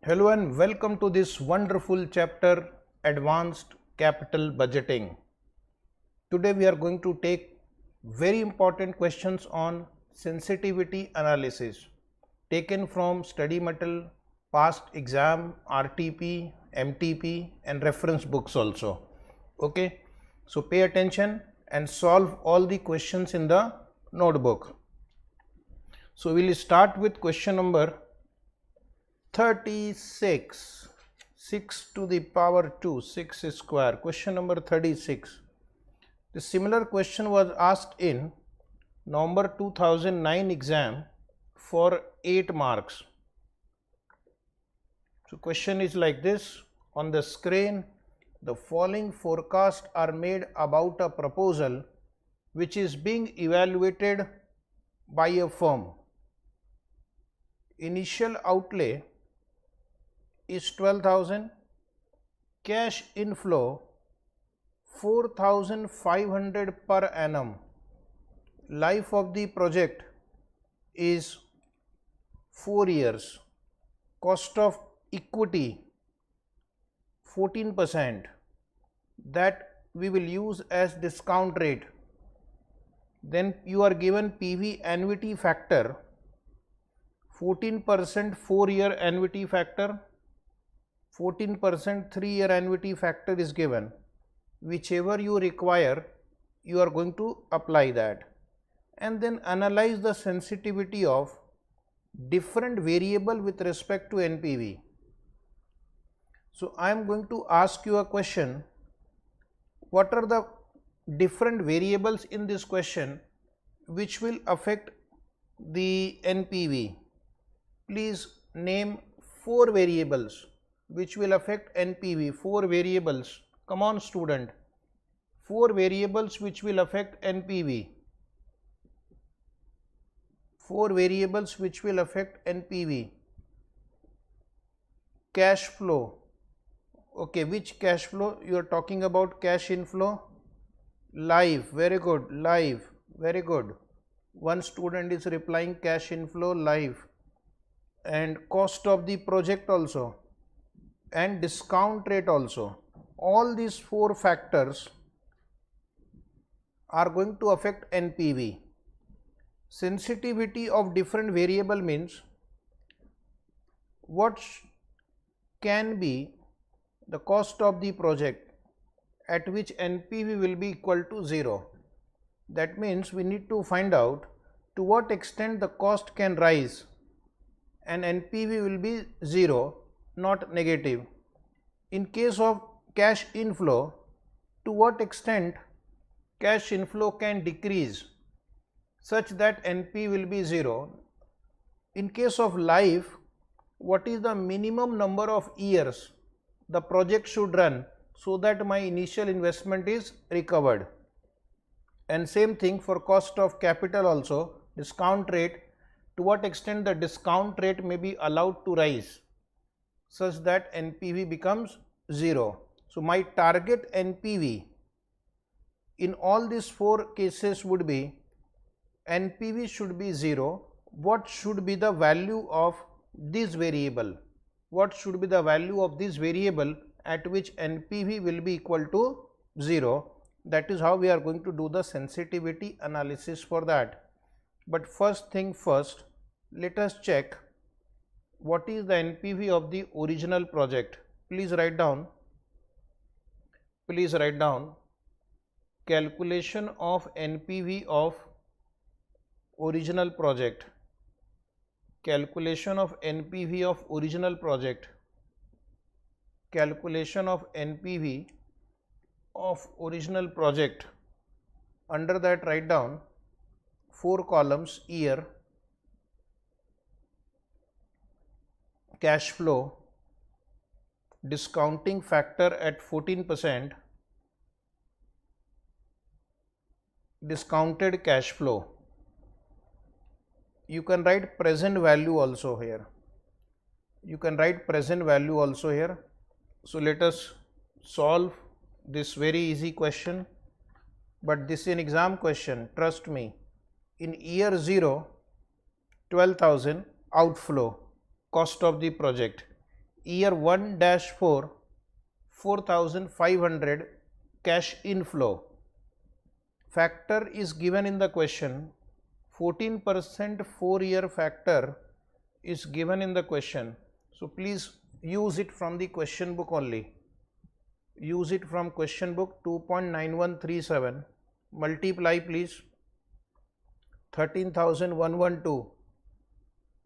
Hello and welcome to this wonderful chapter, Advanced Capital Budgeting. Today we are going to take very important questions on sensitivity analysis taken from study material, past exam, RTP, MTP and reference books also. Okay, so pay attention and solve all the questions in the notebook. So we will start with question number 36, 6 to the power 2, 6 square. Question number 36. The similar question was asked in November 2009 exam for 8 marks. So question is like this. On the screen, the following forecasts are made about a proposal which is being evaluated by a firm. Initial outlay is 12,000, cash inflow 4,500 per annum, life of the project is 4 years, cost of equity 14%, that we will use as discount rate. Then you are given PV annuity factor 14% 4-year annuity factor, 14% 3-year annuity factor is given. Whichever you require, you are going to apply that. And then analyze the sensitivity of different variable with respect to NPV. So I am going to ask you a question. What are the different variables in this question which will affect the NPV? Please name 4 variables which will affect NPV. 4 variables. Come on student. 4 variables which will affect NPV. 4 variables which will affect NPV. Cash flow. Okay, which cash flow? You are talking about cash inflow. Live. Very good. Live. Very good. One student is replying cash inflow live. And cost of the project also. And discount rate also. All these 4 factors are going to affect NPV. Sensitivity of different variable means what can be the cost of the project at which NPV will be equal to 0. That means we need to find out to what extent the cost can rise and NPV will be 0, not negative. In case of cash inflow, to what extent cash inflow can decrease such that NP will be 0. In case of life, what is the minimum number of years the project should run so that my initial investment is recovered. And same thing for cost of capital also, discount rate, to what extent the discount rate may be allowed to rise such that NPV becomes 0. So my target NPV in all these 4 cases would be NPV should be 0. What should be the value of this variable? What should be the value of this variable at which NPV will be equal to 0? That is how we are going to do the sensitivity analysis for that. But first thing first, let us check what is the NPV of the original project. Please write down. Calculation of NPV of original project. Calculation of NPV of original project. Calculation of NPV of original project. Under that write down 4 columns: year, cash flow, discounting factor at 14%, discounted cash flow. You can write present value also here. So let us solve this very easy question. But this is an exam question, trust me. In year 0, 12,000 outflow, cost of the project. year 1-4, 4,500 cash inflow. Factor is given in the question. 14% 4-year factor is given in the question. So please use it from the question book only. Use it from question book 2.9137. Multiply please. 13,112.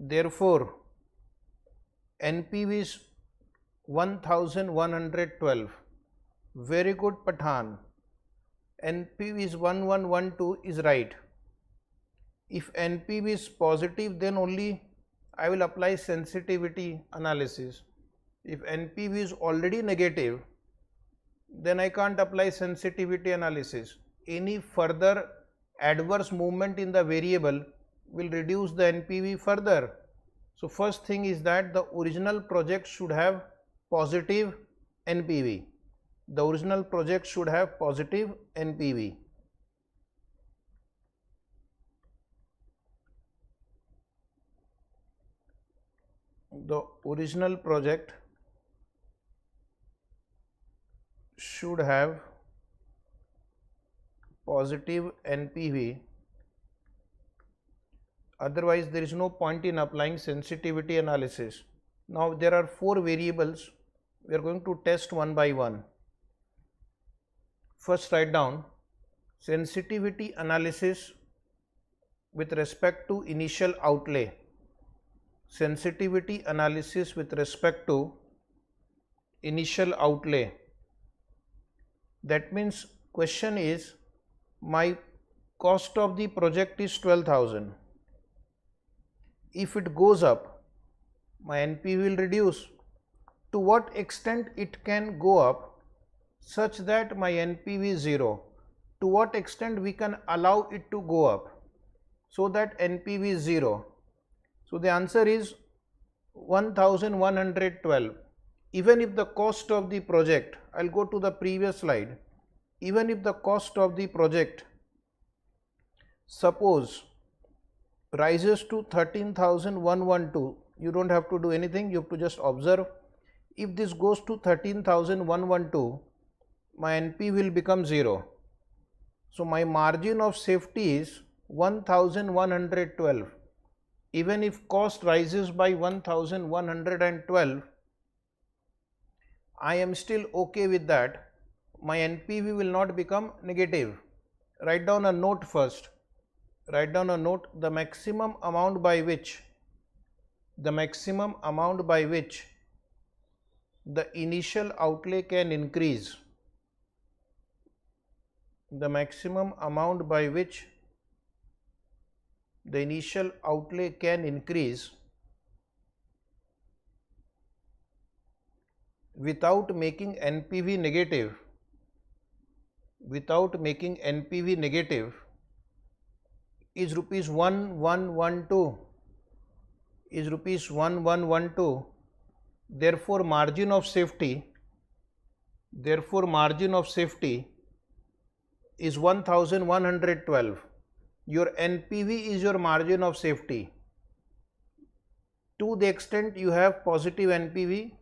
Therefore, NPV is 1,112. Very good, Pathan. NPV is 1112 is right. If NPV is positive, then only I will apply sensitivity analysis. If NPV is already negative, then I can't apply sensitivity analysis. Any further adverse movement in the variable will reduce the NPV further. So first thing is that the original project should have positive NPV. The original project should have positive NPV. The original project should have positive NPV, otherwise there is no point in applying sensitivity analysis. Now there are 4 variables. We are going to test one by one. First, write down sensitivity analysis with respect to initial outlay. Sensitivity analysis with respect to initial outlay. That means question is, my cost of the project is 12,000. If it goes up, my NPV will reduce. To what extent it can go up such that my NPV is 0? To what extent we can allow it to go up so that NPV is 0? So the answer is 1,112. Even if the cost of the project, I'll go to the previous slide, even if the cost of the project suppose rises to 13,112, you don't have to do anything, you have to just observe. If this goes to 13,112, my NP will become 0. So my margin of safety is 1,112. Even if cost rises by 1,112, I am still okay with that. My NPV will not become negative. Write down a note first. Write down a note, the maximum amount by which the initial outlay can increase. The maximum amount by which the initial outlay can increase without making NPV negative, is rupees 1112, therefore margin of safety is 1,112. Your NPV is your margin of safety. To the extent you have positive NPV,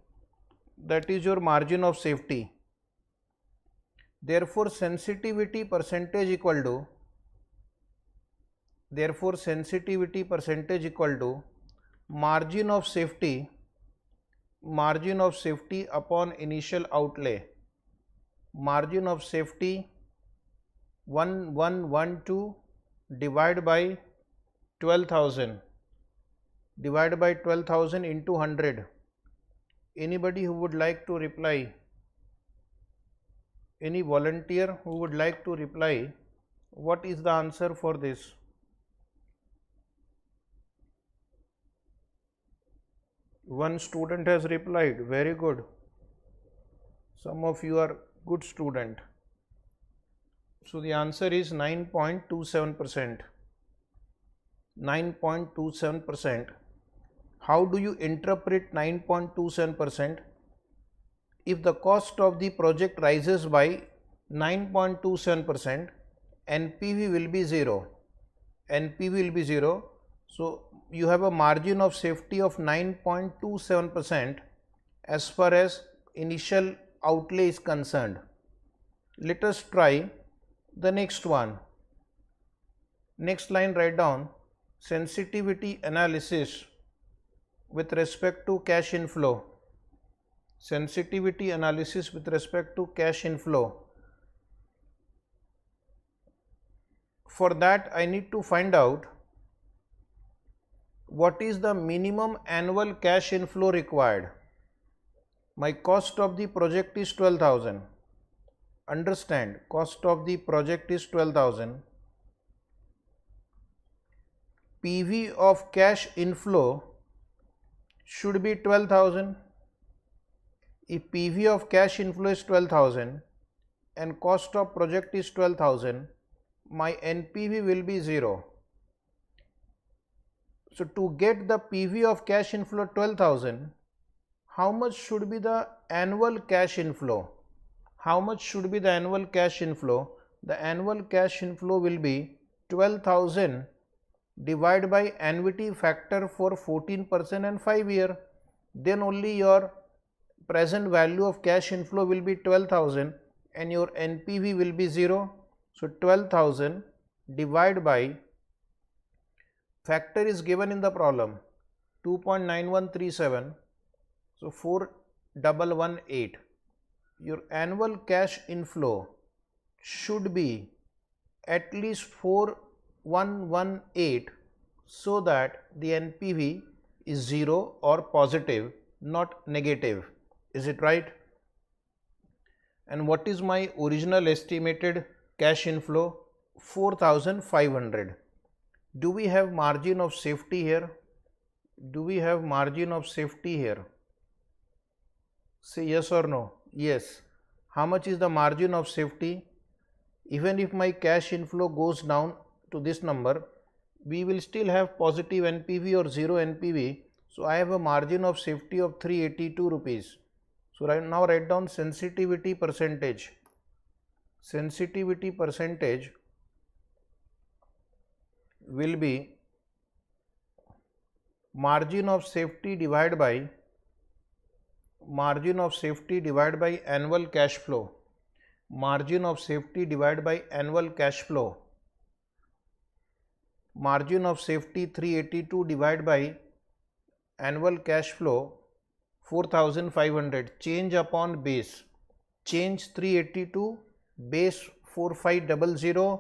that is your margin of safety. Therefore sensitivity percentage equal to margin of safety upon initial outlay. Margin of safety 1112 divided by 12,000 into 100. Anybody who would like to reply? Any volunteer who would like to reply? What is the answer for this? One student has replied. Very good. Some of you are good student. So the answer is 9.27%. 9.27%. How do you interpret 9.27%? If the cost of the project rises by 9.27%, NPV will be 0. So you have a margin of safety of 9.27%, as far as initial outlay is concerned. Let us try the next one. Next line, write down sensitivity analysis with respect to cash inflow. Sensitivity analysis with respect to cash inflow. For that, I need to find out what is the minimum annual cash inflow required. My cost of the project is 12,000. Understand, cost of the project is 12,000. PV of cash inflow should be 12,000. If PV of cash inflow is 12,000 and cost of project is 12,000, my NPV will be 0. So to get the PV of cash inflow 12,000, how much should be the annual cash inflow? How much should be the annual cash inflow? The annual cash inflow will be 12,000 divided by annuity factor for 14% and 5 year. Then only your present value of cash inflow will be 12,000 and your NPV will be 0. So 12,000 divided by, factor is given in the problem, 2.9137, so 4118. Your annual cash inflow should be at least 4118 so that the NPV is 0 or positive, not negative. Is it right? And what is my original estimated cash inflow? 4,500. Do we have margin of safety here? Do we have margin of safety here? Say yes or no. Yes. How much is the margin of safety? Even if my cash inflow goes down to this number, we will still have positive NPV or 0 NPV. So I have a margin of safety of 382 rupees. So right now write down sensitivity percentage. Sensitivity percentage will be margin of safety divided by annual cash flow. Margin of safety divided by annual cash flow. Margin of safety 382 divided by annual cash flow 4,500. Change upon base. Change 382 base 4500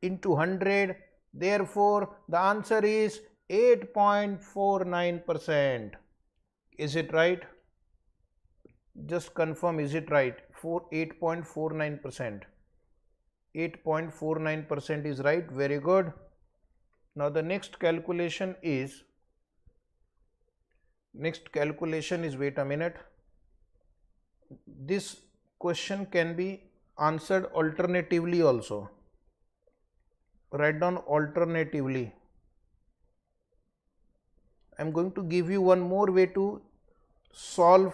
into 100. Therefore, the answer is 8.49%. Is it right? Just confirm, is it right? 8.49%. 8.49% is right. Very good. Now the next calculation is, wait a minute. This question can be answered alternatively also. Write down alternatively. I am going to give you one more way to solve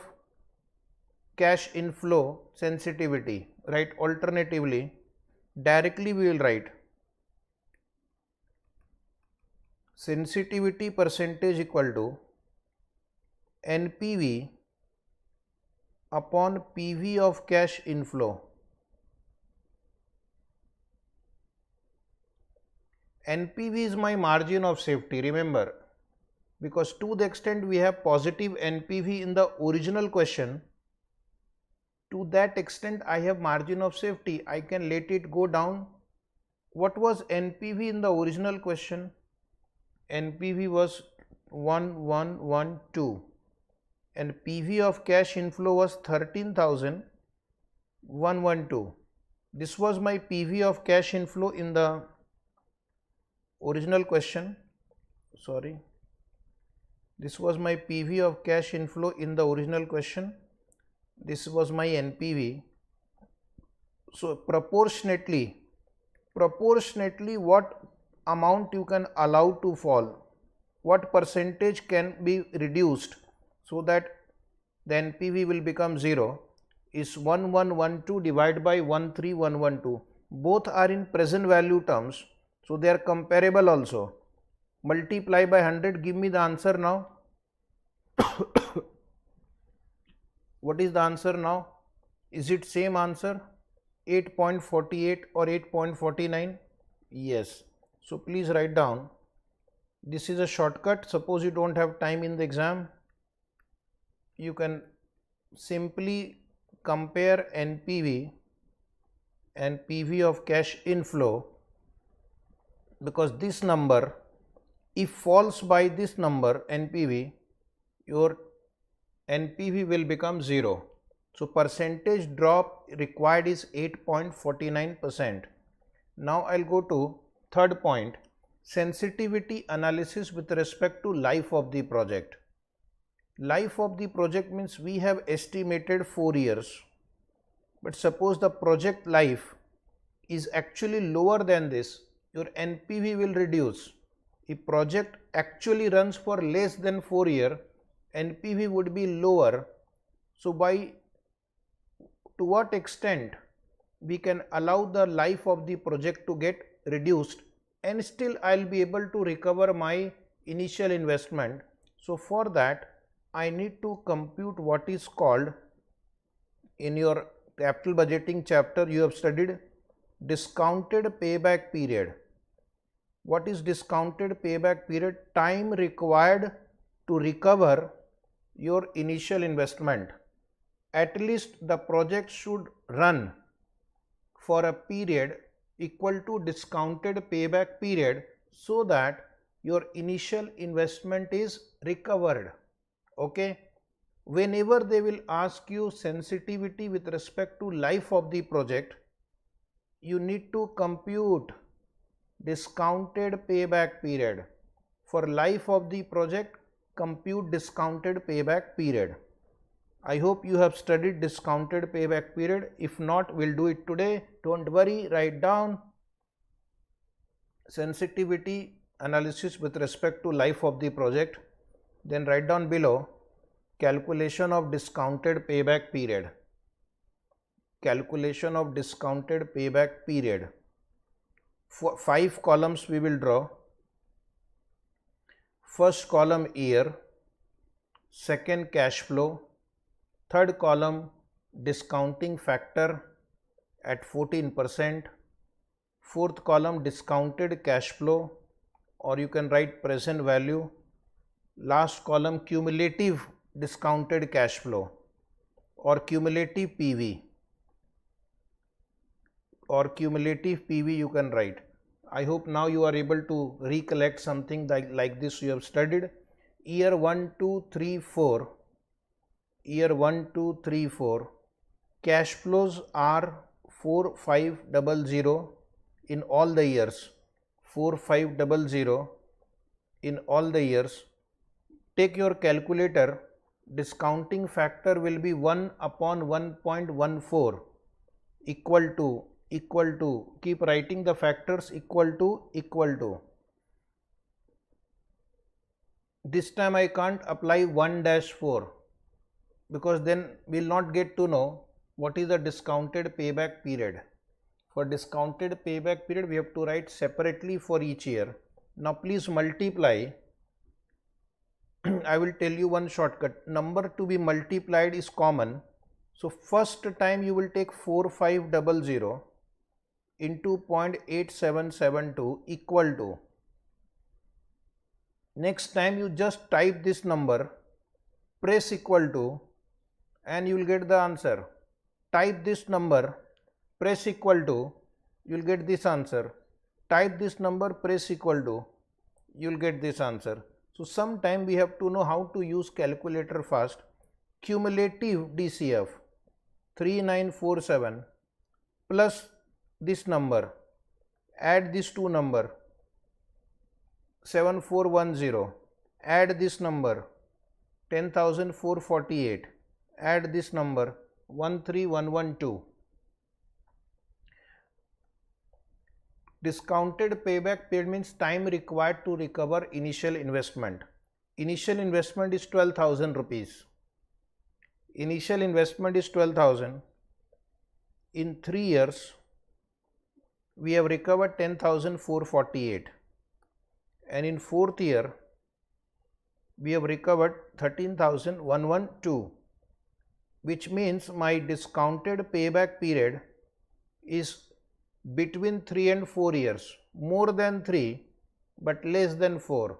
cash inflow sensitivity. Right? Alternatively, directly we will write sensitivity percentage equal to NPV upon PV of cash inflow. NPV is my margin of safety, remember, because to the extent we have positive NPV in the original question, to that extent I have margin of safety. I can let it go down. What was NPV in the original question? NPV was 1112 and PV of cash inflow was 13,112. This was my PV of cash inflow in the original question. This was my PV of cash inflow in the original question. This was my NPV. So proportionately what amount you can allow to fall, what percentage can be reduced so that the NPV will become 0 is 1112 divided by 13112. Both are in present value terms, so they are comparable also. Multiply by 100, give me the answer now. What is the answer now? Is it same answer? 8.48 or 8.49? Yes. So please write down. This is a shortcut. Suppose you don't have time in the exam, you can simply compare NPV and PV of cash inflow, because this number, if falls by this number NPV, your NPV will become 0. So percentage drop required is 8.49%. Now I'll go to third point, sensitivity analysis with respect to life of the project. Life of the project means we have estimated 4 years, but suppose the project life is actually lower than this, your NPV will reduce. If project actually runs for less than 4 years, NPV would be lower. So to what extent we can allow the life of the project to get reduced and still I'll be able to recover my initial investment. So for that I need to compute what is called, in your capital budgeting chapter you have studied discounted payback period. What is discounted payback period? Time required to recover your initial investment. At least the project should run for a period equal to discounted payback period so that your initial investment is recovered. Okay. Whenever they will ask you sensitivity with respect to life of the project, you need to compute discounted payback period. For life of the project, compute discounted payback period. I hope you have studied discounted payback period. If not, we'll do it today. Don't worry, write down sensitivity analysis with respect to life of the project. Then write down below calculation of discounted payback period. Calculation of discounted payback period. 5 columns we will draw. First column year, second cash flow, third column discounting factor at 14%, fourth column discounted cash flow, or you can write present value, last column cumulative discounted cash flow or cumulative PV, or cumulative PV you can write. I hope now you are able to recollect something like this you have studied. Year 1, 2, 3, 4. Year 1, 2, 3, 4. Cash flows are 4500 in all the years. 4500 in all the years. Take your calculator. Discounting factor will be 1 upon 1.14 equal to, keep writing the factors, equal to. This time I can't apply 1-4 because then we'll not get to know what is the discounted payback period. For discounted payback period we have to write separately for each year. Now please multiply. I will tell you one shortcut. Number to be multiplied is common. So first time you will take 4500 into 0.8772 equal to. Next time you just type this number, press equal to, and you will get the answer. Type this number, press equal to, you will get this answer. Type this number, press equal to, you will get this answer. So sometime we have to know how to use calculator fast. Cumulative DCF 3947 plus this number, add these two number 7410, add this number 10,448, add this number 13112. Discounted payback period means time required to recover initial investment. Initial investment is 12,000 rupees. Initial investment is 12,000. In 3 years, we have recovered 10,448. And in 4th year, we have recovered 13,112. which means my discounted payback period is between 3 and 4 years, more than 3 but less than 4.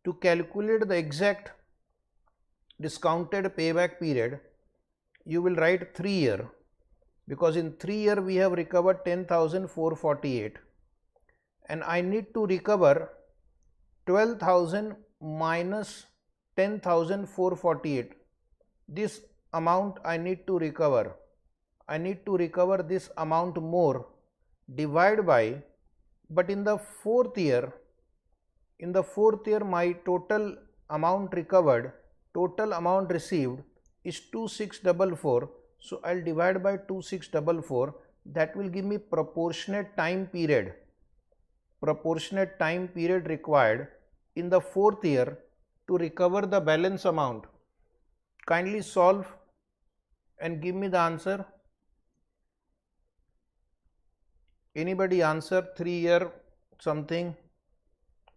To calculate the exact discounted payback period, you will write 3 year, because in 3 year we have recovered 10,448 and I need to recover 12,000 minus 10,448. This amount I need to recover. I need to recover this amount more, divide by, but in the fourth year my total amount recovered, total amount received is 2644. So I'll divide by 2644. That will give me proportionate time period required in the fourth year to recover the balance amount. Kindly solve and give me the answer. Anybody answer 3 year something?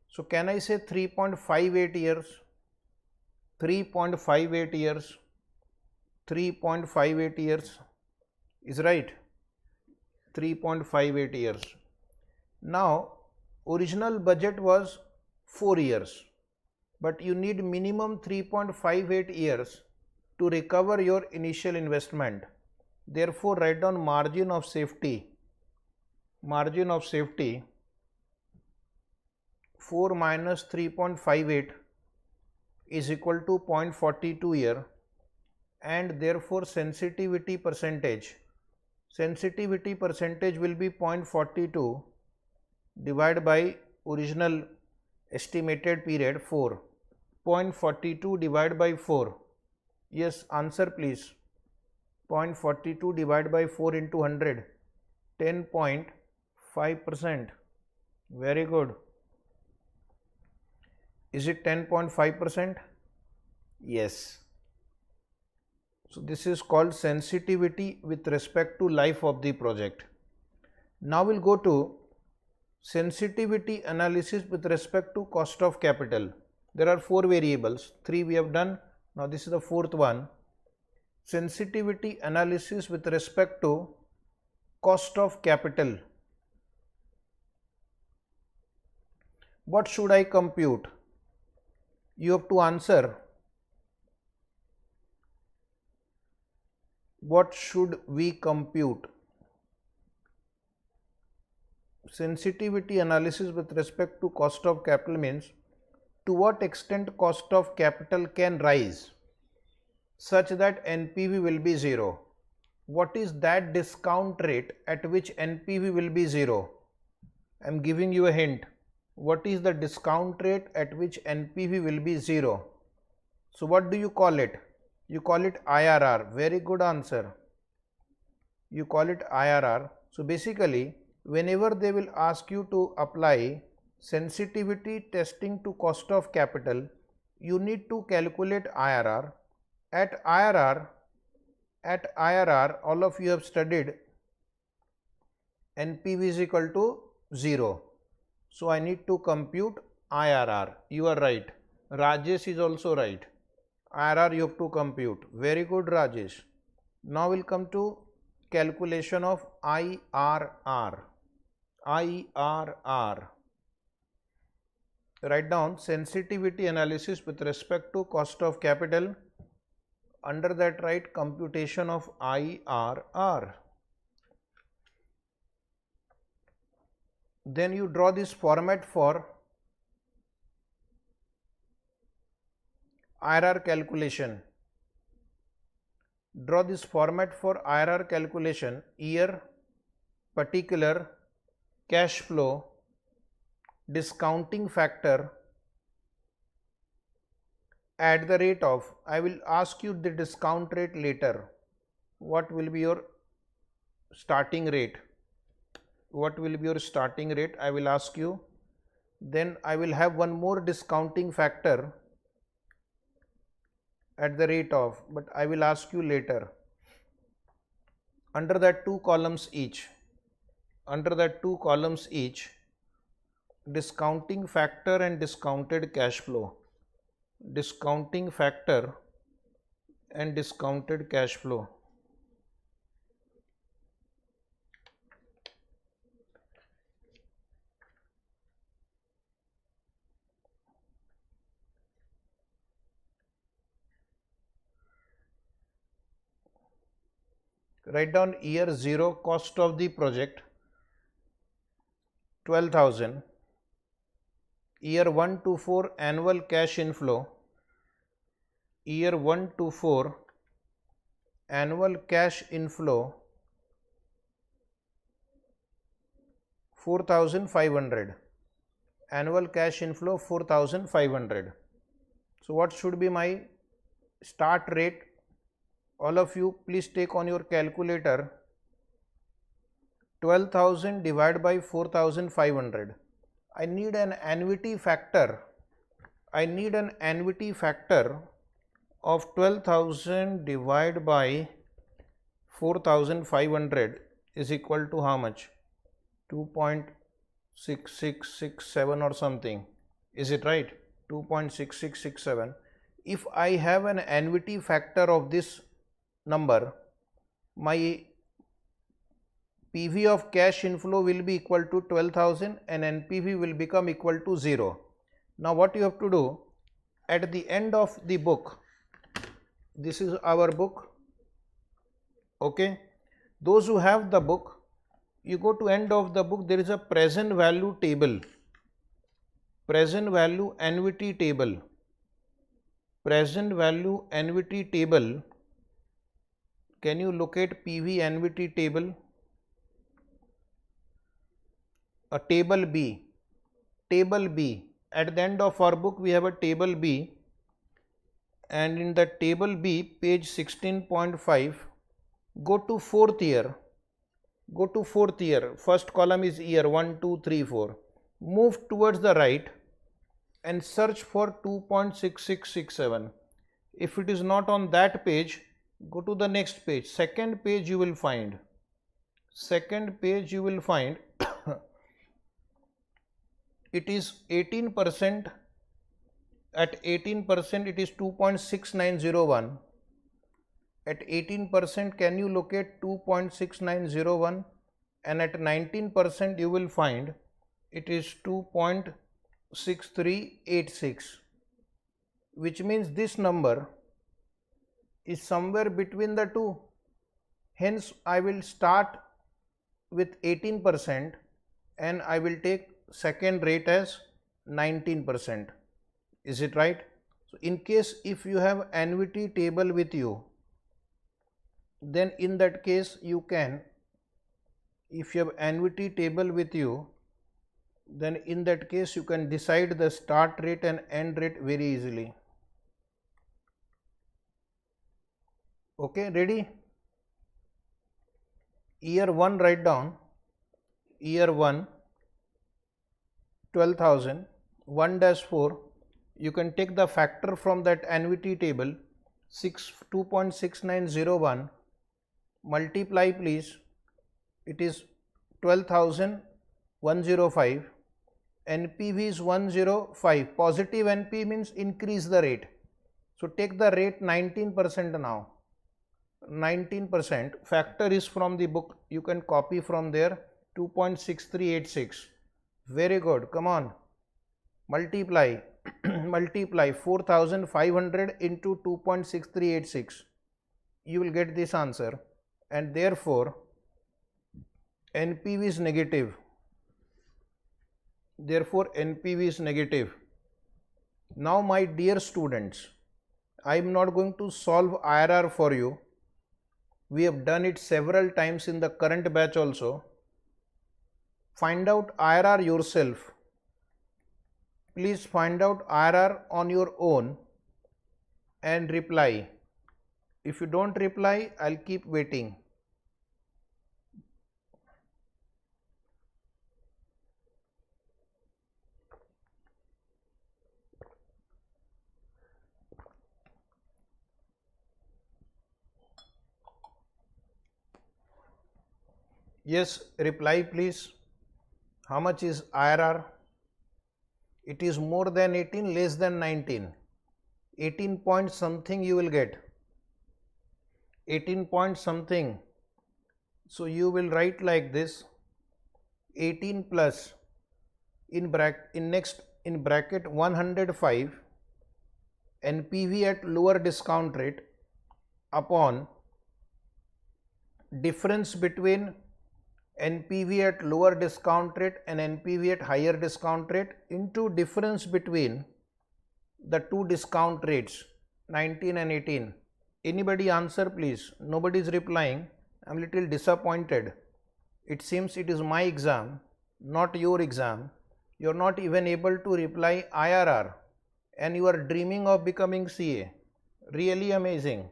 So can I say 3.58 years? 3.58 years. 3.58 years is right. 3.58 years. Now original budget was 4 years, but you need minimum 3.58 years to recover your initial investment. Therefore write down margin of safety. Margin of safety 4 minus 3.58 is equal to 0.42 year, and therefore sensitivity percentage will be 0.42 divided by original estimated period 4. 0.42 divided by 4. Yes, answer please. 0.42 divided by 4 into 100. 10.5%. Very good. Is it 10.5%? Yes. So this is called sensitivity with respect to life of the project. Now we'll go to sensitivity analysis with respect to cost of capital. There are 4 variables, 3 we have done. Now this is the 4th one. Sensitivity analysis with respect to cost of capital. What should I compute? You have to answer. What should we compute? Sensitivity analysis with respect to cost of capital means to what extent cost of capital can rise such that NPV will be 0. What is that discount rate at which NPV will be 0? I am giving you a hint. What is the discount rate at which NPV will be 0? So what do you call it? You call it IRR. Very good answer. You call it IRR. So basically, whenever they will ask you to apply sensitivity testing to cost of capital, you need to calculate IRR. At IRR, all of you have studied NPV is equal to 0. So I need to compute IRR. You are right. Rajesh is also right. IRR you have to compute. Very good, Rajesh. Now we'll come to calculation of IRR. IRR. Write down sensitivity analysis with respect to cost of capital. Under that write computation of IRR. Then you draw this format for IRR calculation. Draw this format for IRR calculation: year, particular, cash flow, discounting factor, at the rate of. I will ask you the discount rate later. What will be your starting rate? What will be your starting rate? I will ask you. Then I will have one more discounting factor at the rate of, but I will ask you later. Under that 2 columns each, discounting factor and discounted cash flow. Discounting factor and discounted cash flow. Write down year 0 cost of the project 12,000, year 1 to 4 annual cash inflow, year 1 to 4 annual cash inflow 4,500, annual cash inflow 4,500. So what should be my start rate? All of you please take on your calculator 12,000 divided by 4,500. I need an annuity factor. I need an annuity factor of 12,000 divided by 4,500 is equal to how much? 2.6667 or something. Is it right? 2.6667. If I have an annuity factor of this number, my PV of cash inflow will be equal to 12,000 and NPV will become equal to 0. Now what you have to do, at the end of the book, this is our book, okay, those who have the book, you go to end of the book, there is a present value table, present value annuity table, present value annuity table. Can you locate PV annuity table? A table B, table B. At the end of our book we have a table B, and in the table B, page 16.5, go to fourth year, go to fourth year, first column is year 1, 2, 3, 4, move towards the right and search for 2.6667. If it is not on that page, go to the next page, second page you will find, second page you will find it is 18%, at 18% it is 2.6901, at 18% can you locate 2.6901, and at 19% you will find it is 2.6386, which means this number is somewhere between the two. Hence I will start with 18% and I will take second rate as 19%. Is it right? So in case if you have annuity table with you, then in that case you can, if you have annuity table with you, then in that case you can decide the start rate and end rate very easily. Okay, ready? Year 1, write down year 1 12,000, 1-4, you can take the factor from that annuity table 2.6901, multiply please, it is 12,105, NPV is 105, positive NP means increase the rate, so take the rate 19% now, 19%, factor is from the book, you can copy from there, 2.6386, very good, come on, multiply, multiply 4,500 into 2.6386, you will get this answer, and therefore NPV is negative, therefore NPV is negative. Now my dear students, I am not going to solve IRR for you, we have done it several times in the current batch also. Find out IRR yourself. Please find out IRR on your own and reply. If you don't reply, I'll keep waiting. Yes, reply please. How much is IRR? It is more than 18, less than 19. 18 point something you will get. 18 point something. So you will write like this: 18 plus in bracket 105 NPV at lower discount rate upon difference between NPV at lower discount rate and NPV at higher discount rate into difference between the two discount rates 19 and 18. Anybody answer please? Nobody is replying. I am little disappointed. It seems it is my exam, not your exam. You are not even able to reply IRR and you are dreaming of becoming CA. Really amazing.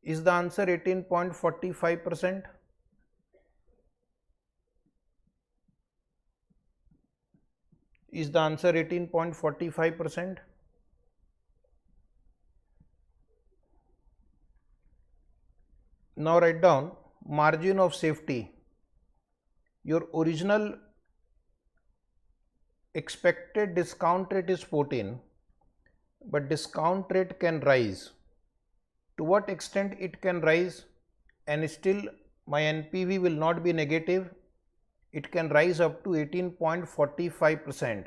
Is the answer 18.45%? Is the answer 18.45%? Now write down margin of safety. Your original expected discount rate is 14, but discount rate can rise. To what extent it can rise and still my NPV will not be negative? It can rise up to 18.45%.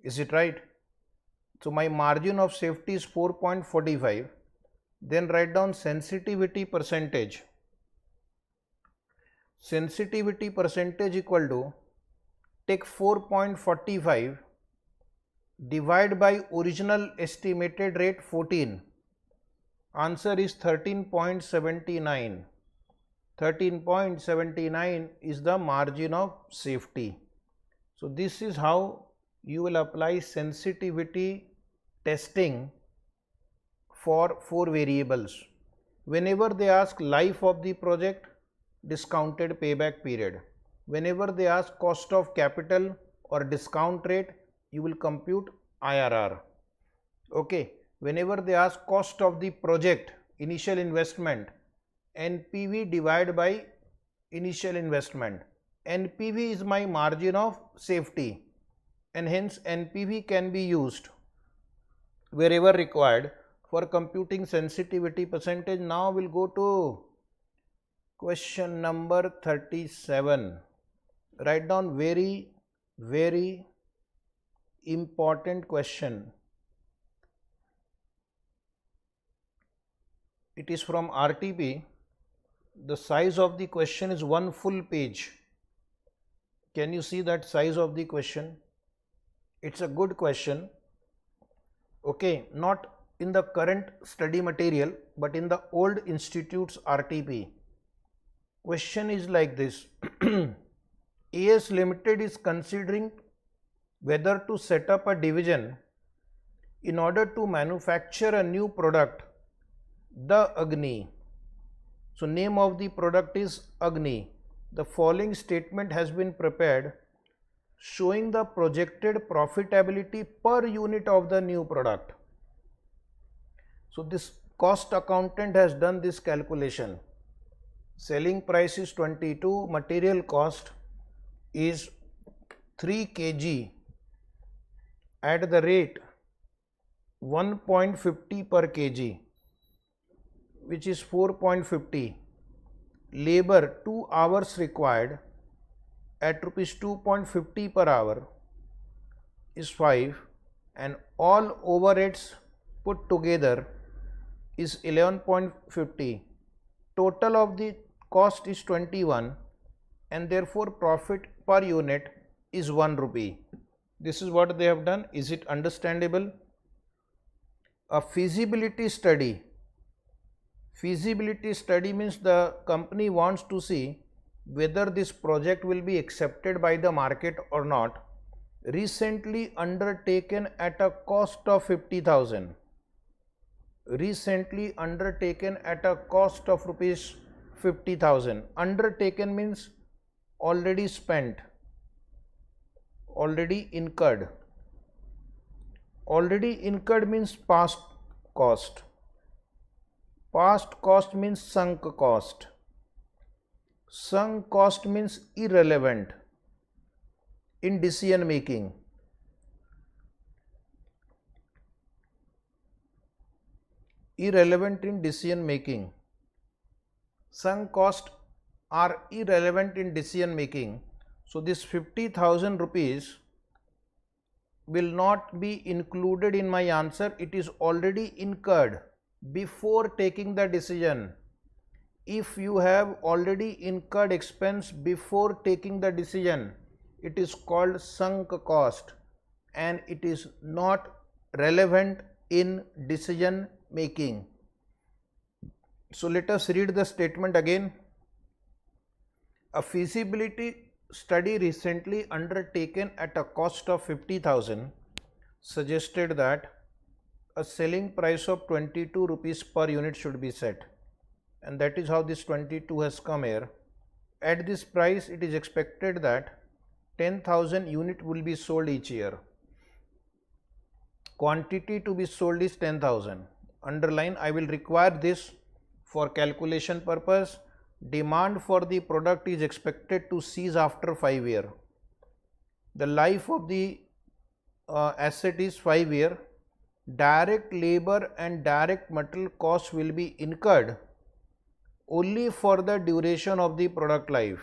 Is it right? So my margin of safety is 4.45. Then write down sensitivity percentage. Sensitivity percentage equal to, take 4.45 divide by original estimated rate 14. Answer is 13.79. 13.79 is the margin of safety. So this is how you will apply sensitivity testing for 4 variables. Whenever they ask life of the project, discounted payback period. Whenever they ask cost of capital or discount rate, you will compute IRR. Okay. Whenever they ask cost of the project, initial investment, NPV divided by initial investment. NPV is my margin of safety and hence NPV can be used wherever required for computing sensitivity percentage. Now we'll go to question number 37. Write down very important question. It is from RTP. The size of the question is 1 full page. Can you see that size of the question? It's a good question. Okay, not in the current study material, but in the old institute's RTP. Question is like this. AS Limited is considering whether to set up a division in order to manufacture a new product, the Agni. So name of the product is Agni. The following statement has been prepared showing the projected profitability per unit of the new product. So this cost accountant has done this calculation. Selling price is 22, material cost is 3 kg at the rate 1.50 per kg, which is 4.50. Labor 2 hours required at rupees 2.50 per hour is 5, and all overheads put together is 11.50. Total of the cost is 21 and therefore profit per unit is 1 rupee. This is what they have done. Is it understandable? A feasibility study. Feasibility study means the company wants to see whether this project will be accepted by the market or not. Recently undertaken at a cost of 50,000. Recently undertaken at a cost of rupees 50,000. Undertaken means already spent, already incurred. Already incurred means past cost. Past cost means sunk cost. Sunk cost means irrelevant in decision making. irrelevant in decision making. Sunk costs are irrelevant in decision making. So this 50,000 rupees will not be included in my answer. It is already incurred before taking the decision. If you have already incurred expense before taking the decision, it is called sunk cost and it is not relevant in decision making. So let us read the statement again. A feasibility study recently undertaken at a cost of 50,000 suggested that a selling price of 22 rupees per unit should be set, and that is how this 22 has come here. At this price, it is expected that 10,000 unit will be sold each year. Quantity to be sold is 10,000. Underline, I will require this for calculation purpose. Demand for the product is expected to cease after 5 years. The life of the asset is 5 years. Direct labor and direct material costs will be incurred only for the duration of the product life.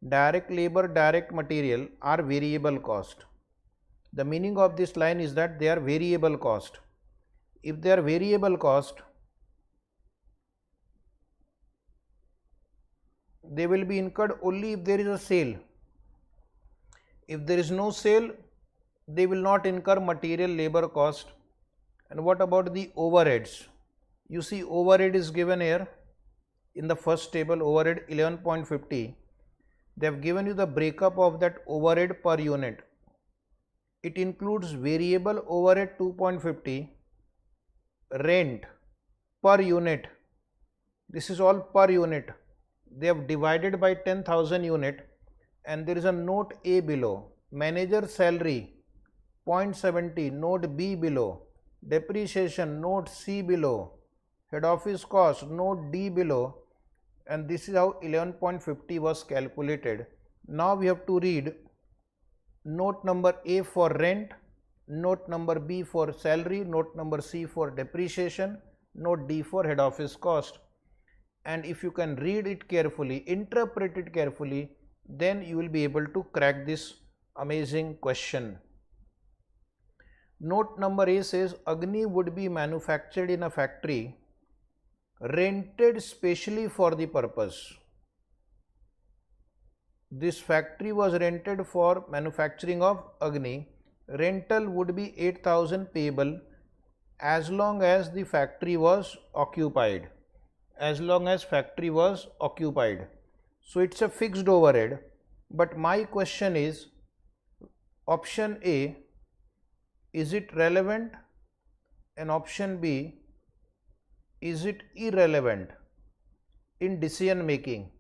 Direct labor, direct material are variable cost. The meaning of this line is that they are variable cost. If they are variable cost, they will be incurred only if there is a sale. If there is no sale, they will not incur material labor cost. And what about the overheads? You see, overhead is given here in the first table, overhead 11.50. They have given you the breakup of that overhead per unit. It includes variable overhead 2.50, rent per unit. This is all per unit. They have divided by 10,000 unit, and there is a note A below. Manager salary 0.70, note B below. Depreciation, note C below. Head office cost, note D below. And this is how 11.50 was calculated. Now we have to read note number A for rent, note number B for salary, note number C for depreciation, note D for head office cost. And if you can read it carefully, interpret it carefully, then you will be able to crack this amazing question. Note number A says Agni would be manufactured in a factory rented specially for the purpose. This factory was rented for manufacturing of Agni. Rental would be 8,000 payable as long as the factory was occupied. As long as factory was occupied. So it's a fixed overhead. But my question is, option A, is it relevant? And option B, is it irrelevant in decision making?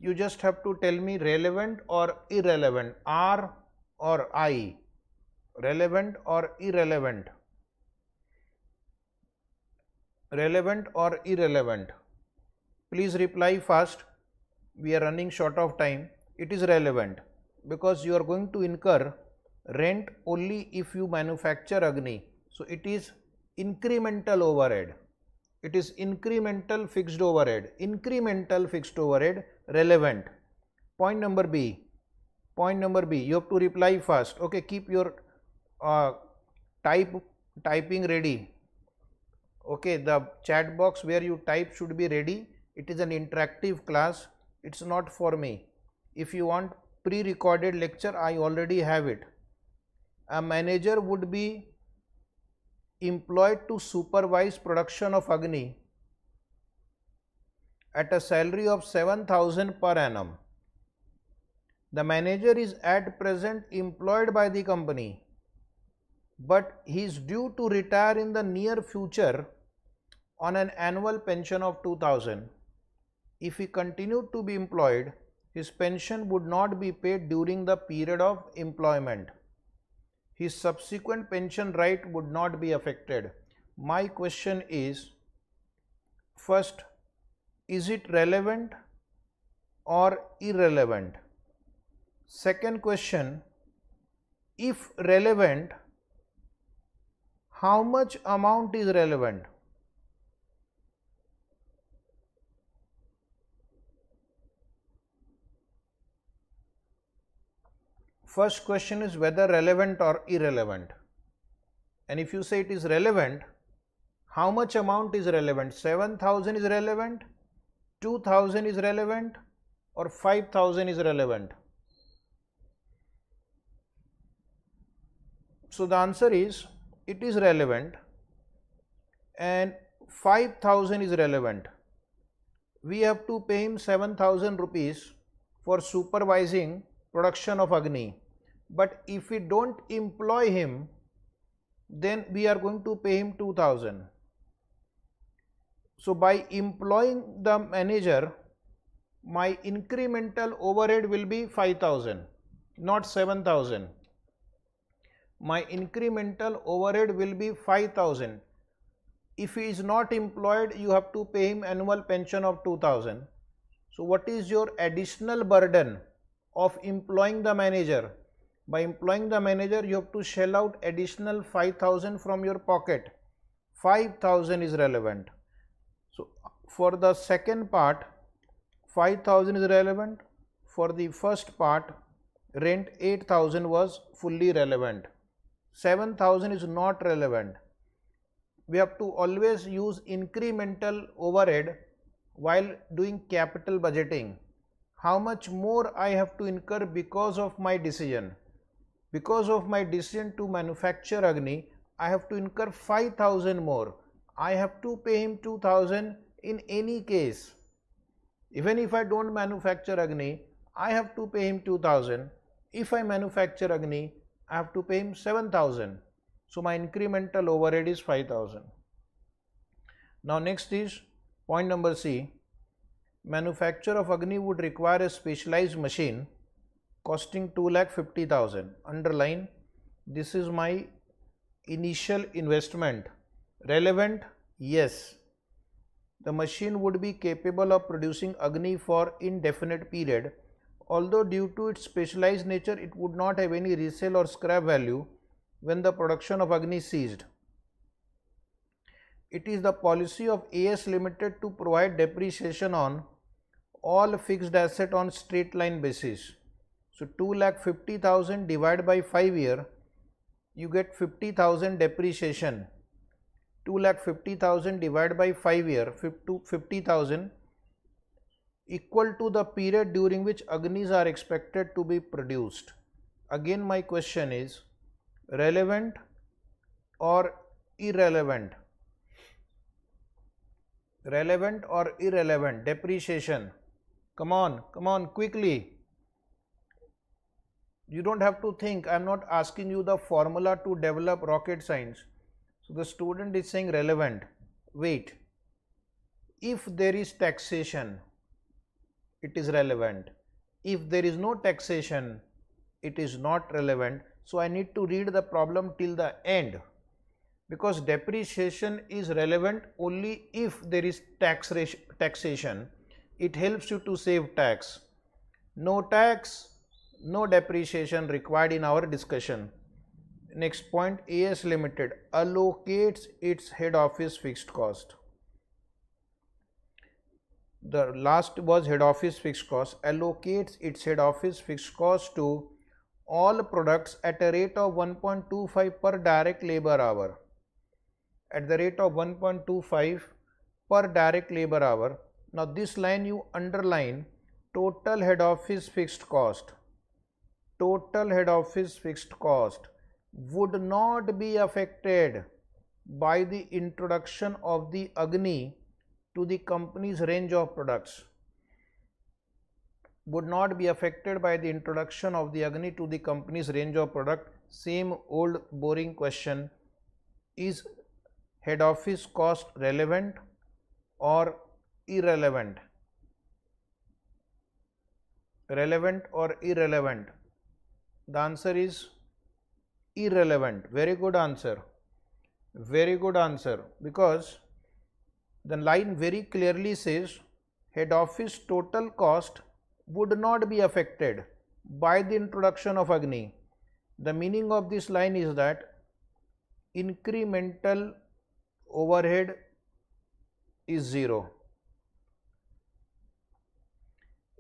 You just have to tell me relevant or irrelevant, R or I, relevant or irrelevant, relevant or irrelevant. Please reply fast. We are running short of time. It is relevant because you are going to incur rent only if you manufacture Agni. So it is incremental overhead. It is incremental fixed overhead. Incremental fixed overhead, relevant. Point number B. Point number B. You have to reply fast. Okay, keep your typing ready. Okay, the chat box where you type should be ready. It is an interactive class. It's not for me. If you want pre-recorded lecture, I already have it. A manager would be employed to supervise production of Agni at a salary of 7,000 per annum. The manager is at present employed by the company, but he is due to retire in the near future on an annual pension of 2,000. If he continued to be employed, his pension would not be paid during the period of employment. His subsequent pension right would not be affected. My question is, first, is it relevant or irrelevant? Second question, if relevant, how much amount is relevant? first question is whether relevant or irrelevant. And if you say it is relevant, how much amount is relevant? 7,000 is relevant, 2,000 is relevant, or 5,000 is relevant? So the answer is it is relevant and 5,000 is relevant. We have to pay him 7,000 rupees for supervising production of Agni. But if we don't employ him, then we are going to pay him 2,000. So by employing the manager, my incremental overhead will be 5,000, not 7,000. My incremental overhead will be 5,000. If he is not employed, you have to pay him annual pension of 2,000. So what is your additional burden of employing the manager? By employing the manager, you have to shell out additional 5,000 from your pocket. 5,000 is relevant. So for the second part, 5,000 is relevant. For the first part, rent 8,000 was fully relevant. 7,000 is not relevant. We have to always use incremental overhead while doing capital budgeting. How much more I have to incur because of my decision? Because of my decision to manufacture Agni, I have to incur 5,000 more. I have to pay him 2,000 in any case. Even if I don't manufacture Agni, I have to pay him 2,000. If I manufacture Agni, I have to pay him 7,000. So my incremental overhead is 5,000. Now next is point number C. Manufacture of Agni would require a specialized machine costing 2,50,000. Underline, this is my initial investment. Relevant? Yes. The machine would be capable of producing Agni for indefinite period. Although due to its specialized nature, it would not have any resale or scrap value when the production of Agni ceased. It is the policy of AS Limited to provide depreciation on all fixed asset on straight line basis. So 2,50,000 divided by 5 years, you get 50,000 depreciation. 2,50,000 divided by 5 years, 50,000 equal to the period during which Agnis are expected to be produced. Again my question is relevant or irrelevant? Relevant or irrelevant? Depreciation. Come on, quickly. You don't have to think. I am not asking you the formula to develop rocket science. So the student is saying relevant. Wait. If there is taxation, it is relevant. If there is no taxation, it is not relevant. So I need to read the problem till the end, because depreciation is relevant only if there is taxation. It helps you to save tax. No tax, no depreciation required in our discussion. Next point, AS Limited allocates its head office fixed cost. The last was head office fixed cost. Allocates its head office fixed cost to all products at a rate of 1.25 per direct labor hour. At the rate of 1.25 per direct labor hour. Now this line you underline, total head office fixed cost. Total head office fixed cost would not be affected by the introduction of the Agni to the company's range of products. Would not be affected by the introduction of the Agni to the company's range of product. Same old boring question. Is head office cost relevant or irrelevant? Relevant or irrelevant? The answer is irrelevant. Very good answer. Very good answer, because the line very clearly says head office total cost would not be affected by the introduction of Agni. The meaning of this line is that incremental overhead is zero.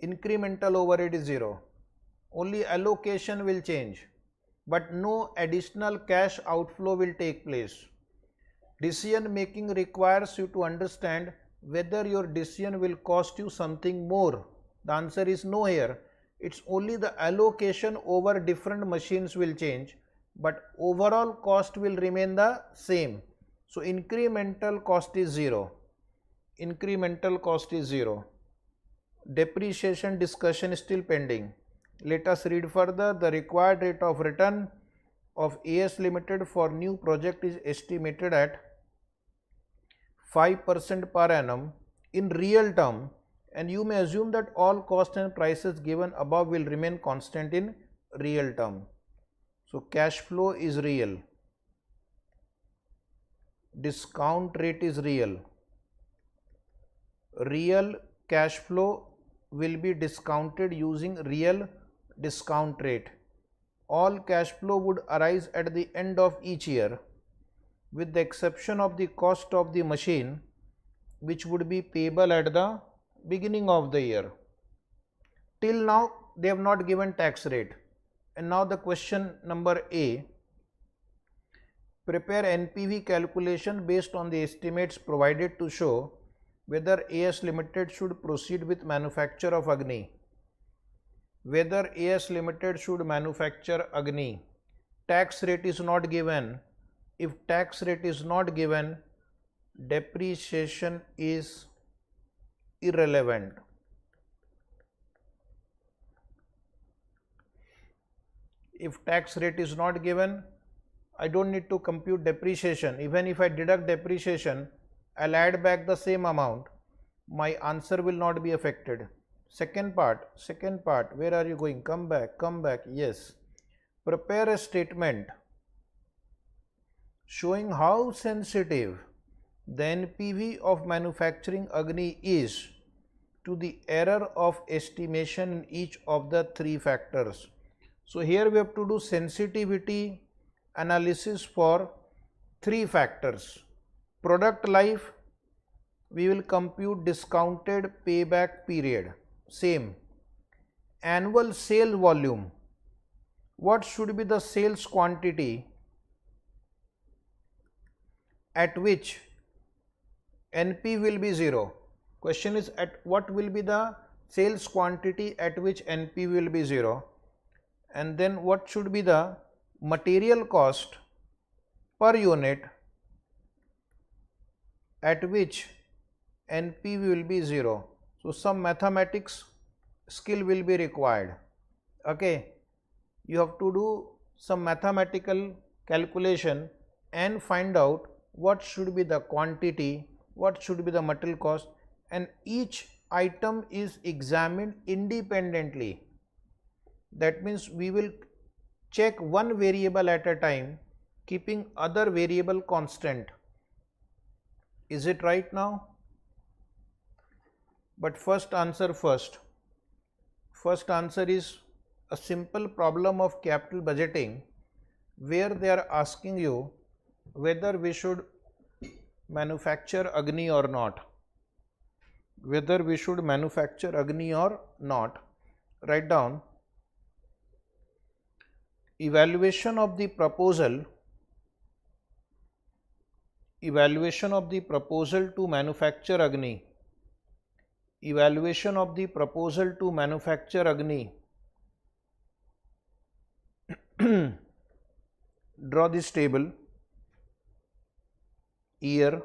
Incremental overhead is zero. only allocation will change, but no additional cash outflow will take place. Decision making requires you to understand whether your decision will cost you something more. The answer is no here. It's only the allocation over different machines will change, but overall cost will remain the same. So incremental cost is 0. Incremental cost is 0. Depreciation discussion is still pending. Let us read further. The required rate of return of AS Limited for new project is estimated at 5% per annum in real term, and you may assume that all costs and prices given above will remain constant in real term. So cash flow is real, discount rate is real. Real cash flow will be discounted using real discount rate. All cash flow would arise at the end of each year, with the exception of the cost of the machine, which would be payable at the beginning of the year. Till now they have not given tax rate. And now the question number A. Prepare NPV calculation based on the estimates provided to show whether AS Limited should proceed with manufacture of Agni. Whether AS Limited should manufacture Agni. Tax rate is not given. If tax rate is not given, depreciation is irrelevant. If tax rate is not given, I don't need to compute depreciation. Even if I deduct depreciation, I'll add back the same amount. My answer will not be affected. Second part, where are you going? Come back, yes. Prepare a statement showing how sensitive the NPV of manufacturing Agni is to the error of estimation in each of the three factors. So here we have to do sensitivity analysis for three factors. Product life, we will compute discounted payback period, same. Annual sale volume, what should be the sales quantity at which NP will be 0. Question is, at what will be the sales quantity at which NP will be 0, and then what should be the material cost per unit at which NP will be 0. So some mathematics skill will be required. Okay, you have to do some mathematical calculation and find out what should be the quantity, what should be the material cost, and each item is examined independently. That means we will check one variable at a time, keeping other variable constant. Is it right now? But first answer first. First answer is a simple problem of capital budgeting, where they are asking you whether we should manufacture Agni or not. Whether we should manufacture Agni or not. Write down. Evaluation of the proposal. Evaluation of the proposal to manufacture Agni. Evaluation of the proposal to manufacture Agni. Draw this table. Year,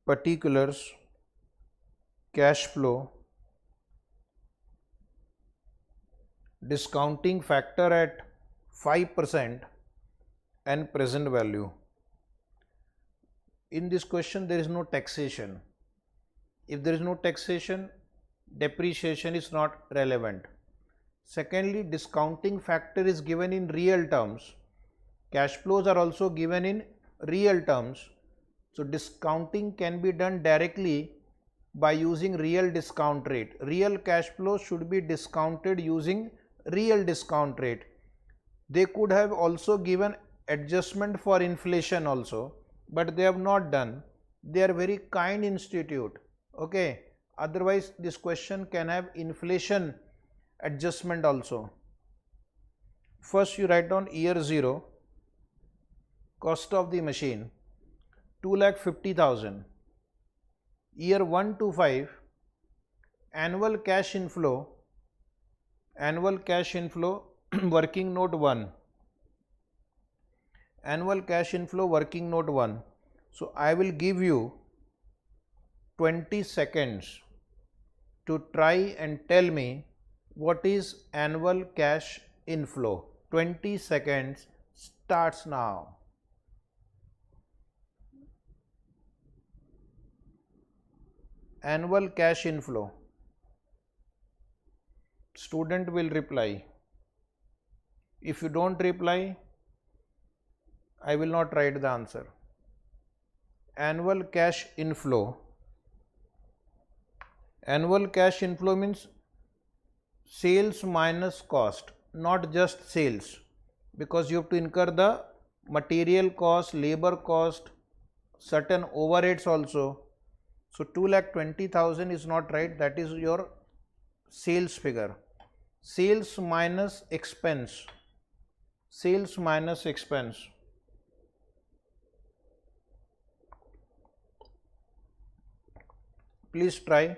particulars, cash flow, discounting factor at 5% and present value. In this question there is no taxation. If there is no taxation, depreciation is not relevant. Secondly, discounting factor is given in real terms. Cash flows are also given in real terms. So discounting can be done directly by using real discount rate. Real cash flow should be discounted using real discount rate. They could have also given adjustment for inflation also, but they have not done. They are very kind institute. Okay, otherwise this question can have inflation adjustment also. First you write down year 0, cost of the machine 2,50,000. Year 1 to 5, annual cash inflow working note 1, annual cash inflow working note 1. So I will give you 20 seconds to try and tell me what is annual cash inflow. 20 seconds starts now. Annual cash inflow. Student will reply. If you don't reply, I will not write the answer. Annual cash inflow. Annual cash inflow means sales minus cost, not just sales, because you have to incur the material cost, labor cost, certain overheads also. So 2,20,000 is not right, that is your sales figure. Sales minus expense. Sales minus expense. Please try.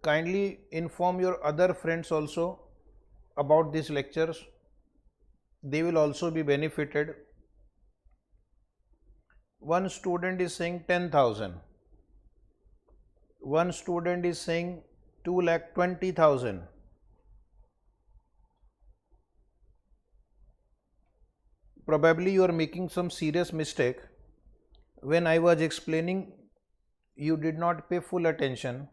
Kindly inform your other friends also about these lectures. They will also be benefited. One student is saying 10,000. One student is saying 2,20,000. Probably you are making some serious mistake. When I was explaining, you did not pay full attention.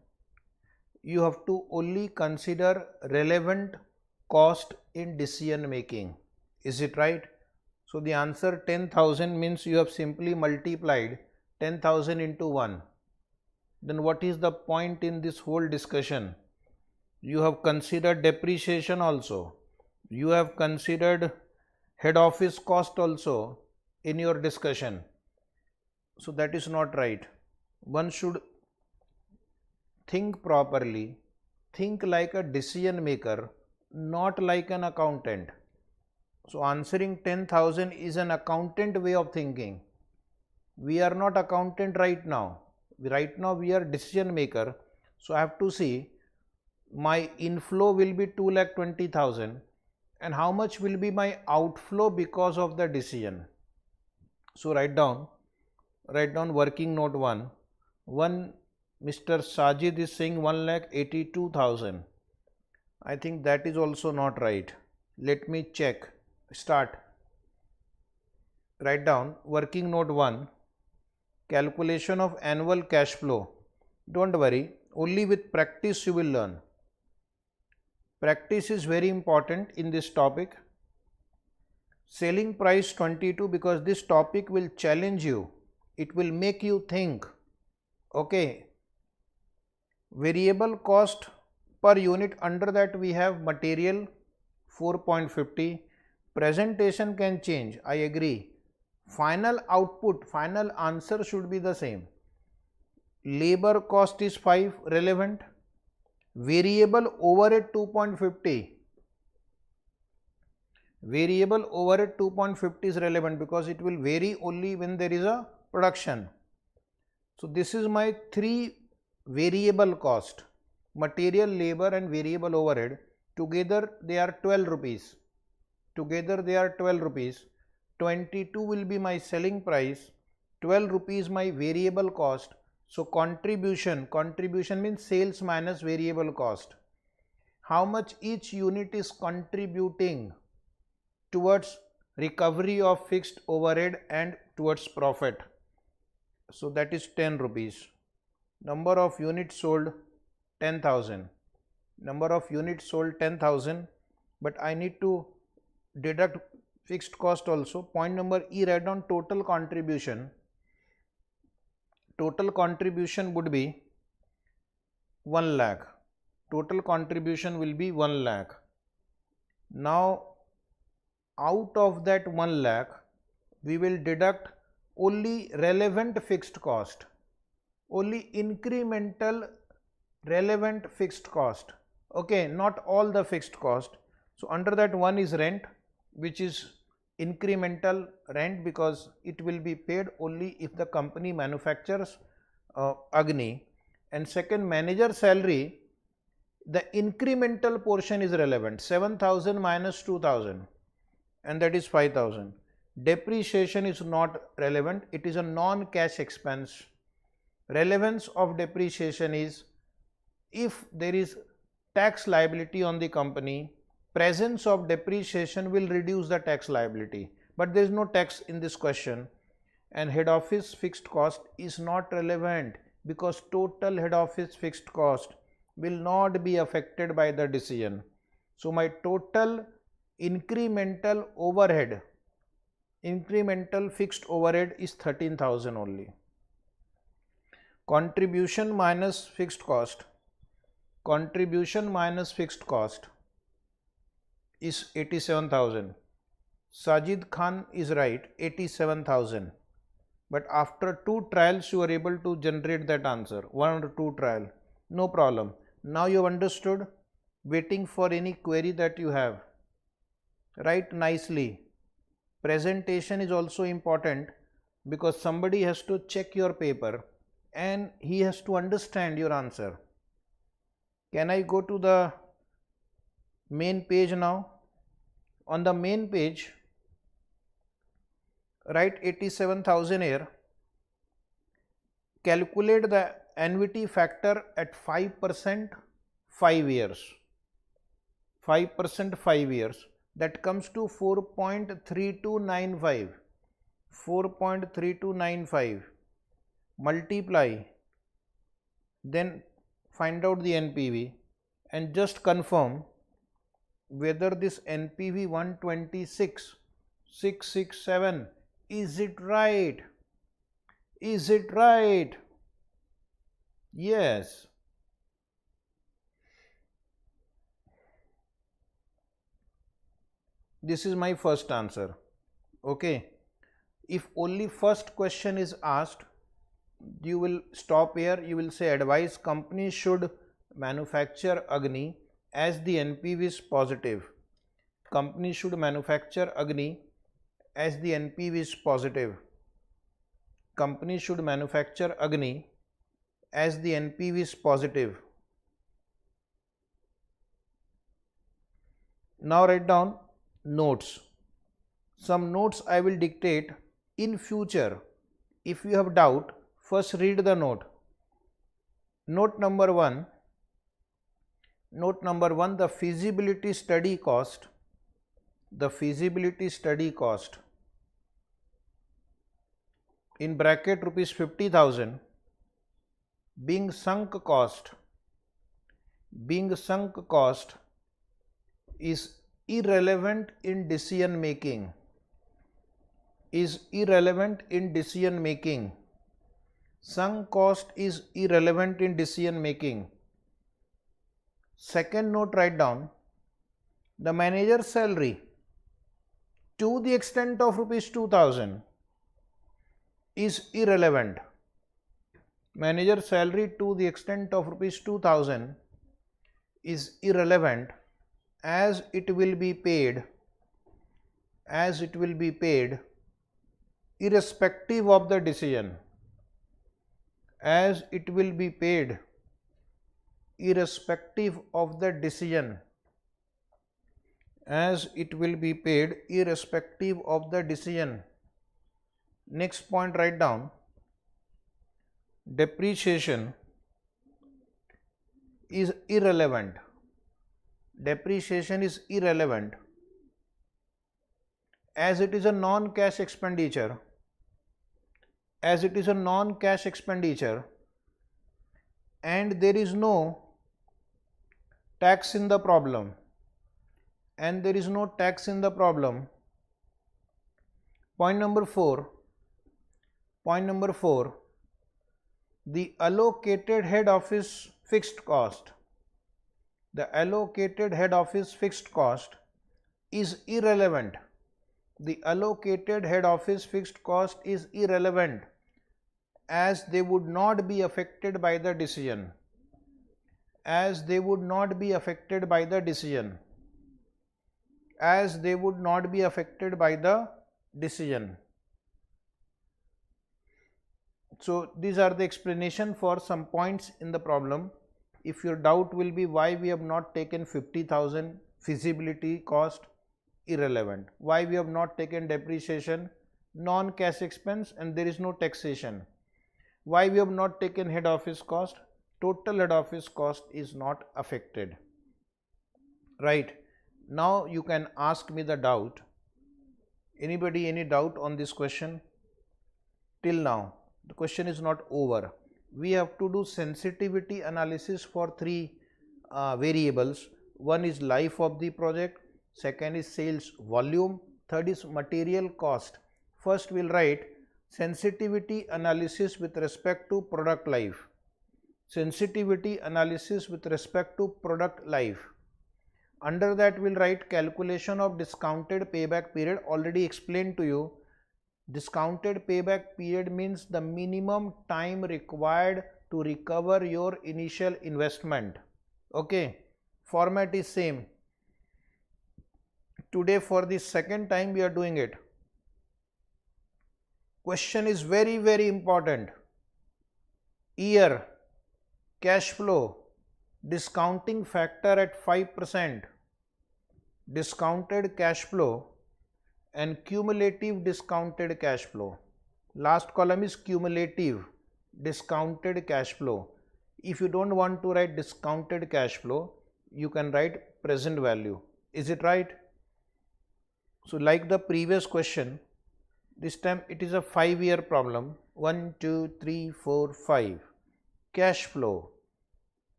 You have to only consider relevant cost in decision making. Is it right? So the answer 10,000 means you have simply multiplied 10,000 into 1. Then what is the point in this whole discussion? You have considered depreciation also. You have considered head office cost also in your discussion. So that is not right. One should think properly, think like a decision maker, not like an accountant. So answering 10,000 is an accountant way of thinking. We are not accountant right now. Right now we are decision maker. So I have to see my inflow will be 2,20,000 and how much will be my outflow because of the decision. So write down working note 1. Mr. Sajid is saying 1,82,000. I think that is also not right. Let me check. Start. Write down working note 1, calculation of annual cash flow. Don't worry, only with practice you will learn. Practice is very important in this topic. Selling price 22, because this topic will challenge you. It will make you think. Okay. Variable cost per unit, under that we have material 4.50. Presentation can change, I agree. Final output, final answer should be the same. Labor cost is 5, relevant. Variable overhead 2.50. Variable overhead 2.50 is relevant because it will vary only when there is a production. So this is my 3 variable cost, material, labor and variable overhead. Together they are 12 rupees. 22 will be my selling price, 12 rupees my variable cost. So contribution means sales minus variable cost. How much each unit is contributing towards recovery of fixed overhead and towards profit. So that is 10 rupees. Number of units sold 10,000. Number of units sold 10,000, but I need to deduct fixed cost also. Point number E, write down total contribution. Total contribution would be 1 lakh. Total contribution will be 1 lakh. Now out of that 1 lakh we will deduct only relevant fixed cost, only incremental relevant fixed cost. Okay, not all the fixed cost. So under that one is rent, which is incremental rent because it will be paid only if the company manufactures Agni. And second, manager salary, the incremental portion is relevant, 7,000 minus 2,000, and that is 5,000. Depreciation is not relevant, it is a non-cash expense. Relevance of depreciation is if there is tax liability on the company, presence of depreciation will reduce the tax liability, but there is no tax in this question. And head office fixed cost is not relevant because total head office fixed cost will not be affected by the decision. So my total incremental overhead, incremental fixed overhead is 13,000 only. Contribution minus fixed cost, contribution minus fixed cost is 87,000. Sajid Khan is right, 87,000. But after 2 trials you are able to generate that answer, 1 or 2 trial, no problem. Now you have understood. Waiting for any query that you have. Write nicely. Presentation is also important because somebody has to check your paper and he has to understand your answer. Can I go to the main page now? On the main page, write 87,000 here. Calculate the annuity factor at 5% 5 years. 5% 5 years. That comes to 4.3295. 4.3295. Multiply. Then find out the NPV and just confirm whether this NPV 126,667, is it right? Is it right? Yes. This is my first answer. Okay. If only first question is asked, you will stop here. You will say advice company should manufacture Agni as the NPV is positive. Company should manufacture Agni as the NPV is positive. Company should manufacture Agni as the NPV is positive. Now write down notes. Some notes I will dictate in future. If you have doubt, first read the note. Note number 1. Note number 1, the feasibility study cost. The feasibility study cost in bracket rupees 50,000 being sunk cost is irrelevant in decision making. Sunk cost is irrelevant in decision making. Second note, write down the manager's salary to the extent of rupees 2,000 is irrelevant. Manager salary to the extent of rupees 2,000 is irrelevant as it will be paid irrespective of the decision. As it will be paid irrespective of the decision. As it will be paid irrespective of the decision. Next point, write down depreciation is irrelevant. Depreciation is irrelevant as it is a non-cash expenditure. As it is a non-cash expenditure and there is no tax in the problem. And there is no tax in the problem. Point number 4. The allocated head office fixed cost. The allocated head office fixed cost is irrelevant. The allocated head office fixed cost is irrelevant as they would not be affected by the decision. as they would not be affected by the decision. As they would not be affected by the decision. So these are the explanation for some points in the problem. If your doubt will be why we have not taken 50,000 feasibility cost, irrelevant. Why we have not taken depreciation, non-cash expense, and there is no taxation. Why we have not taken head office cost, total head office cost is not affected. Right. Now you can ask me the doubt. Anybody any doubt on this question? Till now the question is not over. We have to do sensitivity analysis for three variables. One is life of the project, second is sales volume, third is material cost. First we'll write sensitivity analysis with respect to product life. Sensitivity analysis with respect to product life. Under that we'll write calculation of discounted payback period. Already explained to you. Discounted payback period means the minimum time required to recover your initial investment. Okay, format is same. Today for the second time we are doing it. Question is very, very important. Year, cash flow, discounting factor at 5%, discounted cash flow, and cumulative discounted cash flow. Last column is cumulative discounted cash flow. If you don't want to write discounted cash flow, you can write present value. Is it right? So like the previous question, this time it is a 5-year problem. 1, 2, 3, 4, 5. Cash flow,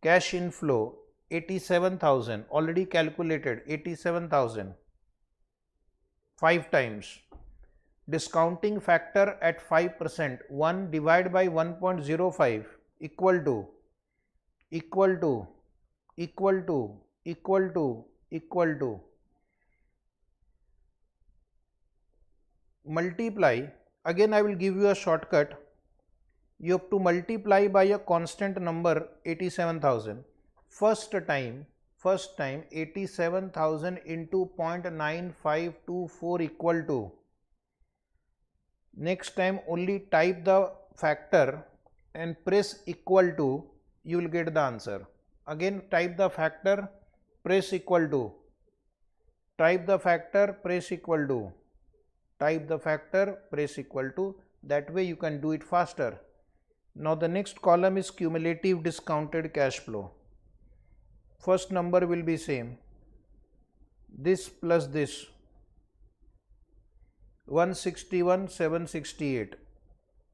cash inflow 87,000, already calculated 87,000. 5 times. Discounting factor at 5%, 1 divided by 1.05 equal to multiply. Again I will give you a shortcut. You have to multiply by a constant number 87,000. First time 87,000 into 0.9524 equal to. Next time only type the factor and press equal to, you will get the answer. Again type the factor, press equal to, type the factor, press equal to, type the factor, press equal to. That way you can do it faster. Now the next column is cumulative discounted cash flow. First number will be same, this plus this, 161,768,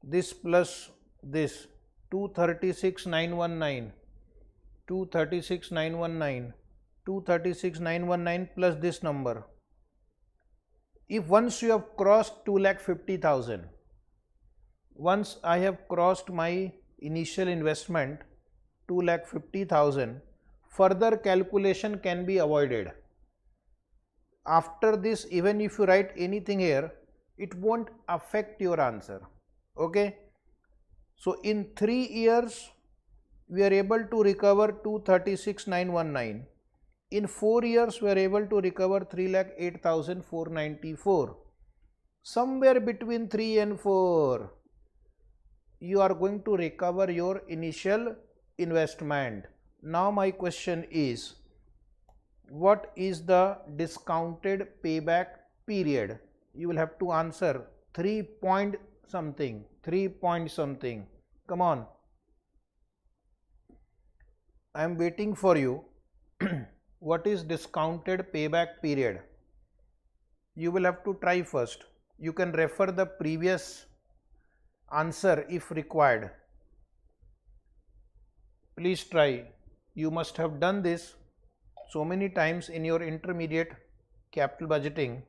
this plus this, 236,919, 236,919, 236,919 plus this number. If once you have crossed 2,50,000, once I have crossed my initial investment 2,50,000, further calculation can be avoided. After this, even if you write anything here, it won't affect your answer. Okay. So in 3 years, we are able to recover 236,919. In 4 years, we are able to recover 3,08,494. Somewhere between 3 and 4, you are going to recover your initial investment. Now my question is, what is the discounted payback period? You will have to answer 3 point something, 3 point something. Come on. I am waiting for you. What is discounted payback period? You will have to try first. You can refer the previous answer if required. Please try. You must have done this so many times in your intermediate capital budgeting.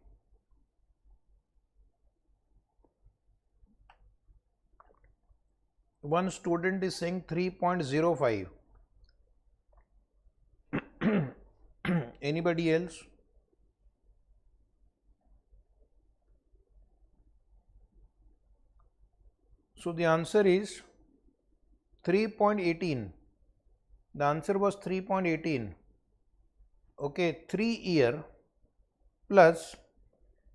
One student is saying 3.05. Anybody else? So the answer is 3.18. The answer was 3.18. Okay, 3 year plus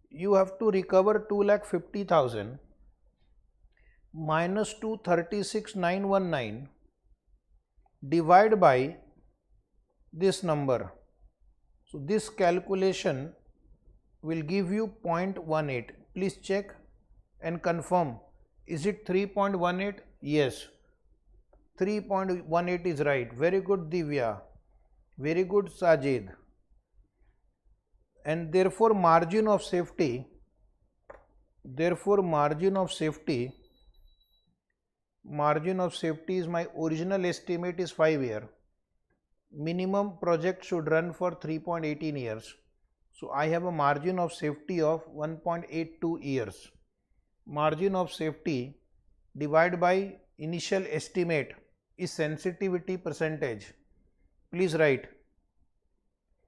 you have to recover 2,50,000 minus 236,919 divide by this number. So this calculation will give you 0.18. Please check and confirm. Is it 3.18? Yes, 3.18 is right. Very good, Divya. Very good, Sajid. And therefore margin of safety is, my original estimate is 5 year. Minimum project should run for 3.18 years. So I have a margin of safety of 1.82 years. Margin of safety divided by initial estimate is sensitivity percentage. Please write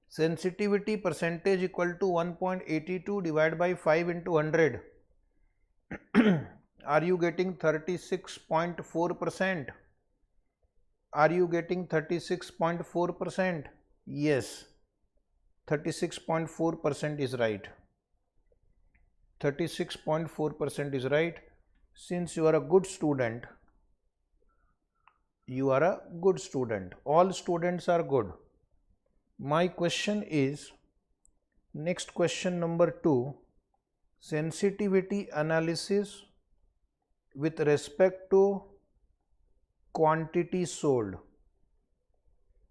sensitivity percentage equal to 1.82 divided by 5 into 100. Are you getting 36.4%? Are you getting 36.4%? Yes, 36.4% is right. 36.4% is right. Since you are a good student, all students are good. My question is, next question number 2, sensitivity analysis with respect to quantity sold.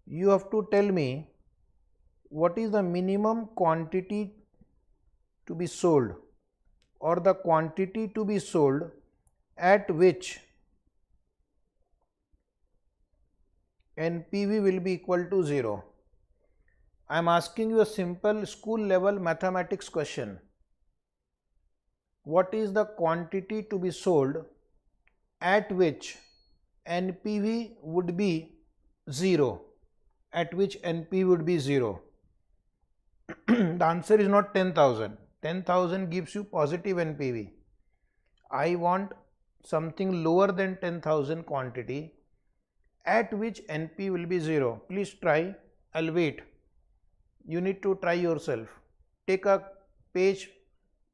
You have to tell me what is the minimum quantity to be sold, or the quantity to be sold at which NPV will be equal to 0. I am asking you a simple school level mathematics question. What is the quantity to be sold at which NPV would be 0? At which NPV would be 0? The answer is not 10,000. 10,000 gives you positive NPV. I want something lower than 10,000 quantity at which NP will be 0. Please try. I'll wait. You need to try yourself. Take a page,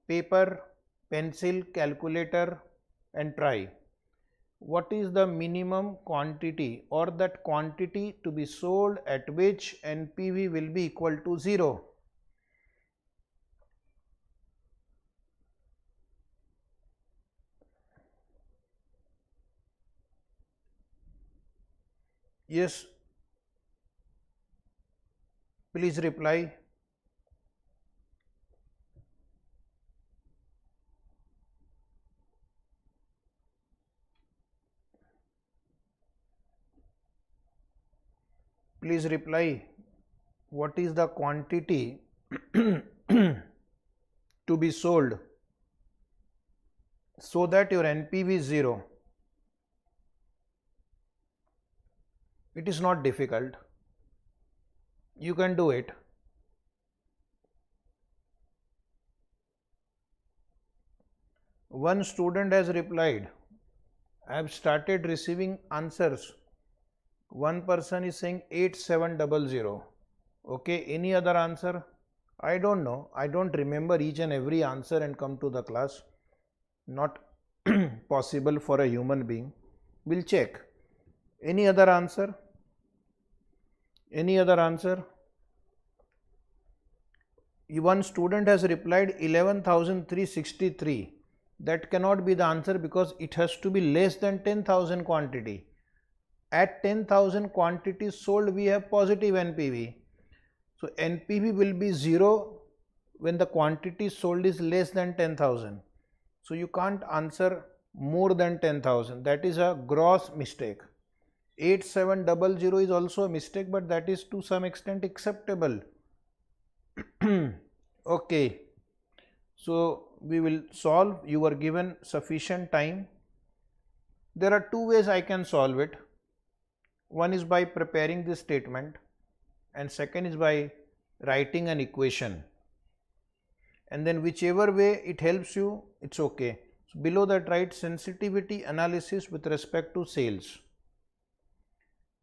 paper, pencil, calculator and try. What is the minimum quantity, or that quantity to be sold at which NPV will be equal to 0? Yes, please reply. Please reply. What is the quantity to be sold so that your NPV is 0? It is not difficult. You can do it. One student has replied, I have started receiving answers. One person is saying 8700. Okay, any other answer? I don't know. I don't remember each and every answer and come to the class. Not possible for a human being. We'll check. Any other answer? Any other answer? One student has replied 11,363. That cannot be the answer because it has to be less than 10,000 quantity. At 10,000 quantities sold, we have positive NPV. So NPV will be 0 when the quantity sold is less than 10,000. So you can't answer more than 10,000. That is a gross mistake. 8700 is also a mistake, but that is to some extent acceptable. Okay. So we will solve. You were given sufficient time. There are two ways I can solve it. One is by preparing this statement and second is by writing an equation. And then whichever way it helps you, it's okay. So below that write sensitivity analysis with respect to sales.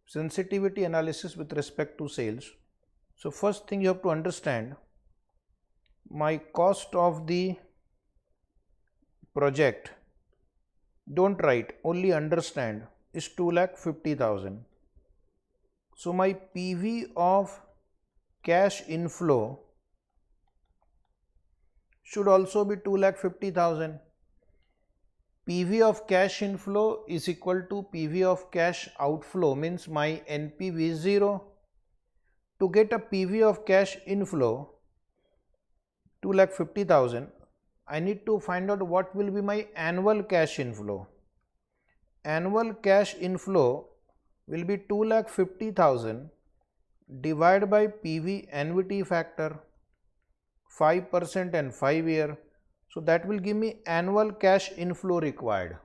sensitivity analysis with respect to sales. So first thing you have to understand, my cost of the project, don't write, only understand, is 2,50,000. So my PV of cash inflow should also be 2,50,000. PV of cash inflow is equal to PV of cash outflow, means my NPV is 0. To get a PV of cash inflow 2,50,000, I need to find out what will be my annual cash inflow. Annual cash inflow will be 2,50,000 divided by PV annuity factor, 5% and 5 year. So that will give me annual cash inflow required.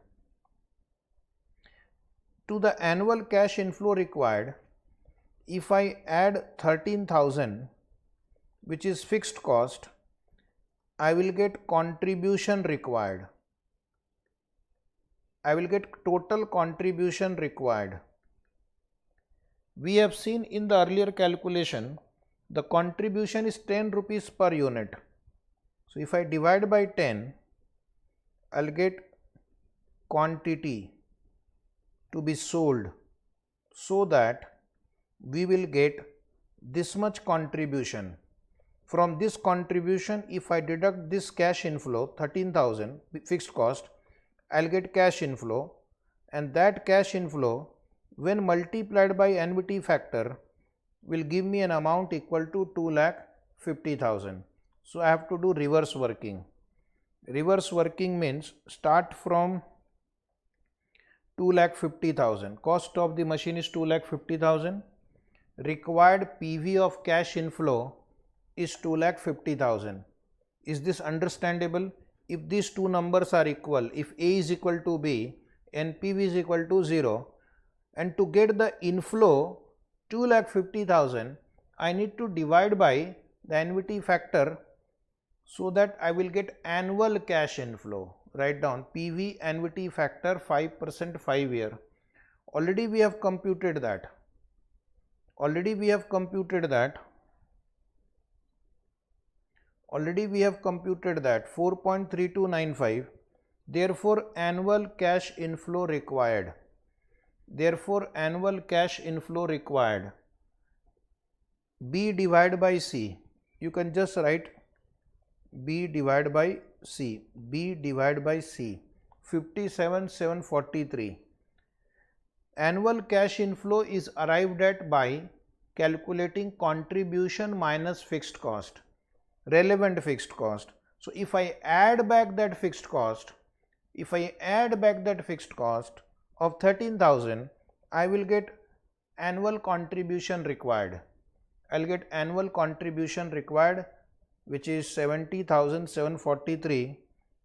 To the annual cash inflow required, if I add 13,000, which is fixed cost, I will get contribution required. I will get total contribution required. We have seen in the earlier calculation, the contribution is 10 rupees per unit. So if I divide by 10, I'll get quantity to be sold, so that we will get this much contribution. From this contribution, if I deduct this cash inflow 13,000 fixed cost, I'll get cash inflow, and that cash inflow when multiplied by annuity factor will give me an amount equal to 2,50,000. So I have to do reverse working. Reverse working means start from 2,50,000. Cost of the machine is 2,50,000. Required PV of cash inflow is 2,50,000. Is this understandable? If these two numbers are equal, if A is equal to B and PV is equal to 0, and to get the inflow 2,50,000, I need to divide by the annuity factor, so that I will get annual cash inflow. Write down PV annuity factor 5% 5 year. Already we have computed that. 4.3295. Therefore annual cash inflow required. B divided by C. You can just write B divided by C. 57,743. Annual cash inflow is arrived at by calculating contribution minus fixed cost, relevant fixed cost. So if I add back that fixed cost, of 13,000, I will get annual contribution required. Which is 70,743.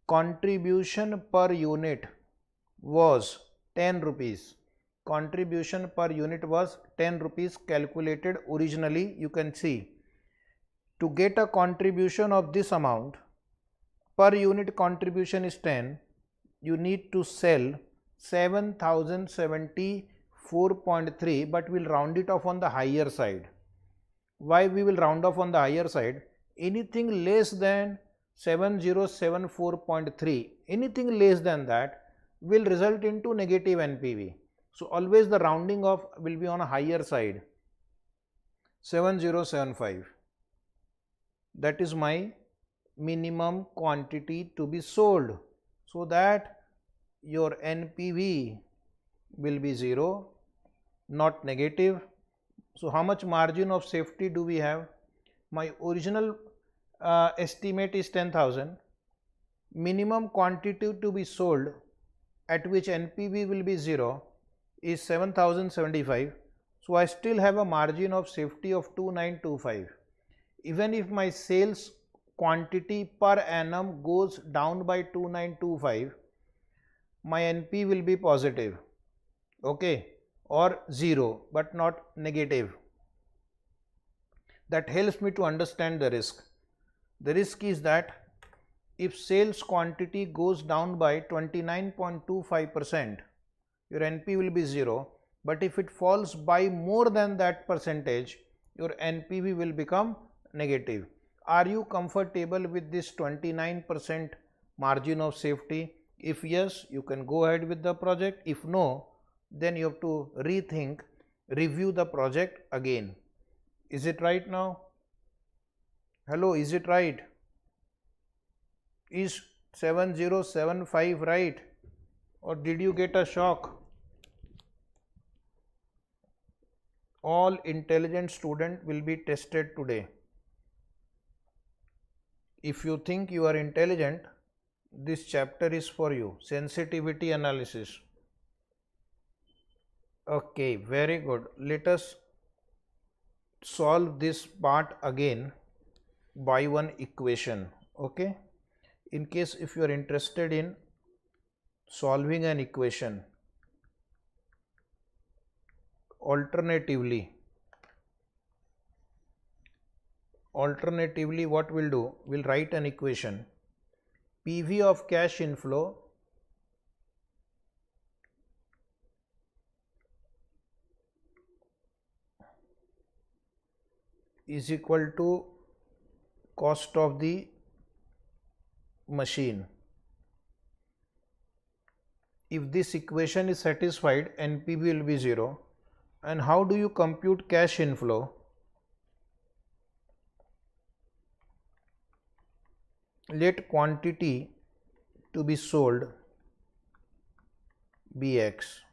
Contribution per unit was 10 rupees. Calculated originally. You can see, to get a contribution of this amount, per unit contribution is 10, you need to sell 7,074.3, but we'll round it off on the higher side. Why we will round off on the higher side? Anything less than 7074.3, anything less than that will result into negative NPV. So always the rounding off will be on a higher side. 7075. That is my minimum quantity to be sold, so that your NPV will be 0, not negative. So how much margin of safety do we have? My original estimate is 10,000. Minimum quantity to be sold at which NPV will be 0 is 7,075. So I still have a margin of safety of 2,925. Even if my sales quantity per annum goes down by 2,925, my NP will be positive, okay, or 0, but not negative. That helps me to understand the risk. The risk is that if sales quantity goes down by 29.25%, your NP will be 0. but if it falls by more than that percentage, your NPV will become negative. Are you comfortable with this 29% margin of safety? If yes, you can go ahead with the project. If no, then you have to rethink, review the project again. Is it right now? Hello, is it right? Is 7075 right? Or did you get a shock? All intelligent students will be tested today. If you think you are intelligent, this chapter is for you. Sensitivity analysis. Okay, very good. Let us solve this part again by one equation. Okay, in case if you are interested in solving an equation, alternatively what we'll do, we'll write an equation. PV of cash inflow is equal to cost of the machine. If this equation is satisfied, NPV will be 0. And how do you compute cash inflow? Let quantity to be sold be X.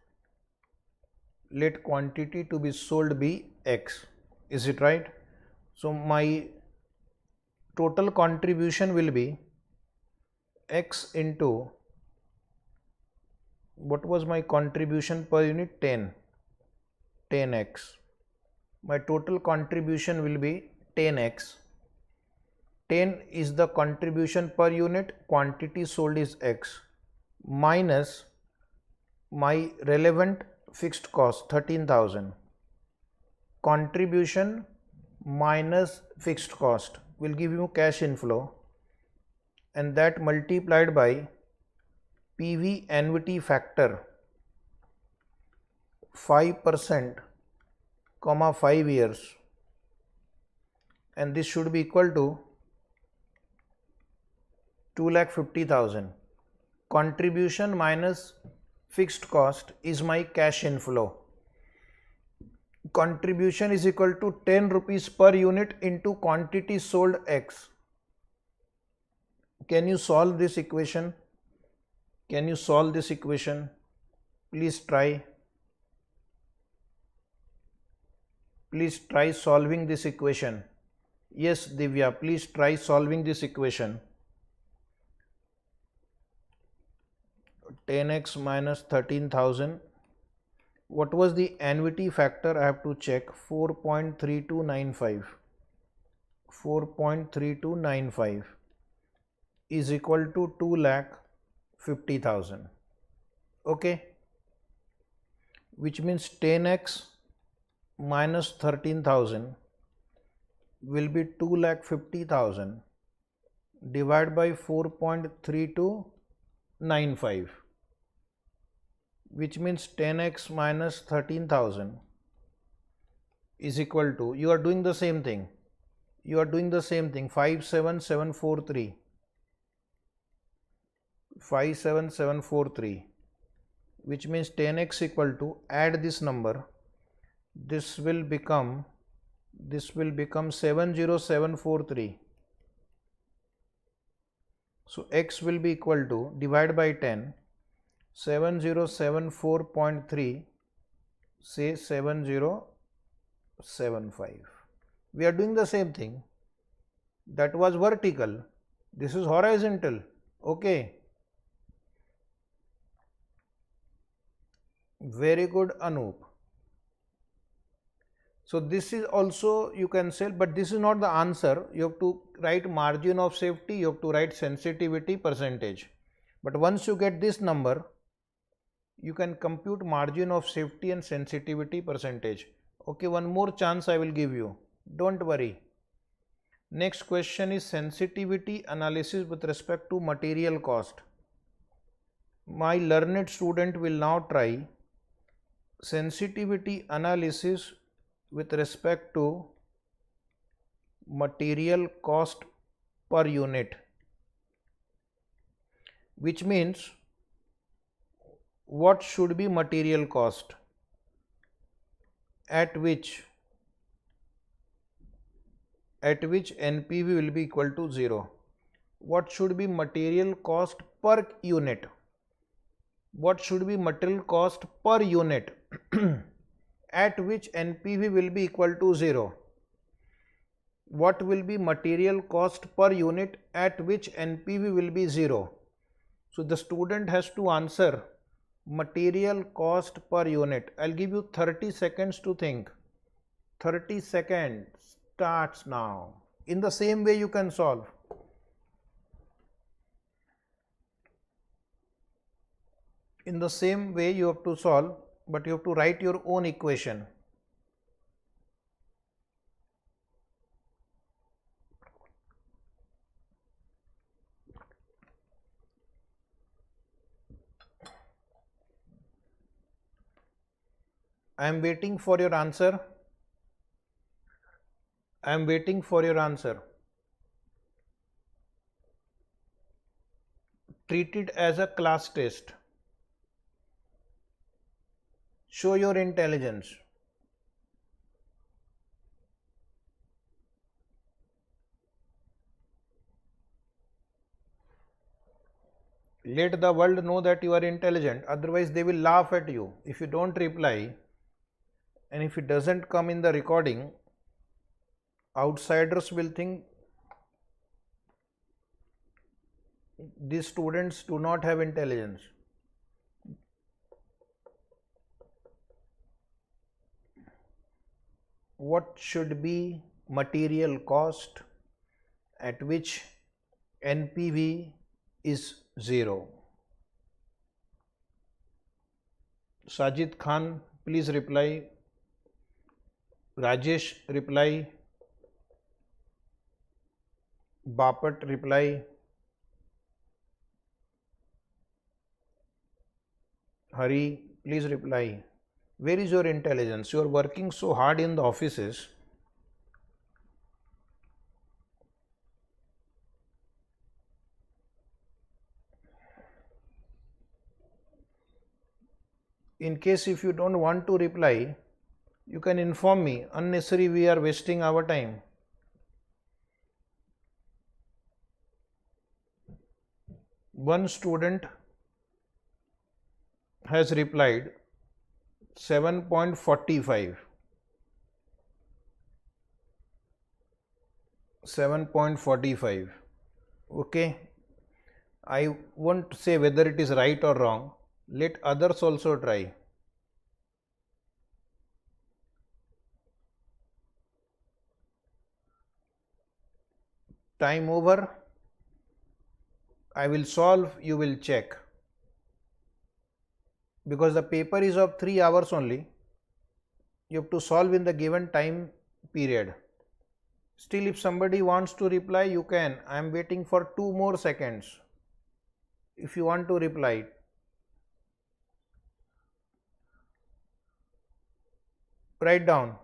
Let quantity to be sold be X. Is it right? So my total contribution will be X into, what was my contribution per unit? 10x. My total contribution will be 10x. 10 is the contribution per unit, quantity sold is X, minus my relevant fixed cost 13,000. Contribution minus fixed cost will give you cash inflow, and that multiplied by PV annuity factor 5%, 5 years, and this should be equal to 2,50,000. Contribution minus fixed cost is my cash inflow. Contribution is equal to 10 rupees per unit into quantity sold X. Can you solve this equation? Can you solve this equation? Please try. Please try solving this equation. Yes, Divya, please try solving this equation. 10x minus 13,000. What was the annuity factor? I have to check. 4.3295. 4.3295 is equal to 2,50,000. Okay, which means 10x minus 13,000 will be 2,50,000 divided by 4.3295, which means 10x minus 13,000 is equal to, you are doing the same thing, 57743, 57743, which means 10x equal to, add this number, this will become 70743. So x will be equal to, divide by 10, 7074.3, say 7075. We are doing the same thing. That was vertical, this is horizontal. Okay, very good, Anup. So this is also, you can say, but this is not the answer. You have to write margin of safety, you have to write sensitivity percentage. But once you get this number, you can compute margin of safety and sensitivity percentage. Okay, one more chance I will give you. Don't worry. Next question is sensitivity analysis with respect to material cost. My learned student will now try sensitivity analysis with respect to material cost per unit, which means what should be material cost at which NPV will be equal to 0. What should be material cost per unit? What should be material cost per unit at which NPV will be equal to 0? What will be material cost per unit at which NPV will be 0? So the student has to answer material cost per unit. I'll give you 30 seconds to think. 30 seconds starts now. In the same way you can solve. In the same way you have to solve, but you have to write your own equation. I am waiting for your answer. I am waiting for your answer. Treat it as a class test. Show your intelligence. Let the world know that you are intelligent, otherwise they will laugh at you. If you don't reply and if it doesn't come in the recording, outsiders will think these students do not have intelligence. What should be material cost at which NPV is 0? Sajid Khan, please reply. Rajesh, reply. Bapat, reply. Hari, please reply. Where is your intelligence? You are working so hard in the offices. In case if you don't want to reply, you can inform me. Unnecessary, we are wasting our time. One student has replied 7.45. 7.45. Okay. I won't say whether it is right or wrong. Let others also try. Time over. I will solve, you will check. Because the paper is of 3 hours only, you have to solve in the given time period. Still, if somebody wants to reply, you can. I am waiting for 2 more seconds. If you want to reply. Write down.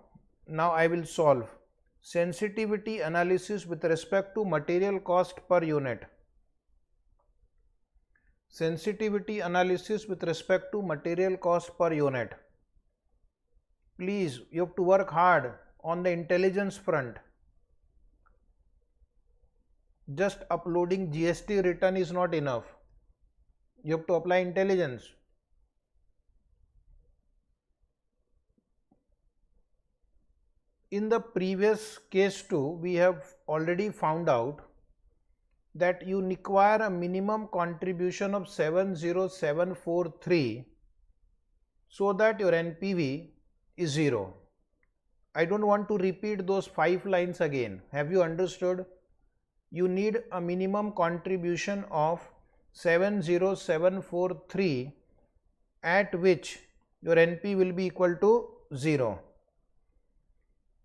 Now I will solve. Sensitivity analysis with respect to material cost per unit. Sensitivity analysis with respect to material cost per unit. Please, you have to work hard on the intelligence front. Just uploading GST return is not enough. You have to apply intelligence. In the previous case too, we have already found out that you require a minimum contribution of 70743 so that your NPV is 0. I don't want to repeat those 5 lines again. Have you understood? You need a minimum contribution of 70743 at which your NP will be equal to 0.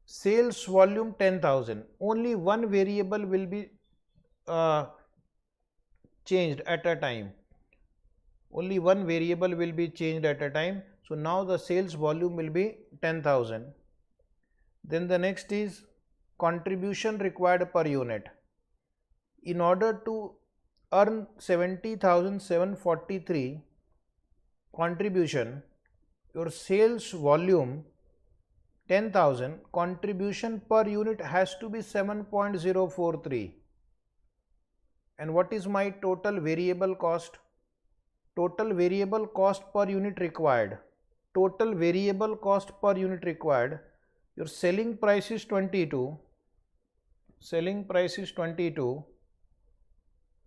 Sales volume 10,000. Only one variable will be changed at a time. Only one variable will be changed at a time. So now the sales volume will be 10,000. Then the next is contribution required per unit. In order to earn 70,743 contribution, your sales volume 10,000, contribution per unit has to be 7.043. And what is my total variable cost? Total variable cost per unit required. Total variable cost per unit required. Your selling price is 22. Selling price is 22.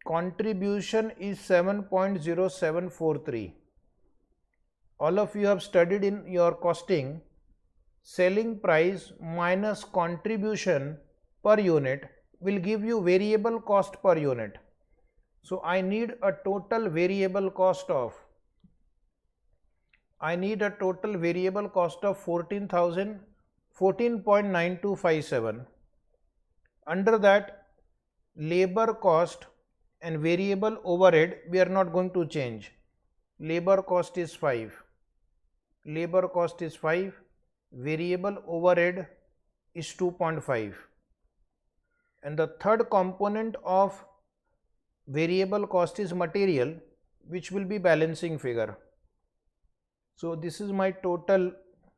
Contribution is 7.0743. All of you have studied in your costing. Selling price minus contribution per unit will give you variable cost per unit. So I need a total variable cost of 14.9257. Under that, labor cost and variable overhead we are not going to change. Labor cost is 5. Labor cost is 5. Variable overhead is 2.5. And the third component of variable cost is material, which will be balancing figure. So this is my total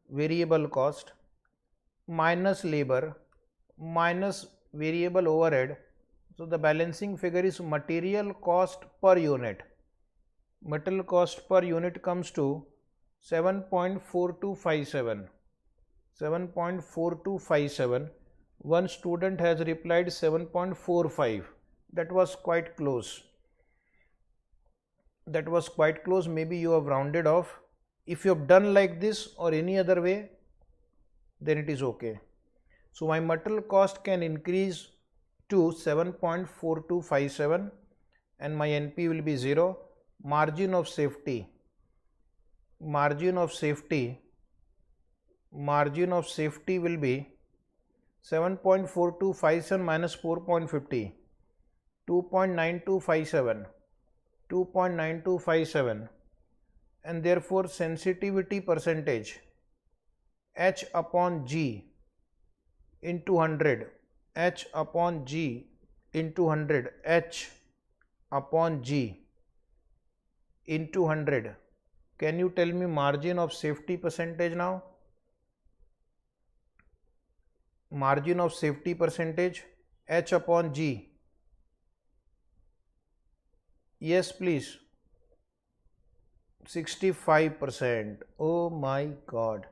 variable cost minus labor minus variable overhead. So the balancing figure is material cost per unit. Material cost per unit comes to 7.4257. 7.4257. One student has replied 7.45. That was quite close. That was quite close. Maybe you have rounded off. If you have done like this or any other way, then it is okay. So my material cost can increase to 7.4257 and my NP will be 0. Margin of safety. Margin of safety will be 7.4257 minus 4.50. 2.9257, and therefore sensitivity percentage H upon G into 100, H upon G into 100, H upon G into 100. Can you tell me margin of safety percentage now? Margin of safety percentage H upon G. Yes, please. 65%. Oh my God.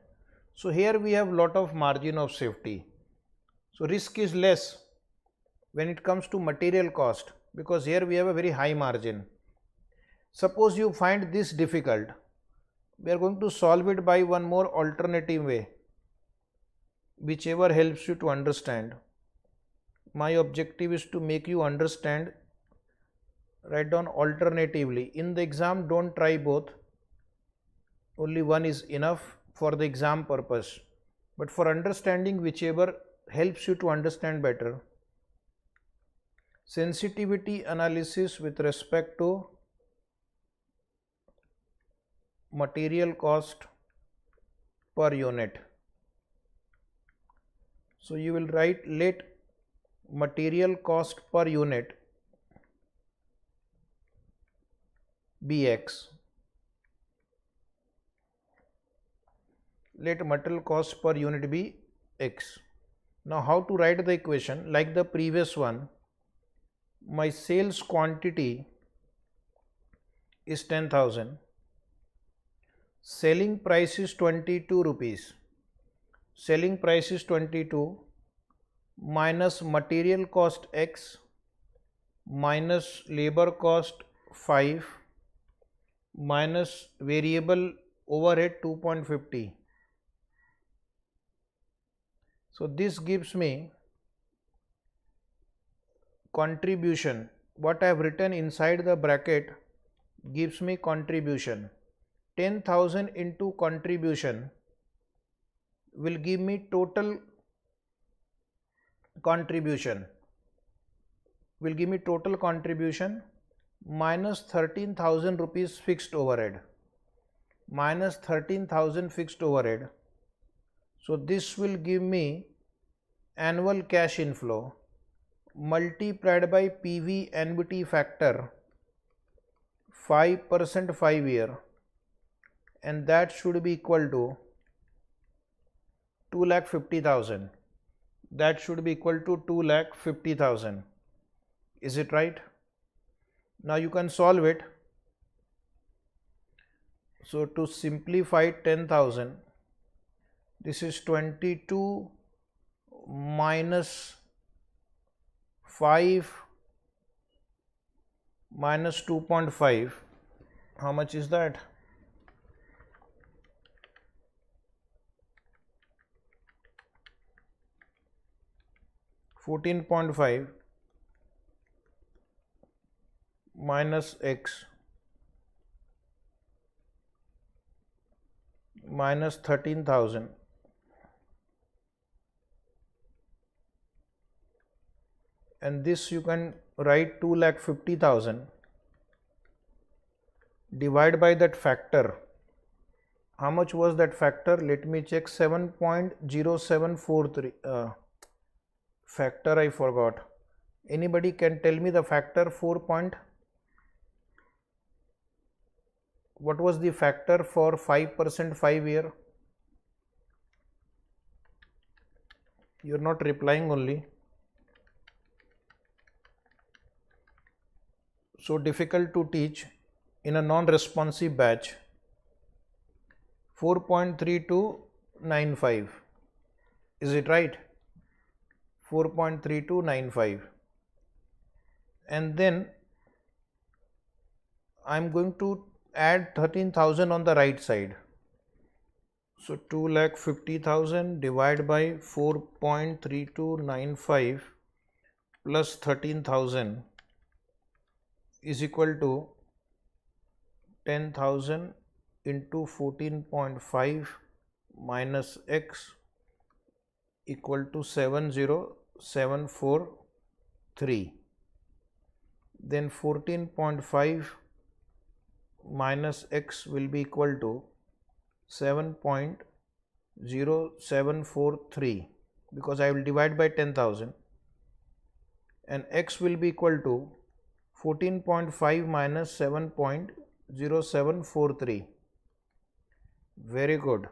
So here we have lot of margin of safety. So risk is less when it comes to material cost, because here we have a very high margin. Suppose you find this difficult. We are going to solve it by one more alternative way, whichever helps you to understand. My objective is to make you understand. Write down alternatively. In the exam, don't try both. Only one is enough for the exam purpose. But for understanding, whichever helps you to understand better. Sensitivity analysis with respect to material cost per unit. So you will write, let material cost per unit be X. Let material cost per unit be X. Now how to write the equation? Like the previous one, my sales quantity is 10,000. Selling price is 22 rupees. Selling price is 22 minus material cost X minus labor cost 5 minus variable overhead 2.50. So this gives me contribution. What I have written inside the bracket gives me contribution. 10,000 into contribution will give me total contribution. Will give me total contribution minus 13,000 rupees fixed overhead. minus 13,000 fixed overhead. So this will give me annual cash inflow multiplied by PV NBT factor 5% 5 year, and that should be equal to 2,50,000. That should be equal to 2,50,000. Is it right? Now you can solve it. So to simplify 10,000, this is 22 minus 5 minus 2.5. How much is that? 14.5 minus x minus 13,000 and this you can write 2,50,000 divide by that factor. How much was that factor? Let me check. 7.0743 factor I forgot. Anybody can tell me the factor? 4 point. What was the factor for 5% 5 year? You're not replying only. So difficult to teach in a non-responsive batch. 4.3295. Is it right? 4.3295. And then I'm going to add 13,000 on the right side. So 2,50,000 divided by 4.3295 plus 13,000 is equal to 10,000 into 14.5 minus x equal to 70743. Then 14.5 minus x will be equal to 7.0743 because I will divide by 10,000, and x will be equal to 14.5 minus 7.0743. Very good.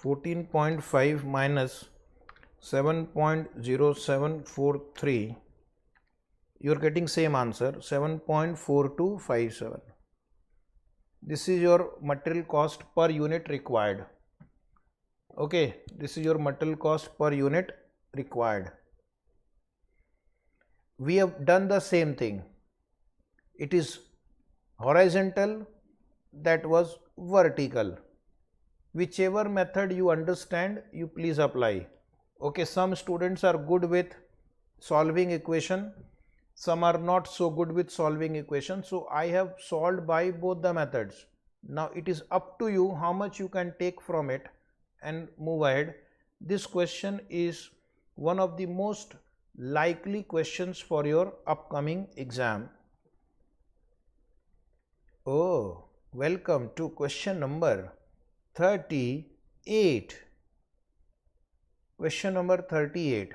14.5 minus 7.0743, you are getting same answer, 7.4257. This is your material cost per unit required. Okay, this is your material cost per unit required. We have done the same thing. It is horizontal, that was vertical. Whichever method you understand, you please apply. Okay, some students are good with solving equation, some are not so good with solving equation. So I have solved by both the methods. Now it is up to you how much you can take from it and move ahead. This question is one of the most likely questions for your upcoming exam. Oh, welcome to question number 38. Question number 38.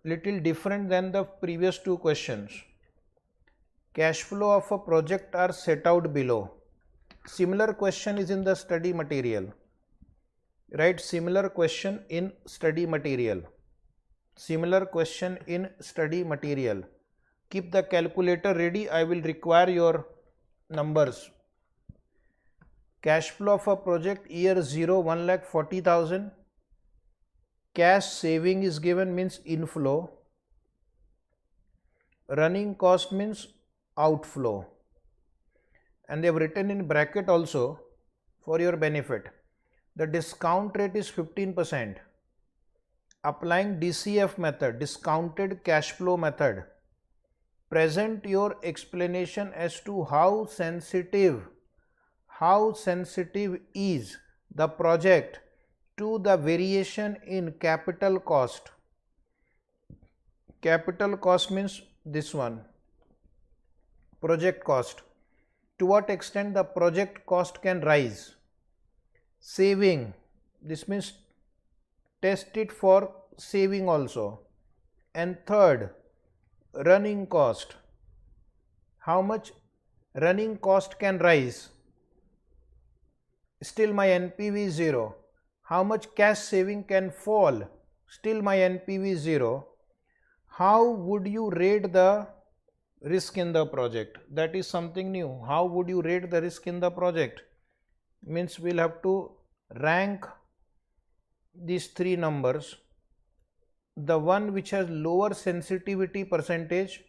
Little different than the previous two questions. Cash flow of a project are set out below. Similar question is in the study material. Right? Similar question in study material. Similar question in study material. Keep the calculator ready. I will require your numbers. Cash flow of a project year 0, 1,40,000. Cash saving is given, means inflow. Running cost means outflow. And they have written in bracket also for your benefit. The discount rate is 15%. Applying DCF method, discounted cash flow method. Present your explanation as to how sensitive is the project to the variation in capital cost. Capital cost means this one, project cost. to what extent the project cost can rise. Saving, this means test it for saving also. And third, running cost, how much running cost can rise, still my NPV is 0. How much cash saving can fall, still my NPV is 0. How would you rate the risk in the project? That is something new. How would you rate the risk in the project? Means we'll have to rank these three numbers. The one which has lower sensitivity percentage,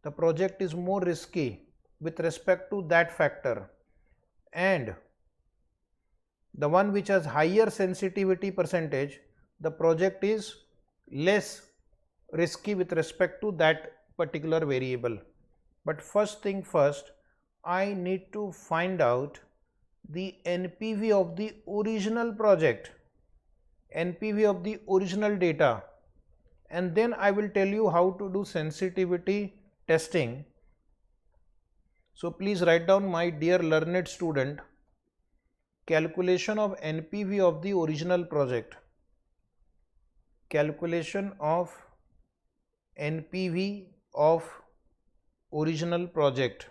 the project is more risky with respect to that factor, and the one which has higher sensitivity percentage, the project is less risky with respect to that particular variable. But first thing first, I need to find out the NPV of the original project, NPV of the original data, and then I will tell you how to do sensitivity testing. So please write down, my dear learned student, calculation of NPV of the original project. Calculation of NPV of original project.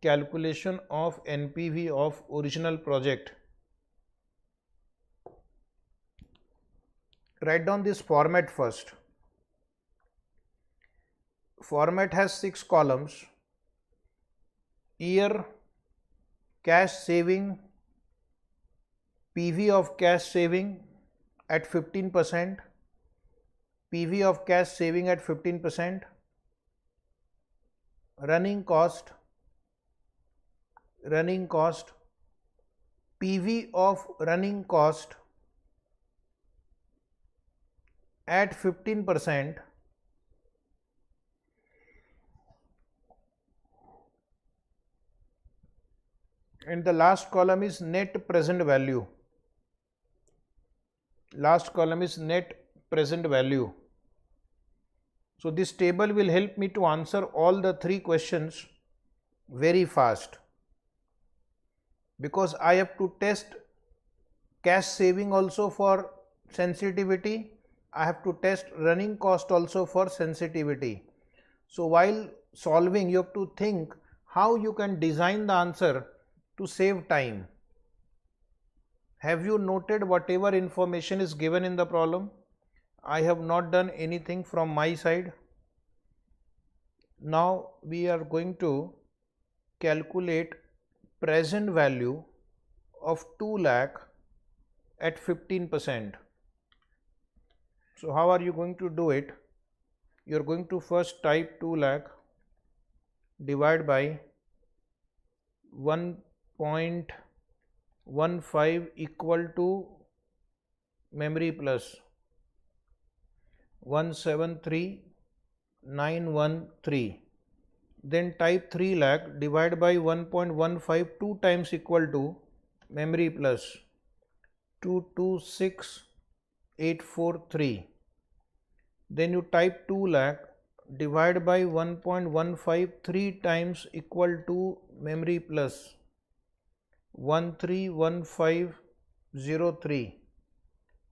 Calculation of NPV of original project. Write down this format first. Format has 6 columns. Year, cash saving, PV of cash saving at 15%, PV of cash saving at 15%, running cost, PV of running cost at 15%, and the last column is net present value. Last column is net present value. So this table will help me to answer all the 3 questions very fast, because I have to test cash saving also for sensitivity. I have to test running cost also for sensitivity. So while solving, you have to think how you can design the answer to save time. Have you noted whatever information is given in the problem? I have not done anything from my side. Now we are going to calculate present value of 2 lakh at 15%. So how are you going to do it? You are going to first type 2 lakh divide by 1.15 equal to memory plus 173913. Then type 3 lakh divide by 1.15 2 times equal to memory plus 226843. Then you type 2 lakh divide by 1.15 3 times equal to memory plus 131503.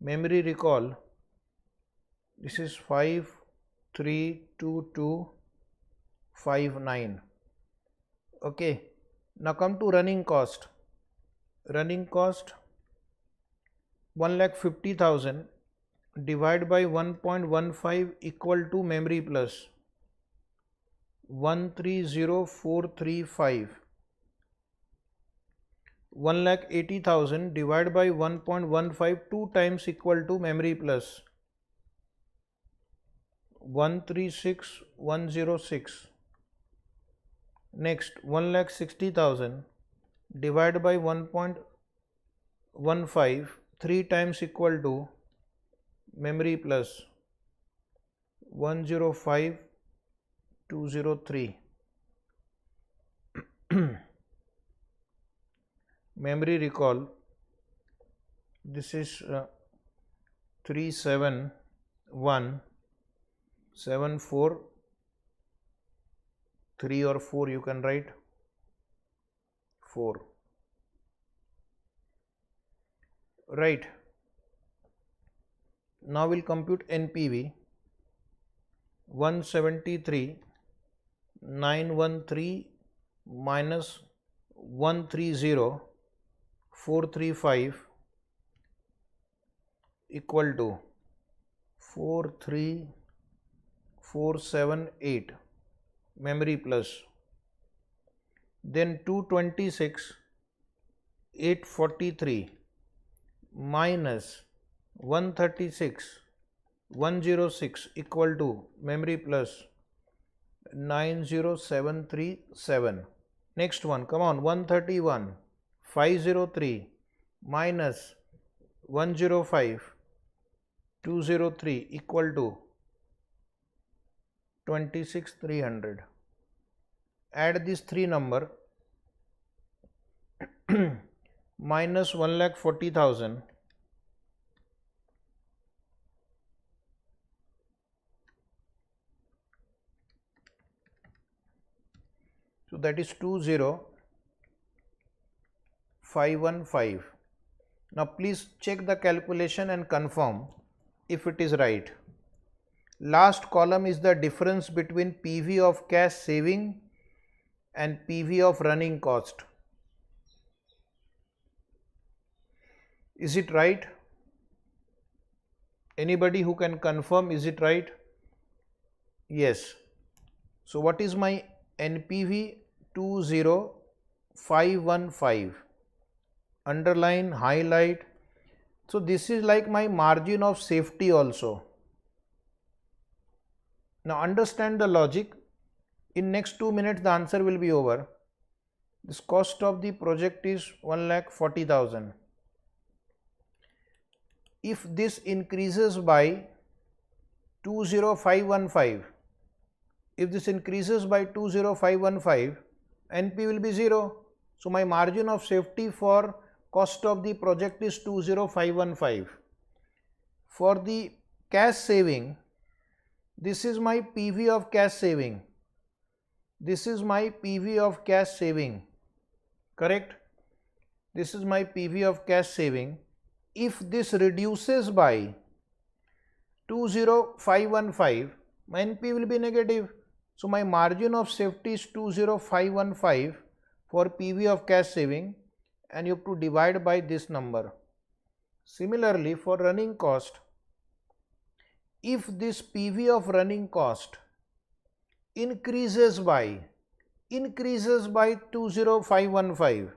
Memory recall, this is 532259. Okay, now come to running cost. Running cost 1,50,000 divide by 1.15 equal to memory plus 130435. 1,80,000 divide by 1.15 2 times equal to memory plus 136106. Next 1,60,000 divide by 1.15 3 times equal to memory plus 105203. Memory recall, this is 37174 3 or 4 you can write. 4. Right. Now we'll compute NPV. 173,913 minus 130,435 equal to 43478 memory plus, then 226,843 minus 136,106 equal to memory plus 90737. Next one, come on, 131,503 minus 105,203 equal to 26,300. Add these three number minus 1,40,000 so that is 20,515. Now please check the calculation and confirm if it is right. Last column is the difference between PV of cash saving and PV of running cost. Is it right? Anybody who can confirm, is it right? Yes. So what is my NPV? 20,515. Underline, highlight. So this is like my margin of safety also. Now understand the logic. In next 2 minutes the answer will be over. This cost of the project is 1,40,000. If this increases by 20,515, if this increases by 20,515, NP will be 0. So my margin of safety for cost of the project is 20,515. For the cash saving, this is my PV of cash saving. This is my PV of cash saving. Correct? This is my PV of cash saving. If this reduces by 20,515, my NP will be negative. So my margin of safety is 20,515 for PV of cash saving, and you have to divide by this number. Similarly, for running cost, if this PV of running cost increases by 20,515,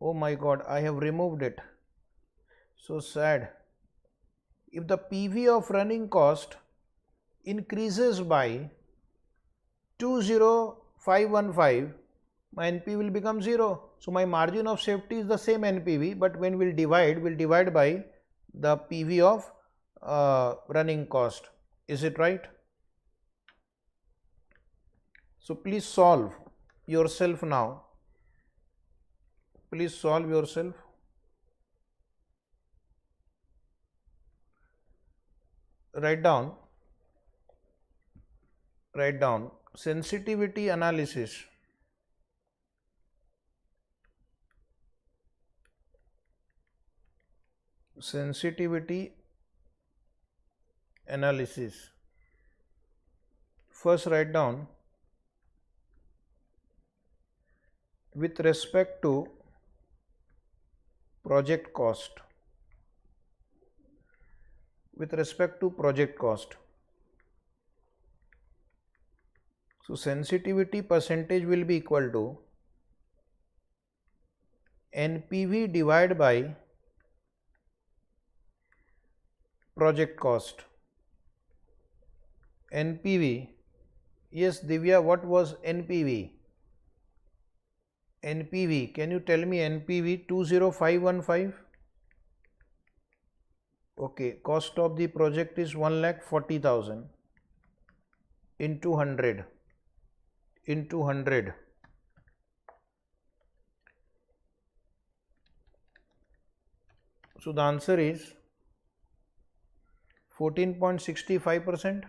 oh my God, I have removed it. So sad. If the PV of running cost increases by 20,515, my NP will become 0. So my margin of safety is the same NPV, but when we'll divide by the PV of running cost. Is it right? So please solve yourself now. Please solve yourself. Write down sensitivity analysis. Sensitivity analysis. First write down with respect to project cost. With respect to project cost. So sensitivity percentage will be equal to NPV divided by project cost. NPV. Yes, Divya, what was NPV? NPV, can you tell me NPV? 20,515. Okay, cost of the project is 1,40,000 into 100. So the answer is 14.65%.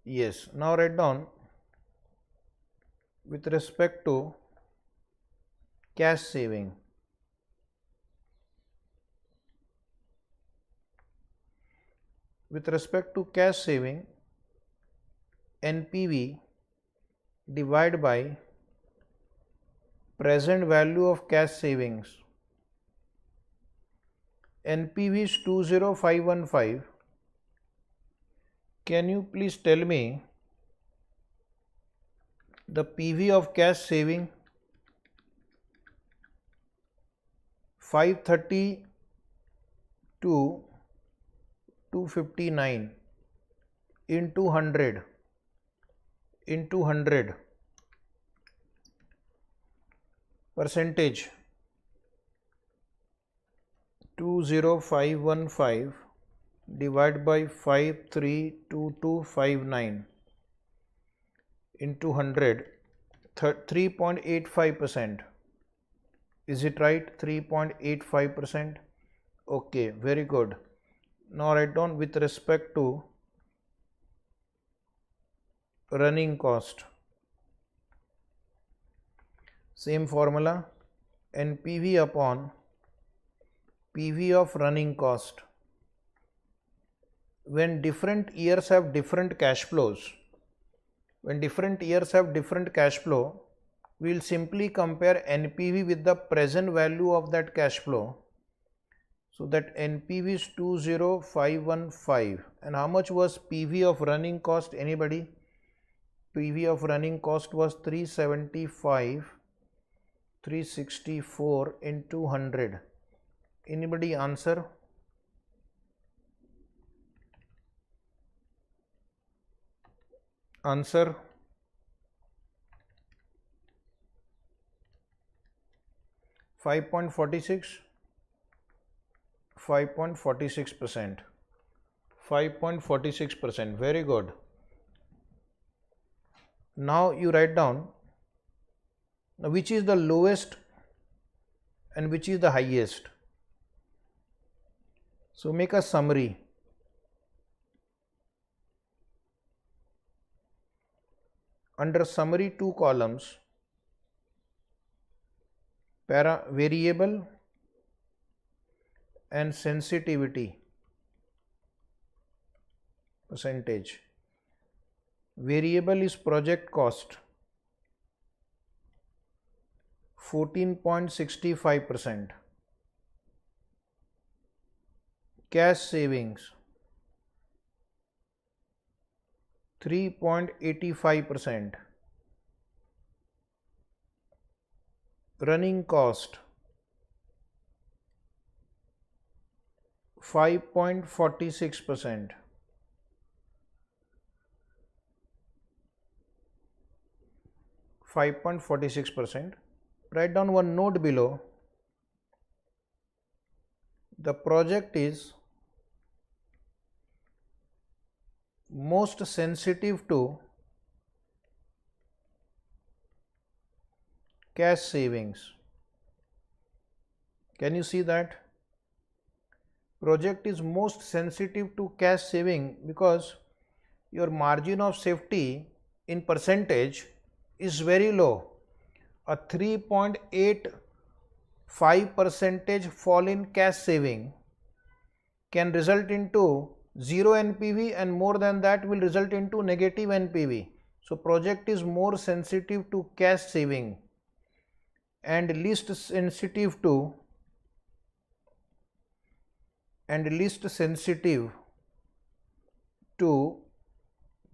Yes. Now write down with respect to cash saving. With respect to cash saving, NPV divided by present value of cash savings. NPV is 20515. Can you please tell me the PV of cash saving? 530 to 259 into 100 percentage. 20515 divided by 532259 into 100, 3.85%. Is it right? 3.85%. Okay, very good. Now write down with respect to running cost. Same formula, NPV upon PV of running cost. When different years have different cash flows, we will simply compare NPV with the present value of that cash flow. So that NPV is 20515. And how much was PV of running cost? Anybody? PV of running cost was 364 into 100. Anybody answer? Answer. 5.46. 5.46%. 5.46%. Very good. Now you write down which is the lowest and which is the highest. So make a summary. Under summary, 2 columns, variable and sensitivity percentage. Variable is project cost, 14.65%. Cash savings, 3.85%. Running cost, 5.46%. Write down one note below. The project is most sensitive to cash savings. Can you see that? Project is most sensitive to cash saving because your margin of safety in percentage is very low. A 3.85% fall in cash saving can result into 0 NPV, and more than that will result into negative NPV. So project is more sensitive to cash saving and least sensitive to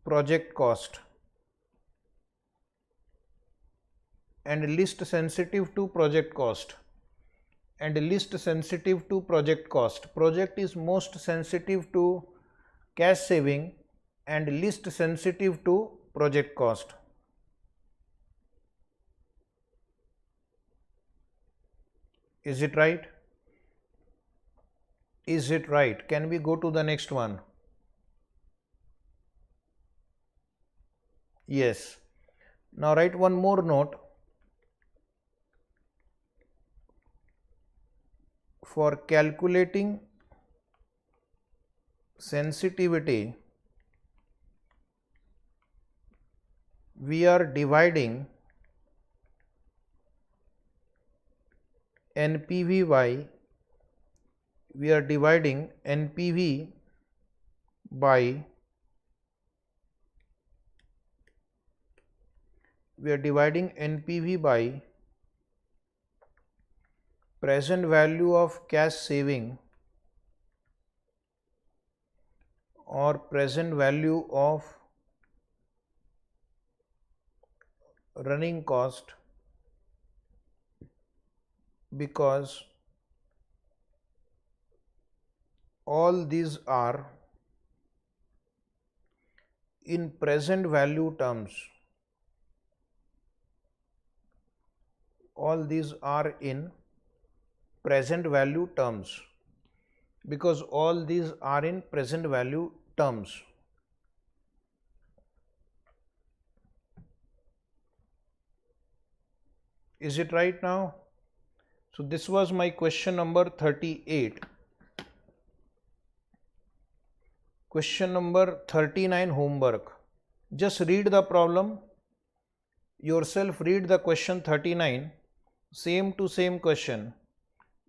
project cost. Project is most sensitive to cash saving and least sensitive to project cost. Is it right? Can we go to the next one? Yes. Now write one more note. For calculating sensitivity we are dividing NPV by present value of cash saving or present value of running cost, because all these are in present value terms. All these are in present value terms, because all these are in present value terms. Is it right now? So this was my question number 38. Question number 39, homework. Just read the problem yourself, read the question 39, same to same question,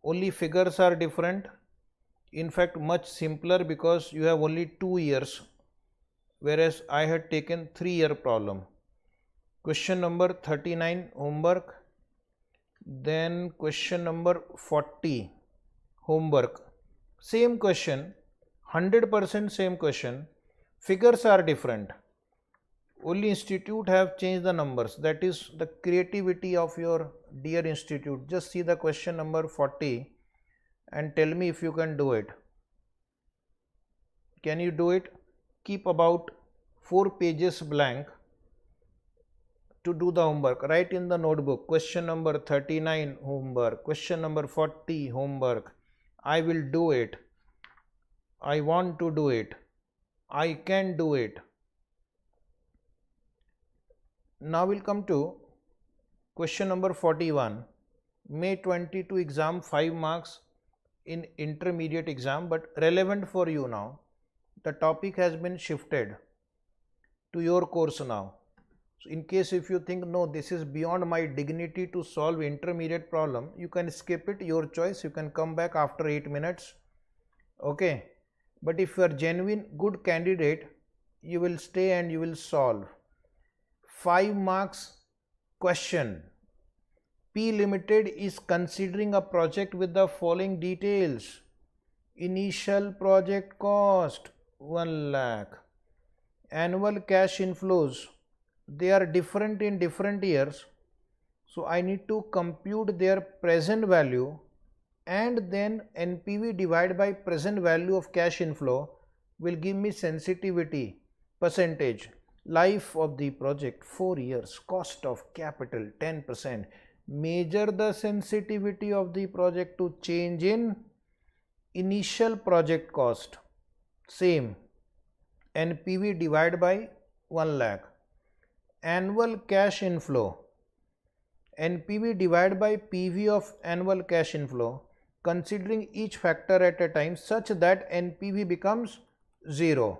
only figures are different. In fact, much simpler, because you have only 2 years, whereas I had taken 3-year problem. Question number 39, homework. Then question number 40, homework. Same question, 100% same question, figures are different. Only institute have changed the numbers. That is the creativity of your dear institute. Just see the question number 40 and tell me if you can do it. Can you do it? Keep about 4 pages blank to do the homework. Write in the notebook question number 39, homework, question number 40, homework. I will do it. I want to do it. I can do it. Now we'll come to question number 41. May 22 exam, 5 marks in intermediate exam, but relevant for you now. The topic has been shifted to your course now. So in case if you think, no, this is beyond my dignity to solve intermediate problem, you can skip it, your choice. You can come back after 8 minutes. Okay. But if you are genuine good candidate, you will stay and you will solve. 5 marks question. P Limited is considering a project with the following details. Initial project cost 1 lakh. Annual cash inflows, they are different in different years. So I need to compute their present value, and then NPV divided by present value of cash inflow will give me sensitivity percentage. Life of the project 4 years, cost of capital 10%. Measure the sensitivity of the project to change in initial project cost. Same, NPV divided by 1 lakh. Annual cash inflow, NPV divided by PV of annual cash inflow, considering each factor at a time such that NPV becomes 0.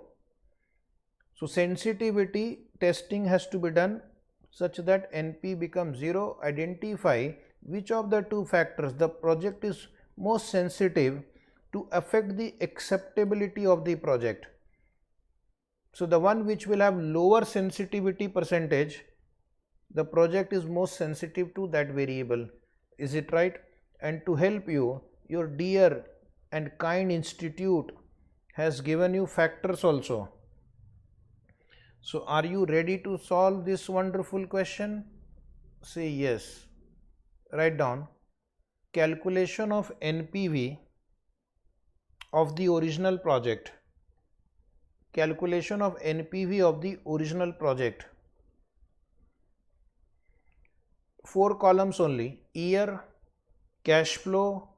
So sensitivity testing has to be done such that NP becomes 0. Identify which of the 2 factors the project is most sensitive to affect the acceptability of the project. So the one which will have lower sensitivity percentage, the project is most sensitive to that variable. Is it right? And to help you, your dear and kind institute has given you factors also. So are you ready to solve this wonderful question? Say yes. Write down calculation of NPV of the original project. Calculation of NPV of the original project. 4 columns only. Year, cash flow,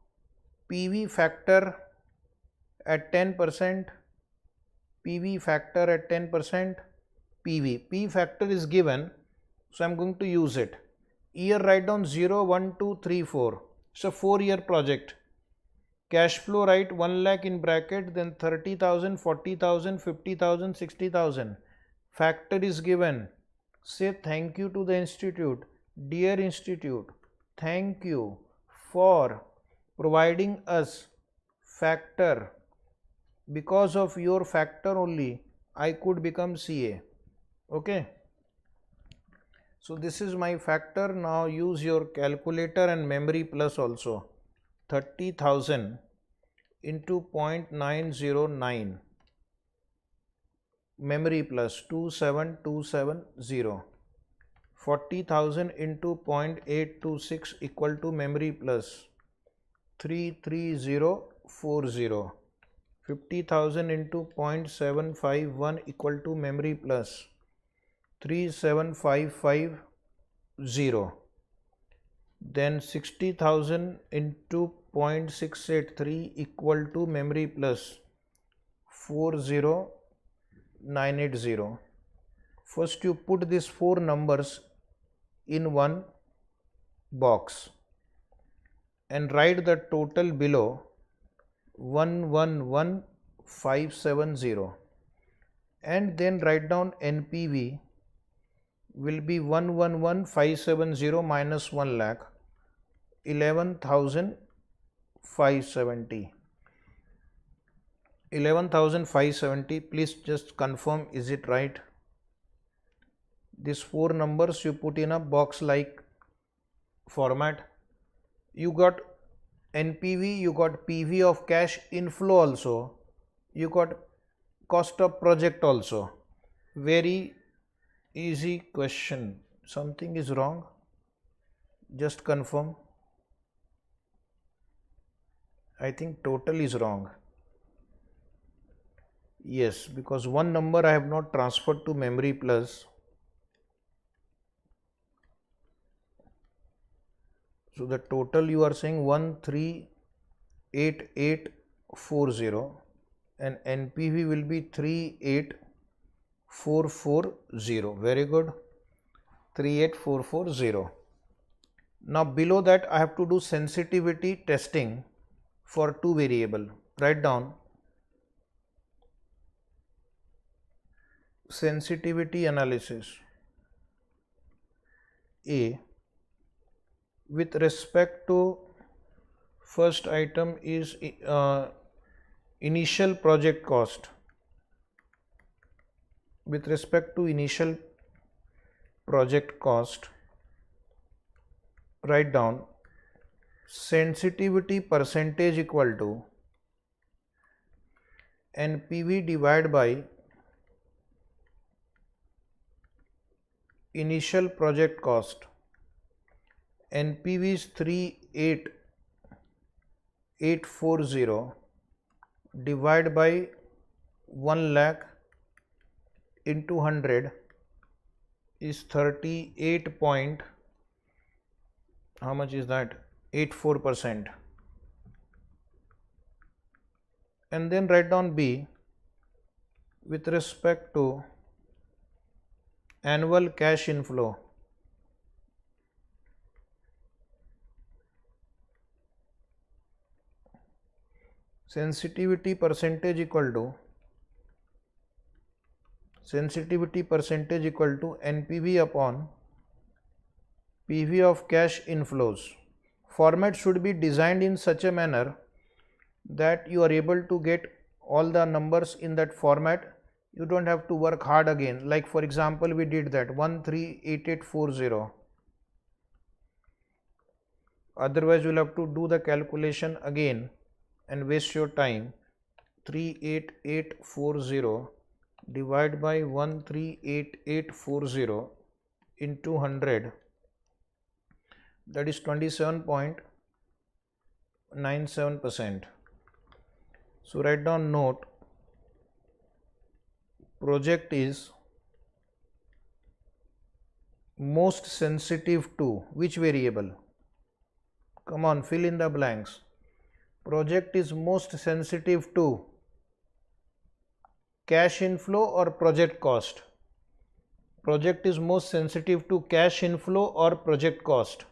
PV factor at 10%, PV factor at 10%, PV. P factor is given, so I am going to use it. Year, write down 0, 1, 2, 3, 4. It's a 4-year project. Cash flow, write 1 lakh in bracket, then 30,000, 40,000, 50,000, 60,000. Factor is given Say thank you to the institute. Dear institute, thank you for providing us factor. Because of your factor only, I could become CA. Okay. So this is my factor. Now use your calculator and memory plus also. 30,000 into 0.909. Memory plus 27270. 40,000 into 0.826 equal to memory plus 33040. 50,000 into 0.751 equal to memory plus 37550. Then 60,000 into 0.683 equal to memory plus 40980. First you put these four numbers in one box and write the total below 111570, and then write down NPV will be 111570 minus 1 lakh, 11,570. 11,570. Please just confirm, is it right? These four numbers you put in a box like format. You got NPV, you got PV of cash inflow also, you got cost of project also. Very easy question. Something is wrong? Just confirm. I think total is wrong. Yes, because one number I have not transferred to memory plus. So the total you are saying 138840 and NPV will be 38440. Very good. 38440. Now below that I have to do sensitivity testing for two variable. Write down sensitivity analysis A with respect to first item is initial project cost. With respect to initial project cost, write down sensitivity percentage equal to NPV divided by initial project cost. NPV is 38840 divided by 1 lakh into 100 is 38 point, how much is that? 84%. And then write down B with respect to annual cash inflow. Sensitivity percentage equal to NPV upon PV of cash inflows. Format should be designed in such a manner that you are able to get all the numbers in that format. You don't have to work hard again. Like for example, we did that 138840. Otherwise, you will have to do the calculation again and waste your time. 38840 divided by 138840 into 100, that is 27.97%. So write down note, project is most sensitive to which variable? Come on, fill in the blanks. Project is most sensitive to cash inflow or project cost? Project is most sensitive to cash inflow or project cost?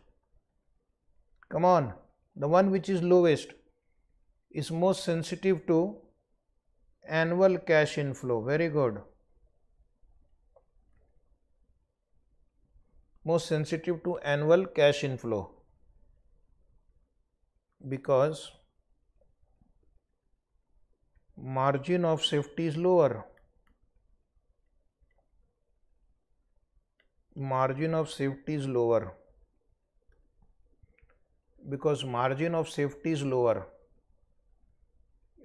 Come on, the one which is lowest is most sensitive to annual cash inflow. Very good. most sensitive to annual cash inflow, because margin of safety is lower. Margin of safety is lower. Because margin of safety is lower.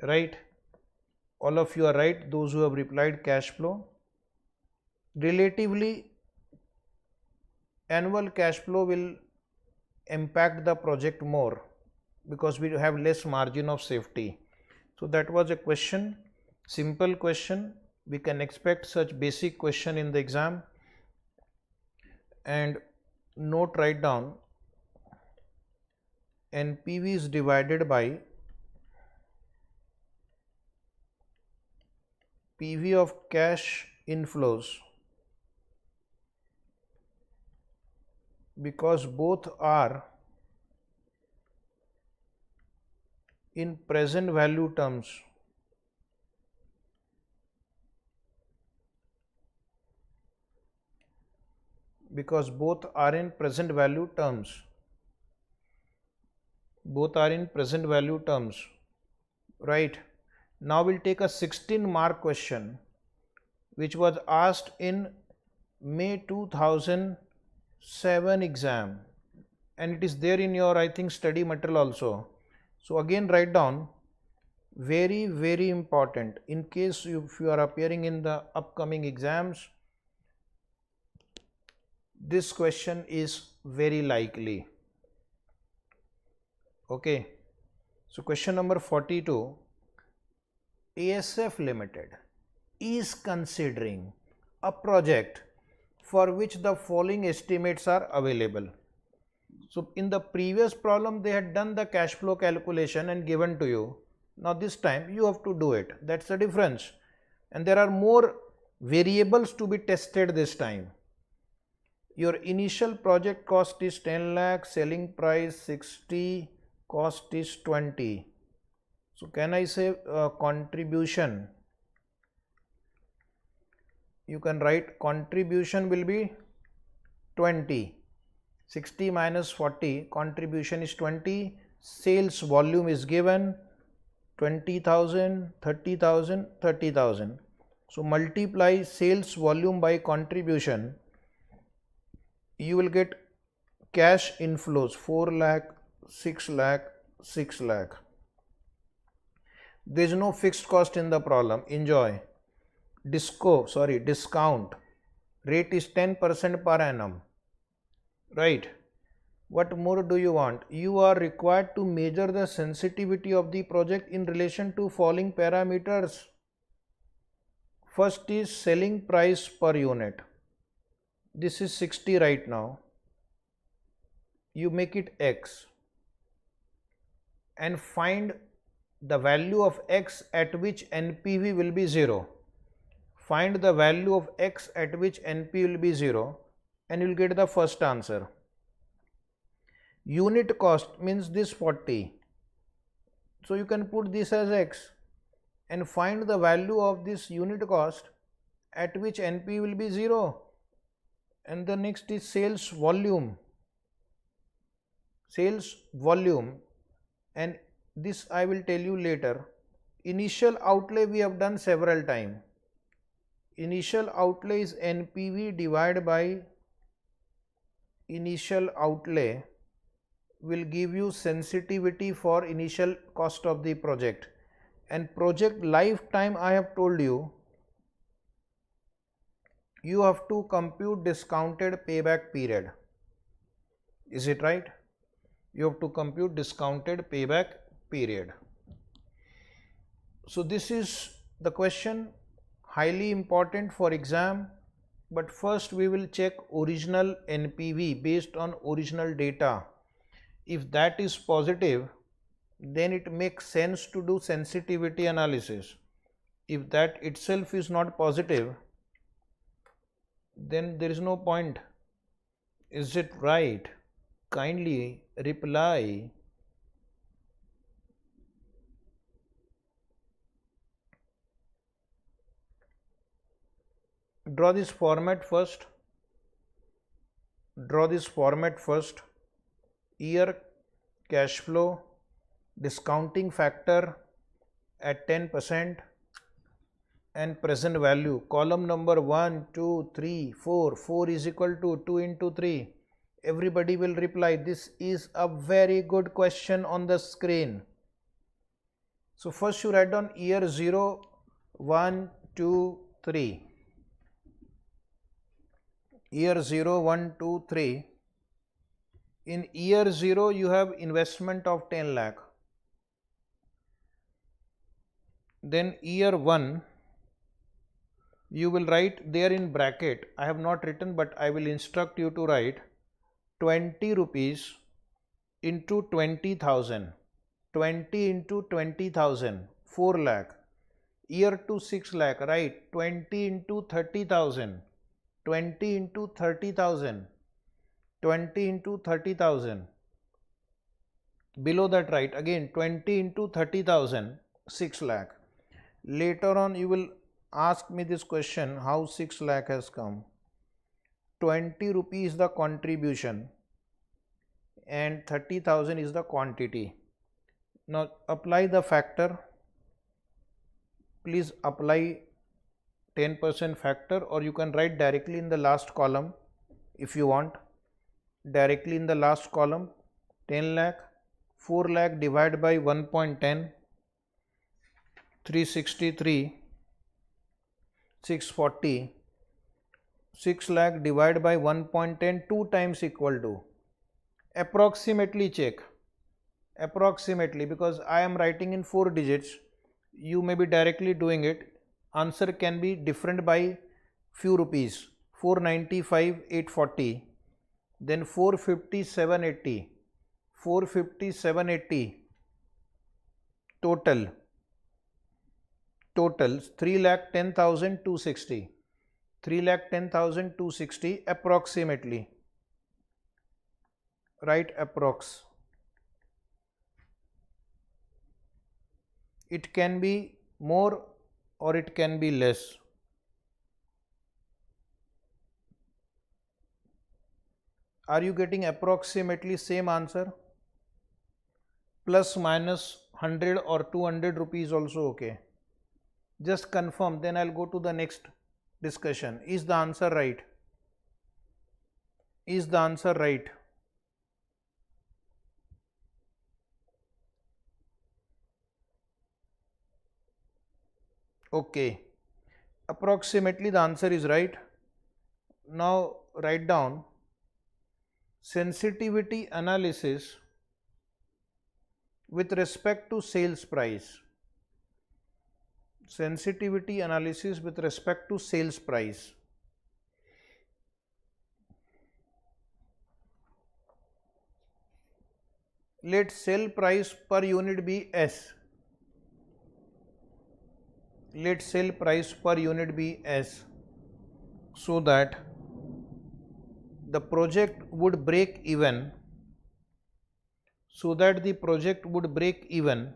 Right? All of you are right, those who have replied cash flow. Relatively, annual cash flow will impact the project more because we have less margin of safety. So that was a question, simple question. We can expect such basic question in the exam. And note, write down, NPV is divided by PV of cash inflows, because both are in present value terms. Because both are in present value terms. Both are in present value terms. Right? Now we'll take a 16-mark question which was asked in May 2007 exam, and it is there in your, I think, study material also. So again, write down, very, very important in case if you are appearing in the upcoming exams, this question is very likely. Okay. So question number 42. ASF Limited is considering a project for which the following estimates are available. So in the previous problem they had done the cash flow calculation and given to you. Now this time you have to do it. That's the difference. And there are more variables to be tested this time. Your initial project cost is 10 lakh, selling price 60, cost is 20. So can I say contribution? You can write contribution will be 20. 60 minus 40, contribution is 20. Sales volume is given 20,000, 30,000, 30,000. So multiply sales volume by contribution. You will get cash inflows 4 lakh, 6 lakh, 6 lakh. There is no fixed cost in the problem. Enjoy. Discount rate is 10% per annum. Right? What more do you want? You are required to measure the sensitivity of the project in relation to following parameters. First is selling price per unit. This is 60 right now. You make it X and find the value of X at which NPV will be 0. Find the value of X at which NP will be 0 and you will get the first answer. Unit cost means this 40. So you can put this as X and find the value of this unit cost at which NP will be 0. And the next is sales volume. Sales volume, and this I will tell you later. Initial outlay we have done several times. Initial outlay is NPV divided by initial outlay will give you sensitivity for initial cost of the project. And project lifetime, I have told you, you have to compute discounted payback period. Is it right? You have to compute discounted payback period. So this is the question, highly important for exam. But first we will check original NPV based on original data. If that is positive, then it makes sense to do sensitivity analysis. If that itself is not positive, then there is no point. Is it right? Kindly reply. Draw this format first. Draw this format first. Year cash flow, discounting factor at 10% and present value. Column number 1, 2, 3, 4. 4 is equal to 2 into 3. Everybody will reply. This is a very good question on the screen. So first you write down year 0, 1, 2, 3. Year 0, 1, 2, 3. In year 0 you have investment of 10 lakh. Then year 1 you will write there in bracket. I have not written, but I will instruct you to write 20 rupees into 20,000. 20 into 20,000, 4 lakh. Year 2, 6 lakh, right? 20 into 30,000. 20 into 30,000. 20 into 30,000. Below that, right? Again 20 into 30,000, 6 lakh. Later on you will ask me this question, how 6 lakh has come. 20 rupees the contribution and 30,000 is the quantity. Now apply the factor. Please apply 10% factor, or you can write directly in the last column if you want. Directly in the last column, 10 lakh, 4 lakh divided by 1.10, 363, 640, 6 lakh divided by 1.10, 2 times equal to. Approximately check. Approximately, because I am writing in 4 digits. You may be directly doing it. Answer can be different by few rupees. 495, 840. Then 450, 780. 450, 780. Total 3,10,260. 3,10,260 approximately. Write approx. It can be more or it can be less. Are you getting approximately same answer? Plus minus 100 or 200 rupees also okay. Just confirm, then I'll go to the next discussion. Is the answer right? Is the answer right? Okay. Approximately the answer is right. Now write down sensitivity analysis with respect to sales price. Sensitivity analysis with respect to sales price. Let sell price per unit be S. Let sell price per unit be S, so that the project would break even. So that the project would break even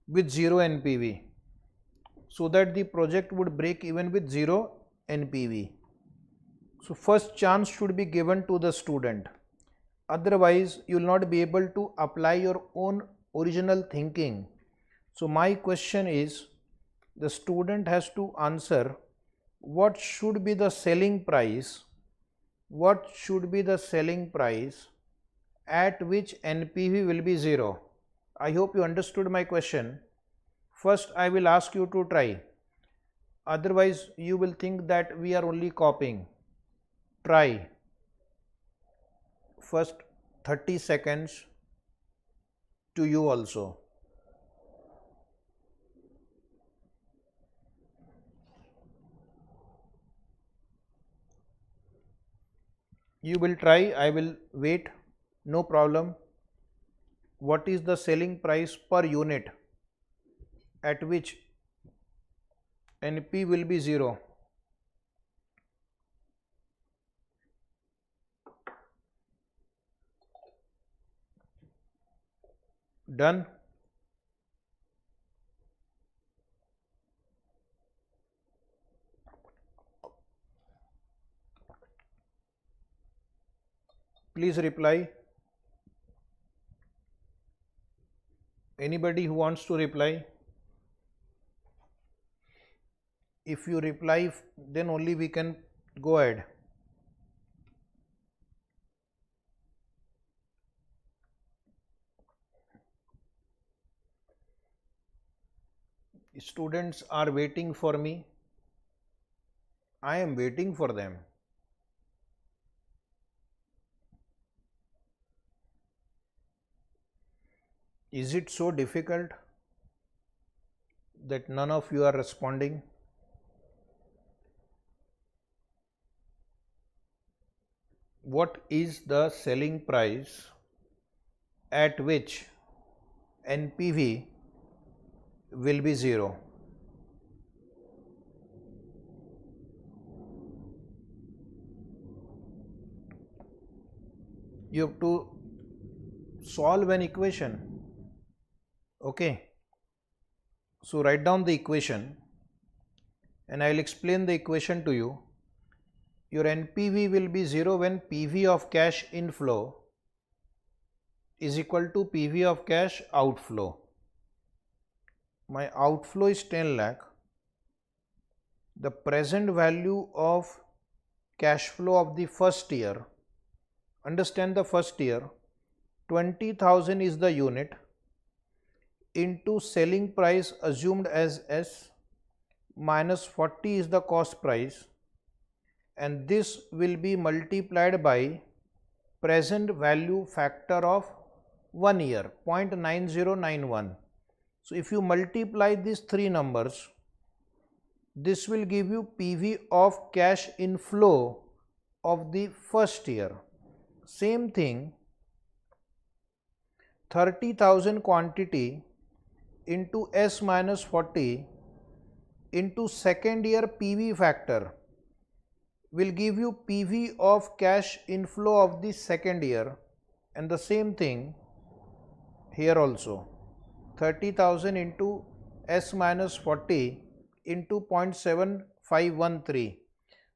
with 0 NPV. So that the project would break even with 0 NPV. So first chance should be given to the student. Otherwise you will not be able to apply your own original thinking. So my question is, the student has to answer what should be the selling price, what should be the selling price at which NPV will be 0. I hope you understood my question. First I will ask you to try. Otherwise you will think that we are only copying. Try. First 30 seconds to you also. You will try, I will wait, no problem. What is the selling price per unit at which NP will be 0? Done? Please reply. Anybody who wants to reply? If you reply, then only we can go ahead. Students are waiting for me. I am waiting for them. Is it so difficult that none of you are responding? What is the selling price at which NPV will be 0? You have to solve an equation. Okay. So write down the equation and I will explain the equation to you. Your NPV will be 0 when PV of cash inflow is equal to PV of cash outflow. My outflow is 10 lakh. The present value of cash flow of the first year, understand the first year, 20,000 is the unit into selling price assumed as S minus 40 is the cost price, and this will be multiplied by present value factor of 1 year, 0.9091. So if you multiply these three numbers, this will give you PV of cash inflow of the first year. Same thing, 30,000 quantity into S minus 40 into second year PV factor will give you PV of cash inflow of the second year, and the same thing here also, 30,000 into S minus 40 into 0.7513.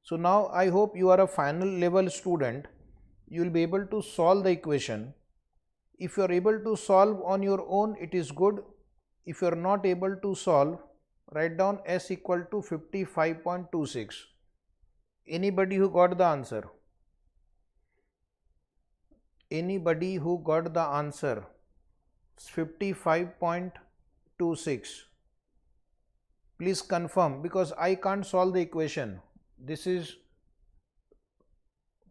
So now I hope you are a final level student. You will be able to solve the equation. If you are able to solve on your own, it is good. If you are not able to solve, write down S equal to 55.26. Anybody who got the answer? Anybody who got the answer? 55.26. Please confirm, because I can't solve the equation. This is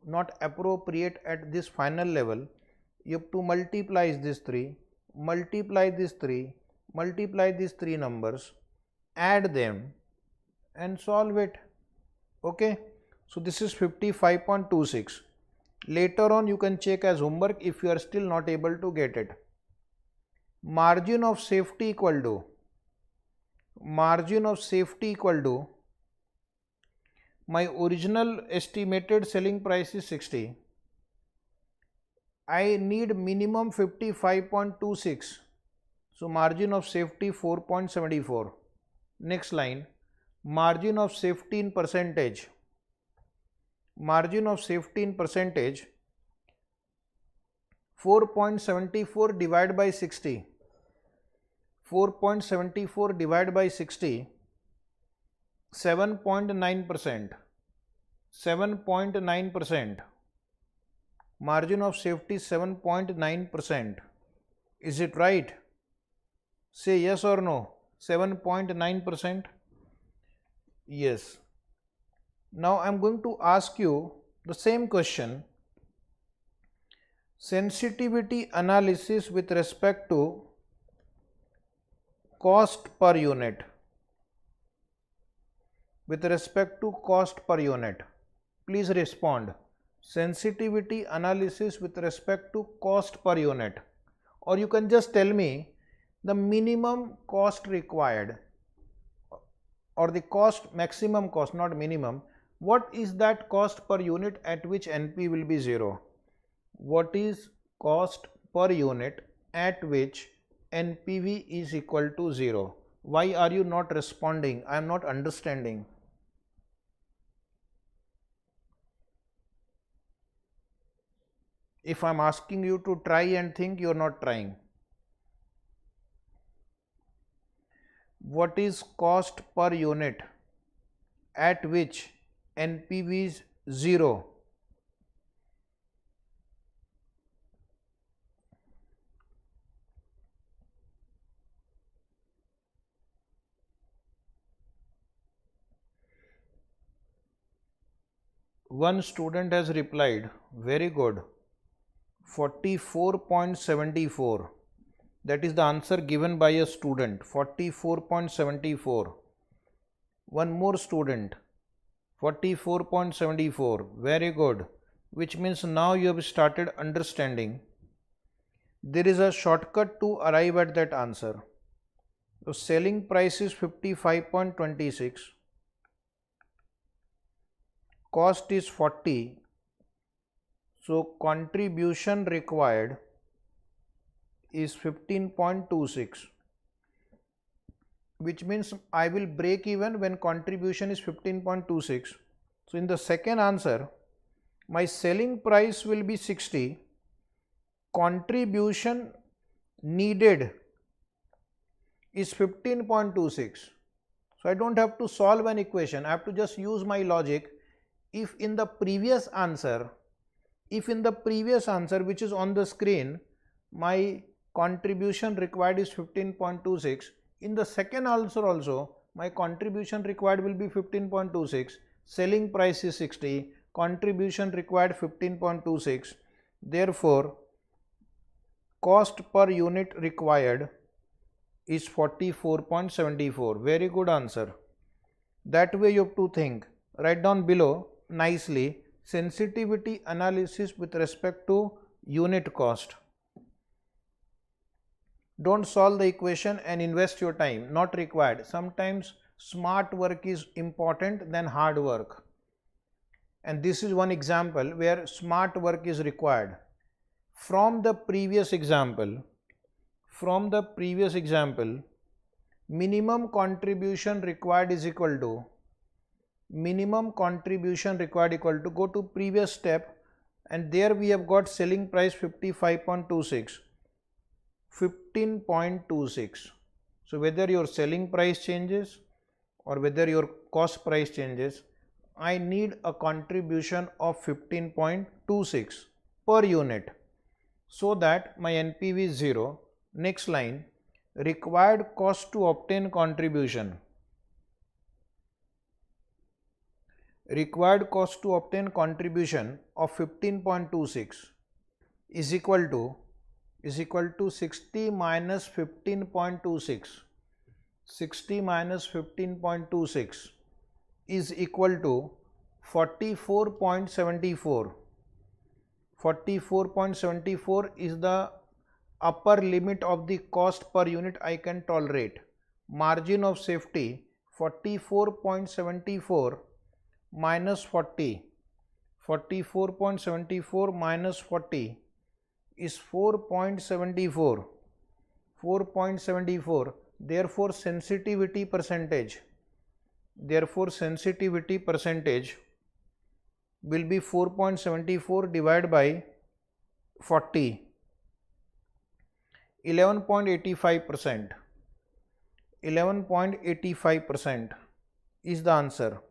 not appropriate at this final level. You have to multiply these three, multiply these three, multiply these three numbers, add them and solve it. Okay. So this is 55.26. Later on you can check as homework if you are still not able to get it. Margin of safety equal to, my original estimated selling price is 60. I need minimum 55.26. So margin of safety 4.74. Next line, margin of safety in percentage. Margin of safety in percentage, 4.74 divided by 60. 4.74 divided by 60, 7.9%. 7.9%. Margin of safety 7.9%. Is it right? Say yes or no. 7.9%. Yes. Now I am going to ask you the same question. Sensitivity analysis with respect to cost per unit. With respect to cost per unit. Please respond. Sensitivity analysis with respect to cost per unit. Or you can just tell me the minimum cost required, or the cost, maximum cost, not minimum. What is that cost per unit at which NP will be 0? What is cost per unit at which NPV is equal to 0? Why are you not responding? I am not understanding. If I am asking you to try and think, you are not trying. What is cost per unit at which NPV is 0? One student has replied, very good, 44.74. That is the answer given by a student, 44.74. One more student, 44.74. Very good. Which means now you have started understanding. There is a shortcut to arrive at that answer. So selling price is 55.26. Cost is 40. So contribution required is 15.26, which means I will break even when contribution is 15.26. So in the second answer, my selling price will be 60, contribution needed is 15.26. So I don't have to solve an equation, I have to just use my logic. If in the previous answer which is on the screen, my contribution required is 15.26, in the second answer also my contribution required will be 15.26, selling price is 60, contribution required 15.26, therefore cost per unit required is 44.74. Very good answer. That way you have to think. Write down below nicely sensitivity analysis with respect to unit cost. Don't solve the equation and invest your time, not required. Sometimes smart work is important than hard work. And this is one example where smart work is required. From the previous example, minimum contribution required is equal to, go to previous step, and there we have got selling price 55.26, 15.26. So whether your selling price changes or whether your cost price changes, I need a contribution of 15.26 per unit so that my NPV is 0. Next line, required cost to obtain contribution. Required cost to obtain contribution of 15.26 is equal to 60 minus 15.26. 60 minus 15.26 is equal to 44.74. 44.74 is the upper limit of the cost per unit I can tolerate. Margin of safety 44.74 minus 40. 44.74 minus 40 is 4.74. 4.74. Therefore sensitivity percentage will be 4.74 divided by 40. 11.85%. 11.85% is the answer.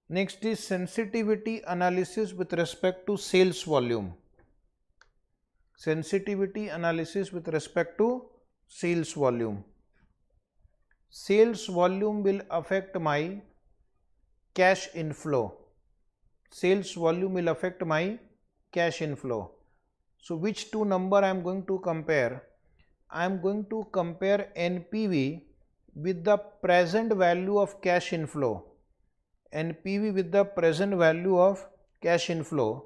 Next is sensitivity analysis with respect to sales volume. Sensitivity analysis with respect to sales volume. Sales volume will affect my cash inflow. Sales volume will affect my cash inflow. So which two number I am going to compare? I am going to compare NPV with the present value of cash inflow. NPV with the present value of cash inflow.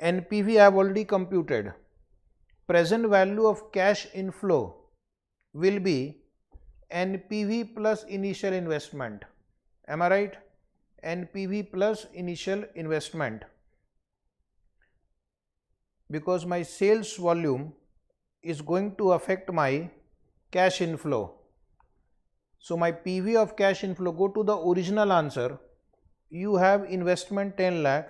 NPV I have already computed. Present value of cash inflow will be NPV plus initial investment. Am I right? NPV plus initial investment. Because my sales volume is going to affect my cash inflow. So my PV of cash inflow, go to the original answer. You have investment 10 lakh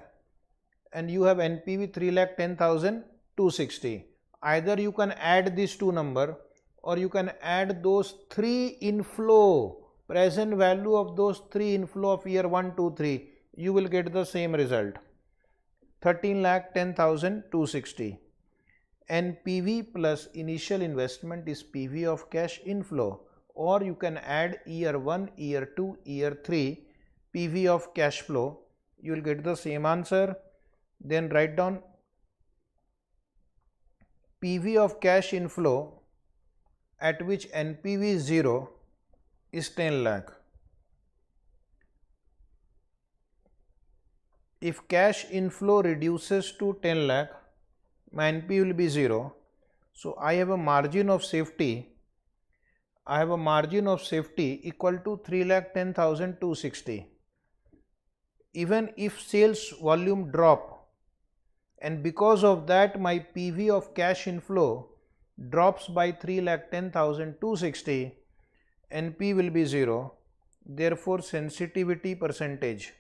and you have NPV 3,10,260. Either you can add these two numbers or you can add those three inflow, present value of those three inflow of year 1, 2, 3. You will get the same result, 13,10,260. NPV plus initial investment is PV of cash inflow, or you can add year 1, year 2, year 3 PV of cash flow. You will get the same answer. Then write down PV of cash inflow at which NPV is 0 is 10 lakh. If cash inflow reduces to 10 lakh, my NP will be 0. So I have a margin of safety. Equal to 3,10,260. Even if sales volume drop, and because of that my PV of cash inflow drops by 3,10,260, NP will be 0. Therefore sensitivity percentage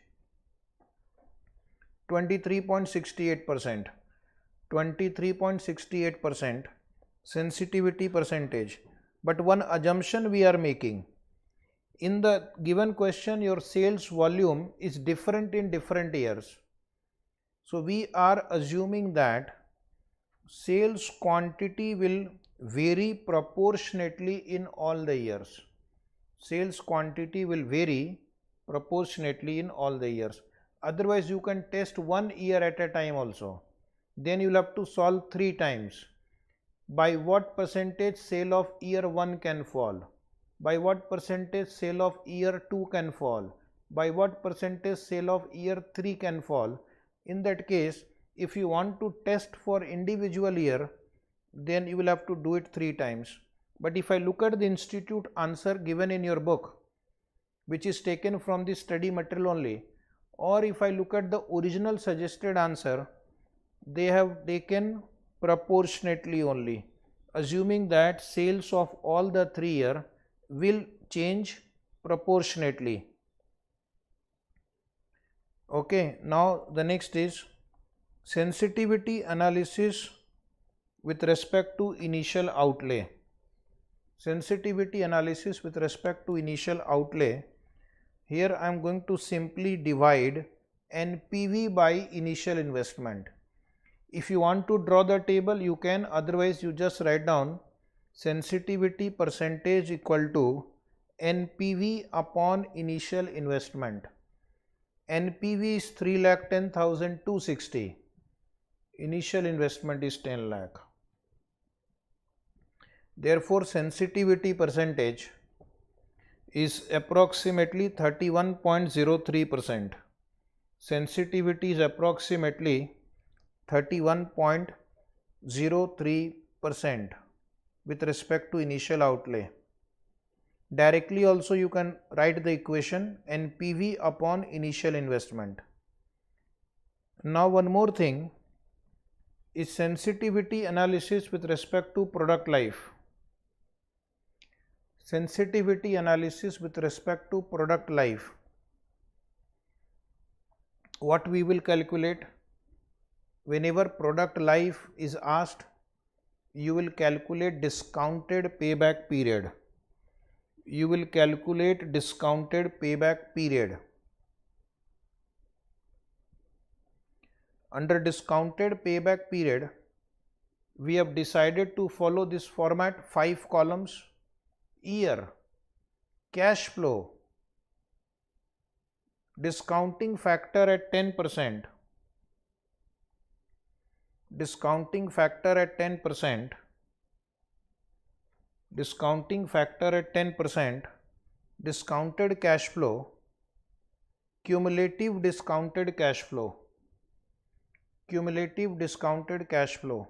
23.68%. 23.68% sensitivity percentage. But one assumption we are making, in the given question your sales volume is different in different years. So we are assuming that sales quantity will vary proportionately in all the years. Sales quantity will vary proportionately in all the years. Otherwise you can test 1 year at a time also. Then you will have to solve 3 times. By what percentage sale of year 1 can fall? By what percentage sale of year 2 can fall? By what percentage sale of year 3 can fall? In that case, if you want to test for individual year, then you will have to do it 3 times. But if I look at the institute answer given in your book, which is taken from the study material only, or if I look at the original suggested answer, they have taken proportionately only, assuming that sales of all the 3 years will change proportionately. Okay, now the next is sensitivity analysis with respect to initial outlay. Sensitivity analysis with respect to initial outlay. Here I am going to simply divide NPV by initial investment. If you want to draw the table, you can, otherwise you just write down sensitivity percentage equal to NPV upon initial investment. NPV is 3,10,260. Initial investment is 10 lakh. Therefore, sensitivity percentage is approximately 31.03%. Sensitivity is approximately 31.03% with respect to initial outlay. Directly also you can write the equation NPV upon initial investment. Now one more thing is sensitivity analysis with respect to product life. Sensitivity analysis with respect to product life. What we will calculate? Whenever product life is asked, you will calculate discounted payback period. You will calculate discounted payback period. Under discounted payback period, we have decided to follow this format: 5 columns, year, cash flow, discounting factor at 10%, discounting factor at 10%, discounting factor at 10%, discounted cash flow, cumulative discounted cash flow, cumulative discounted cash flow.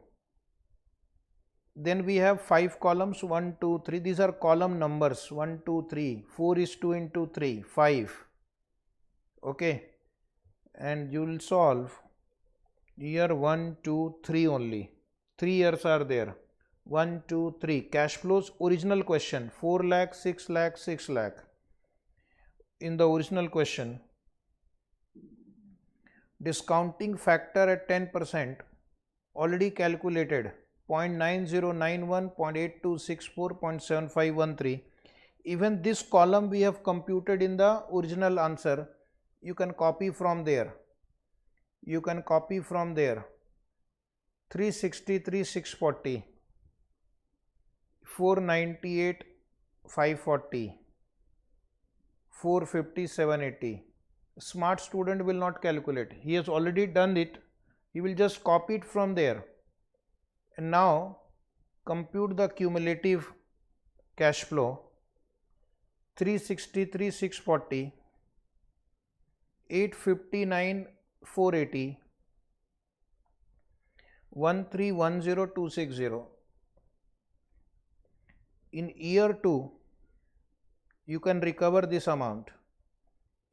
Then we have 5 columns, 1, 2, 3. These are column numbers, 1, 2, 3. 4 is 2 into 3, 5. Okay, and you will solve year 1, 2, 3 only. 3 years are there. 1, 2, 3. Cash flows, original question, 4 lakh, 6 lakh, 6 lakh. In the original question, Discounting factor at 10% already calculated 0.9091, 0.8264, 0.7513. Even this column we have computed in the original answer. You can copy from there. 363 640, 498 540, 450 780. Smart student will not calculate. He has already done it. He will just copy it from there. And now compute the cumulative cash flow. 363 640, 859 480, 1310260. In year 2 you can recover this amount.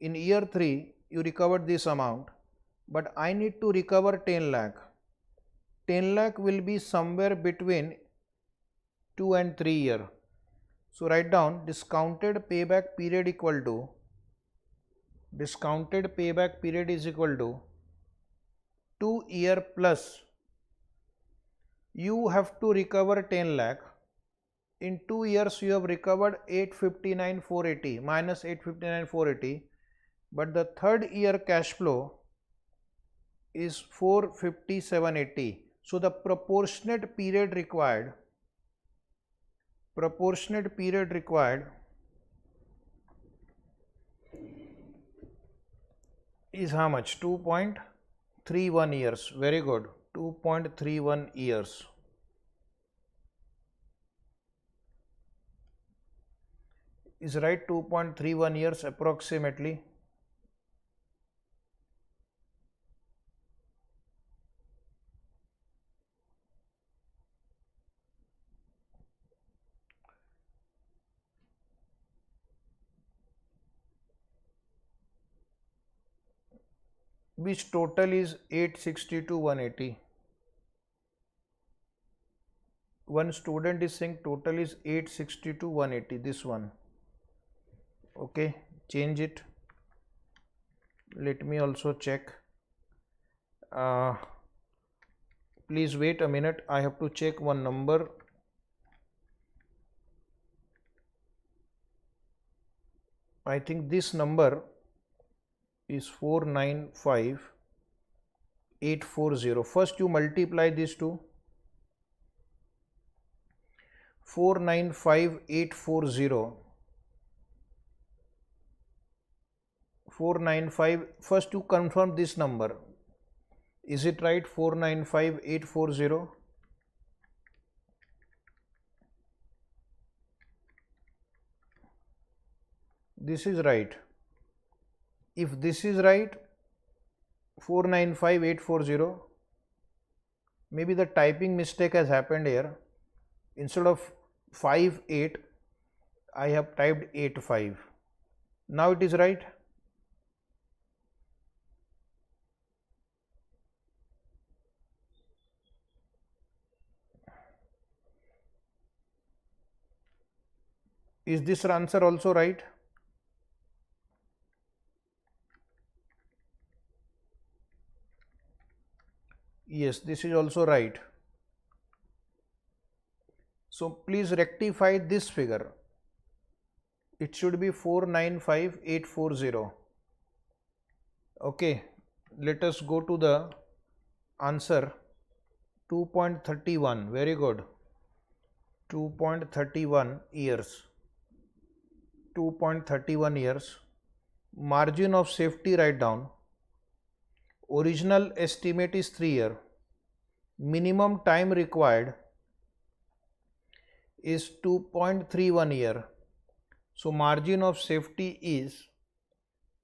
In year 3 you recovered this amount, but I need to recover 10 lakh. 10 lakh will be somewhere between 2 and 3 years. So write down discounted payback period equal to 2 year plus. You have to recover 10 lakh. In 2 years you have recovered 859 480 minus 859 480, but the third year cash flow is 450 780. So the proportionate period required is how much? 2.31 years. Very good. 2.31 years. Is right, 2.31 years approximately. Which total is 862 180. One student is saying total is 862 180. This one. Okay, change it. Let me also check. Please wait a minute. I have to check one number. I think this number is 495840. First you multiply these two. 495840. 495. First you confirm this number. Is it right? 495840. This is right. If this is right, 495840, maybe the typing mistake has happened here. Instead of 58, I have typed 85. Now it is right. Is this answer also right? Yes, this is also right. So please rectify this figure. It should be 495840. Okay, let us go to the answer. 2.31. Very good. 2.31 years. 2.31 years. Margin of safety, write down. Original estimate is 3 years. Minimum time required is 2.31 year. So margin of safety is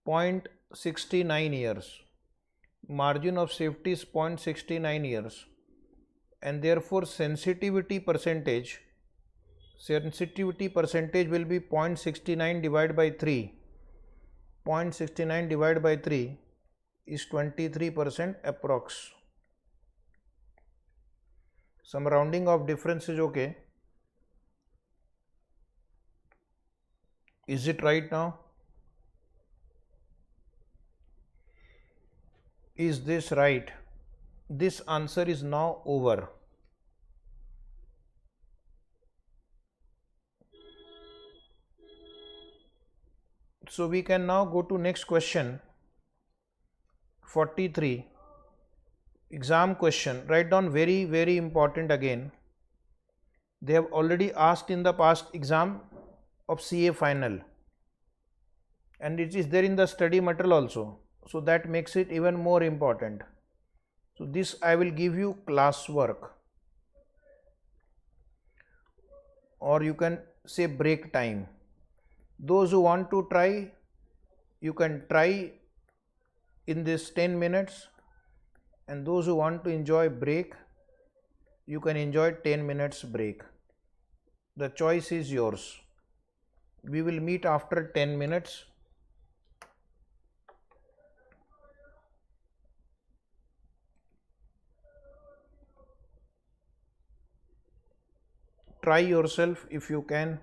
0.69 years. Margin of safety is 0.69 years, and therefore sensitivity percentage will be 0.69 divided by 3. 0.69 divided by 3 is 23% approx. Some rounding of difference is okay. Is it right now? Is this right? This answer is now over. So we can now go to next question. 43 exam question. Write down, very important again. They have already asked in the past exam of CA final, and it is there in the study material also, so that makes it even more important. So this I will give you classwork, or you can say break time. Those who want to try, you can try in this 10 minutes, and those who want to enjoy break, you can enjoy 10 minutes break. The choice is yours. We will meet after 10 minutes. Try yourself if you can.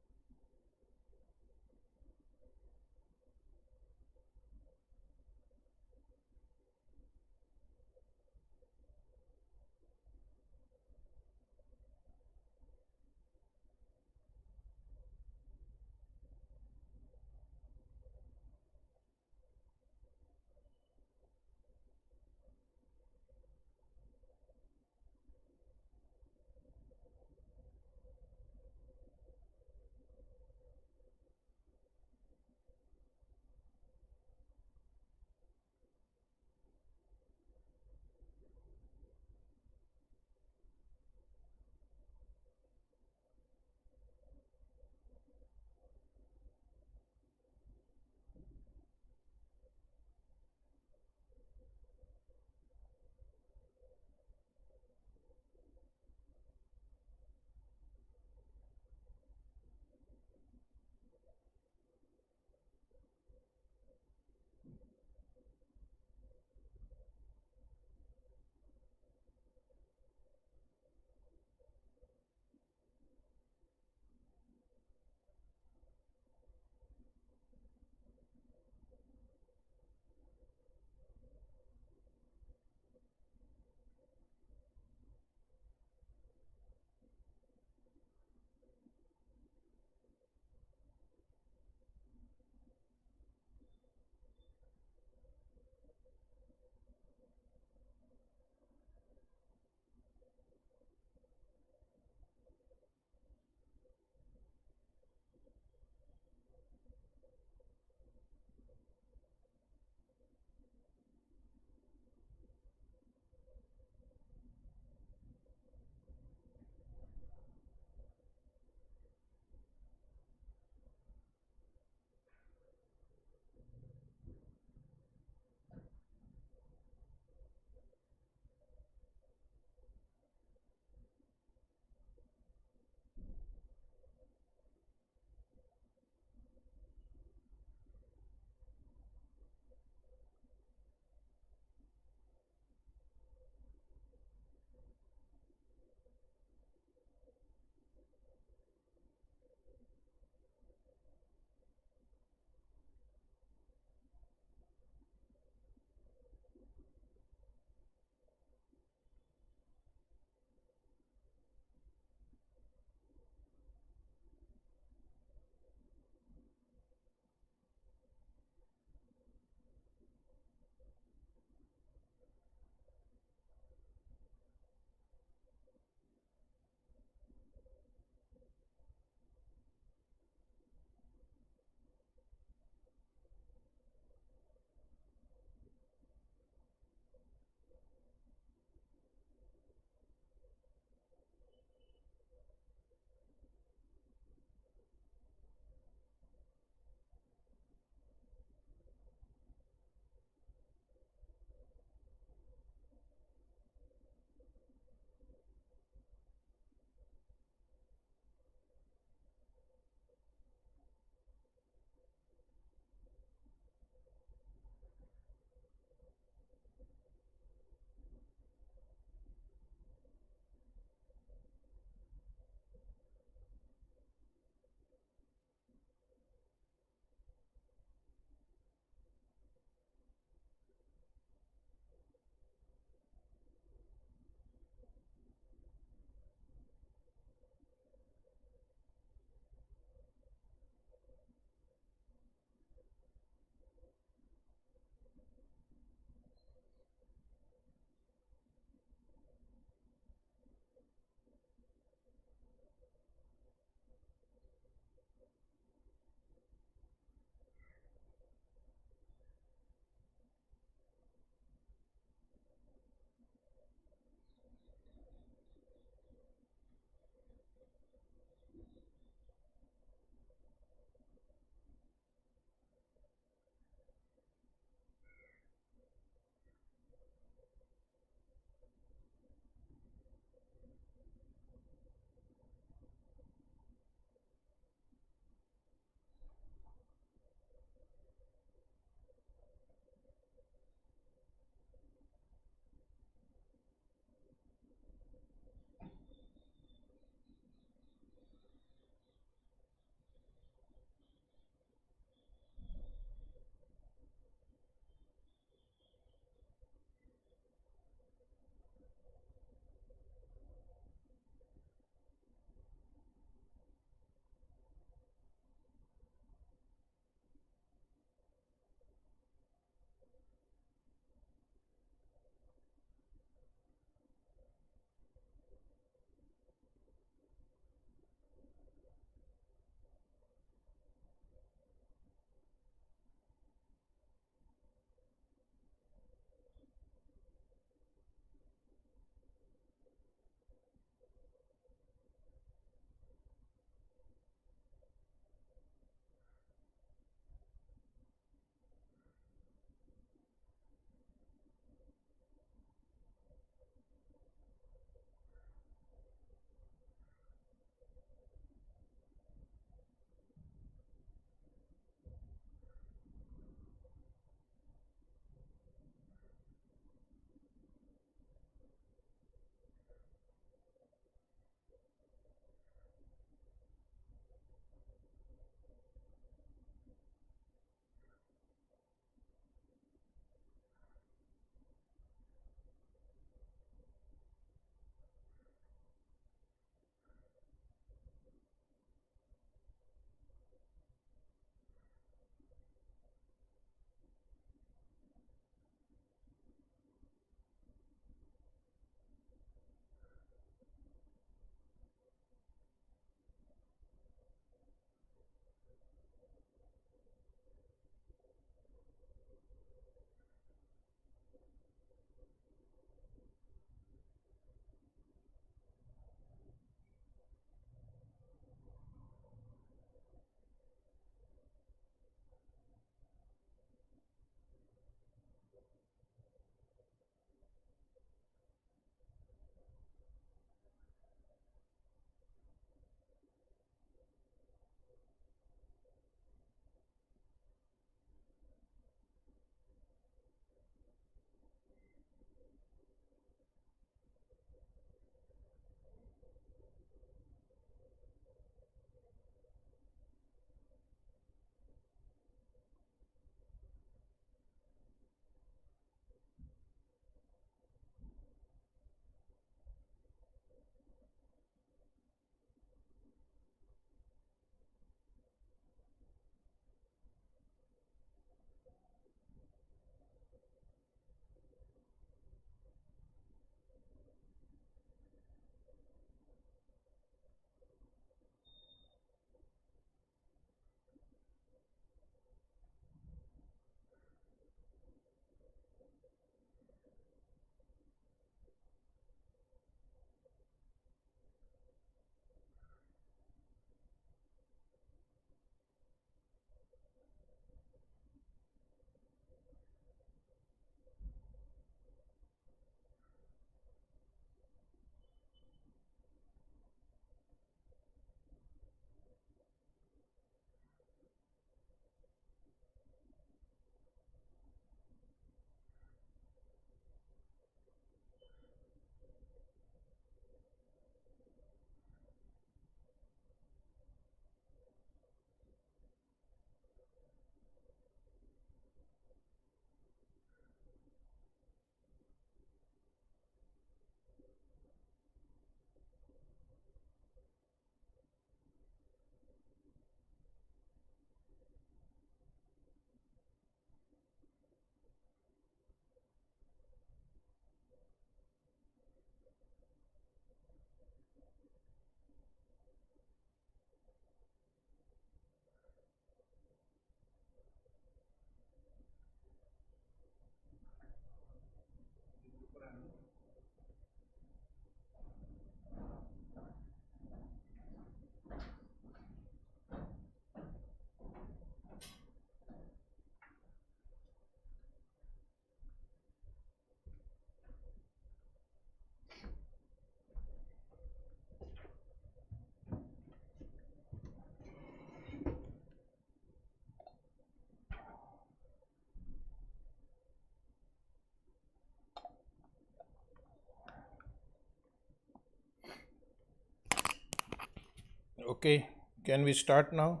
Okay, can we start now?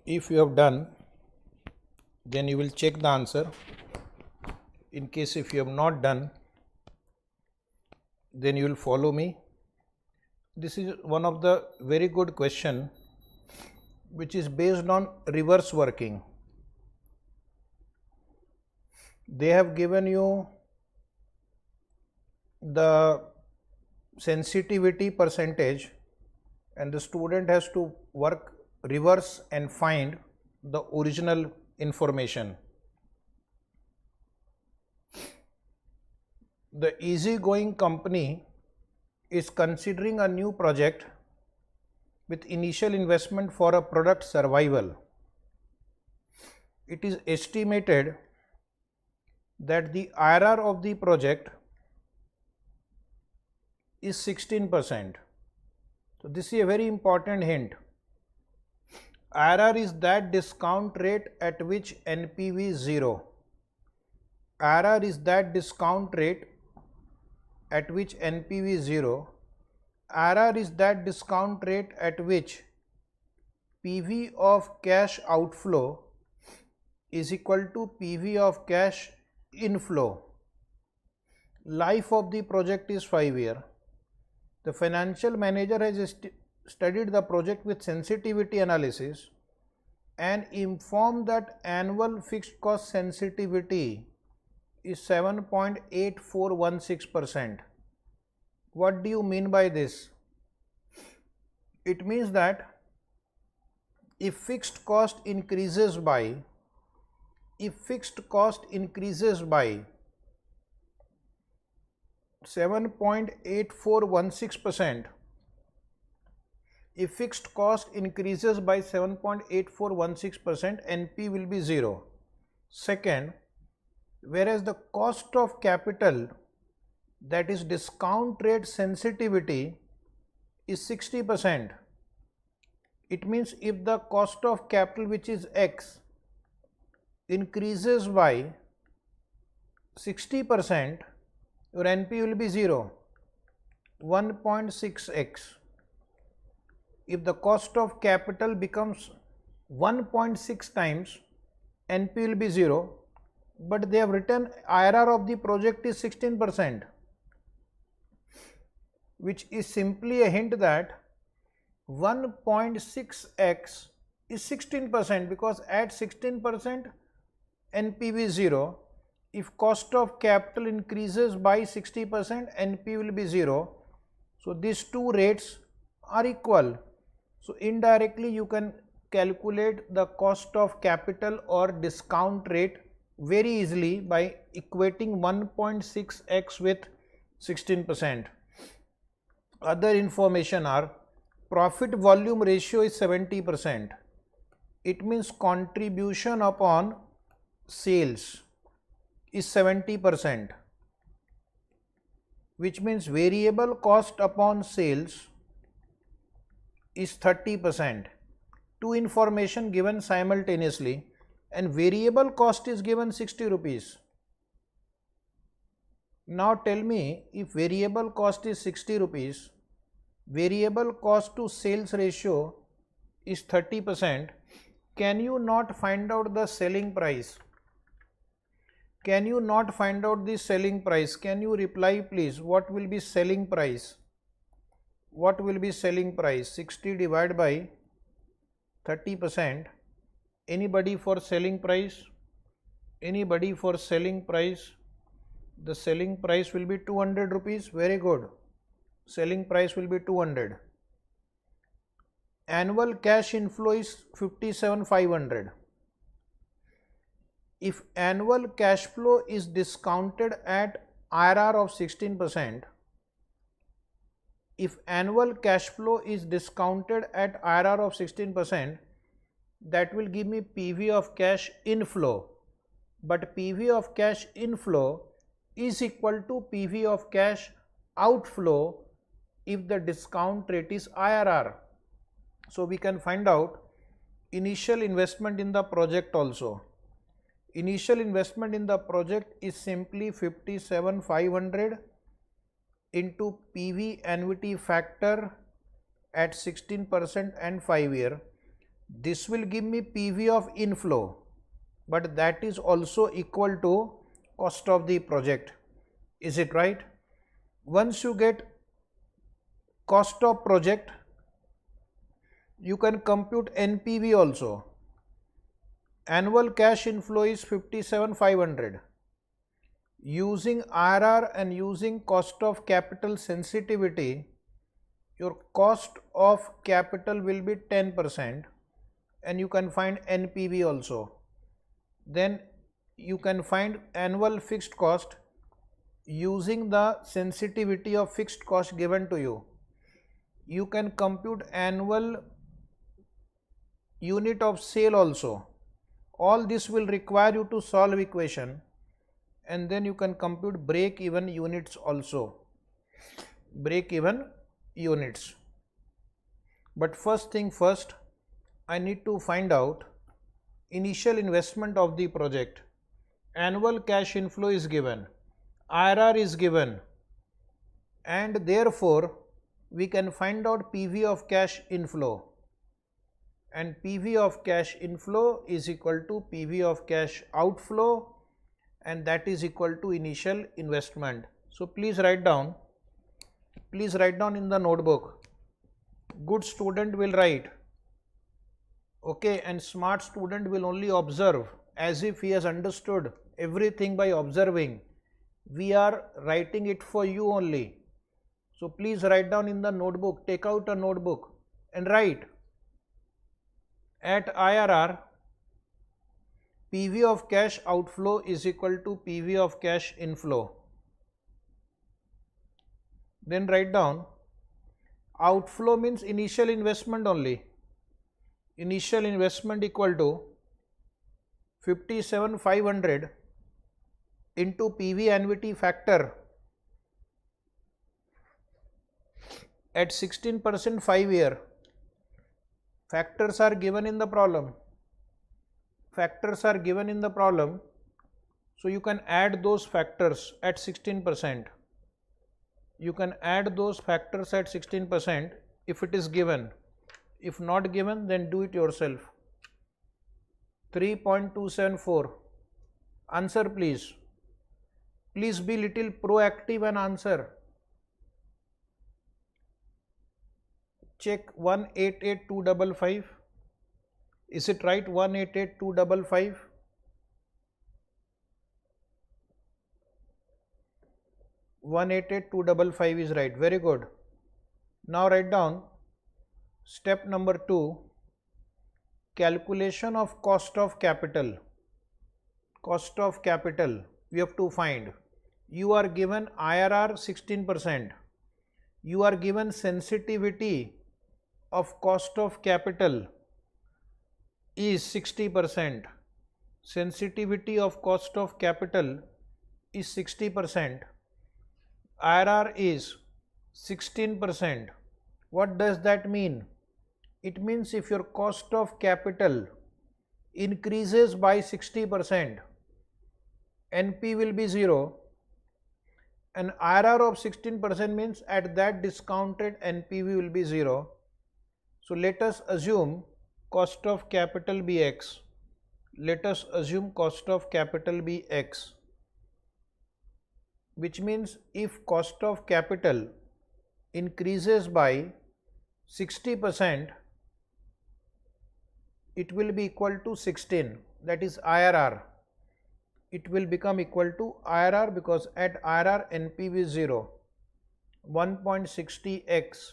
If you have done, then you will check the answer. In case if you have not done, then you will follow me. This is one of the very good question which is based on reverse working. They have given you the sensitivity percentage and the student has to work reverse and find the original information. The easygoing company is considering a new project with initial investment for a product survival. It is estimated that the IRR of the project is 16%. So this is a very important hint. IRR is that discount rate at which NPV is 0. IRR is that discount rate at which NPV is 0. IRR is that discount rate at which PV of cash outflow is equal to PV of cash inflow. Life of the project is 5 years. The financial manager has studied the project with sensitivity analysis and informed that annual fixed cost sensitivity is 7.8416%. What do you mean by this? It means that if fixed cost increases by 7.8416%, if fixed cost increases by 7.8416%, NP will be 0. Second, whereas the cost of capital, that is discount rate sensitivity, is 60%. It means if the cost of capital, which is X, increases by 60%, your NP will be 0, 1.6x. If the cost of capital becomes 1.6 times, NP will be 0, but they have written IRR of the project is 16%, which is simply a hint that 1.6x is 16%, because at 16% NPV is 0. If cost of capital increases by 60%, NP will be 0. So these two rates are equal. So indirectly you can calculate the cost of capital or discount rate very easily by equating 1.6x with 16%. Other information are profit volume ratio is 70%. It means contribution upon sales is 70%, which means variable cost upon sales is 30%. Two information given simultaneously, and variable cost is given 60 rupees. Now tell me, if variable cost is 60 rupees, variable cost to sales ratio is 30%, can you not find out the selling price? Can you not find out the selling price? Can you reply please? What will be selling price? What will be selling price? 60 divided by 30%. Anybody for selling price? Anybody for selling price? The selling price will be 200 rupees. Very good. Selling price will be 200. Annual cash inflow is 57,500. If annual cash flow is discounted at IRR of 16%, if annual cash flow is discounted at IRR of 16%, that will give me PV of cash inflow. But PV of cash inflow is equal to PV of cash outflow if the discount rate is IRR. So we can find out initial investment in the project also. Initial investment in the project is simply 57,500 into PV annuity factor at 16% and 5 year. This will give me PV of inflow, but that is also equal to cost of the project. Is it right? Once you get cost of project, you can compute NPV also. Annual cash inflow is 57,500. Using IRR and using cost of capital sensitivity, your cost of capital will be 10% and you can find NPV also. Then you can find annual fixed cost using the sensitivity of fixed cost given to you. You can compute annual unit of sale also. All this will require you to solve equation, and then you can compute break even units also. Break even units. But first thing first, I need to find out initial investment of the project. Annual cash inflow is given, IRR is given, and therefore we can find out PV of cash inflow. And PV of cash inflow is equal to PV of cash outflow, and that is equal to initial investment. So please write down in the notebook. Good student will write, okay, and smart student will only observe as if he has understood everything by observing. We are writing it for you only. So please write down in the notebook, take out a notebook and write. At IRR, PV of cash outflow is equal to PV of cash inflow. Then write down, outflow means initial investment only. Initial investment equal to 57,500 into PV annuity factor at 16% 5 year. Factors are given in the problem. So you can add those factors at 16%. You can add those factors at 16% if it is given. If not given, then do it yourself. 3.274. Answer please. Please be little proactive and answer. Check 188,255. Is it right? 188,255. is right. Very good. Now write down step number 2. Calculation of cost of capital. Cost of capital we have to find. You are given IRR 16%. You are given sensitivity of cost of capital is 60%. Sensitivity of cost of capital is 60%. IRR is 16%. What does that mean? It means if your cost of capital increases by 60%, NP will be 0, and IRR of 16% means at that discounted NPV will be 0. So let us assume cost of capital be X. Let us assume cost of capital be X, which means if cost of capital increases by 60%, it will be equal to 16, that is IRR. It will become equal to IRR because at IRR NPV is 0. 1.60x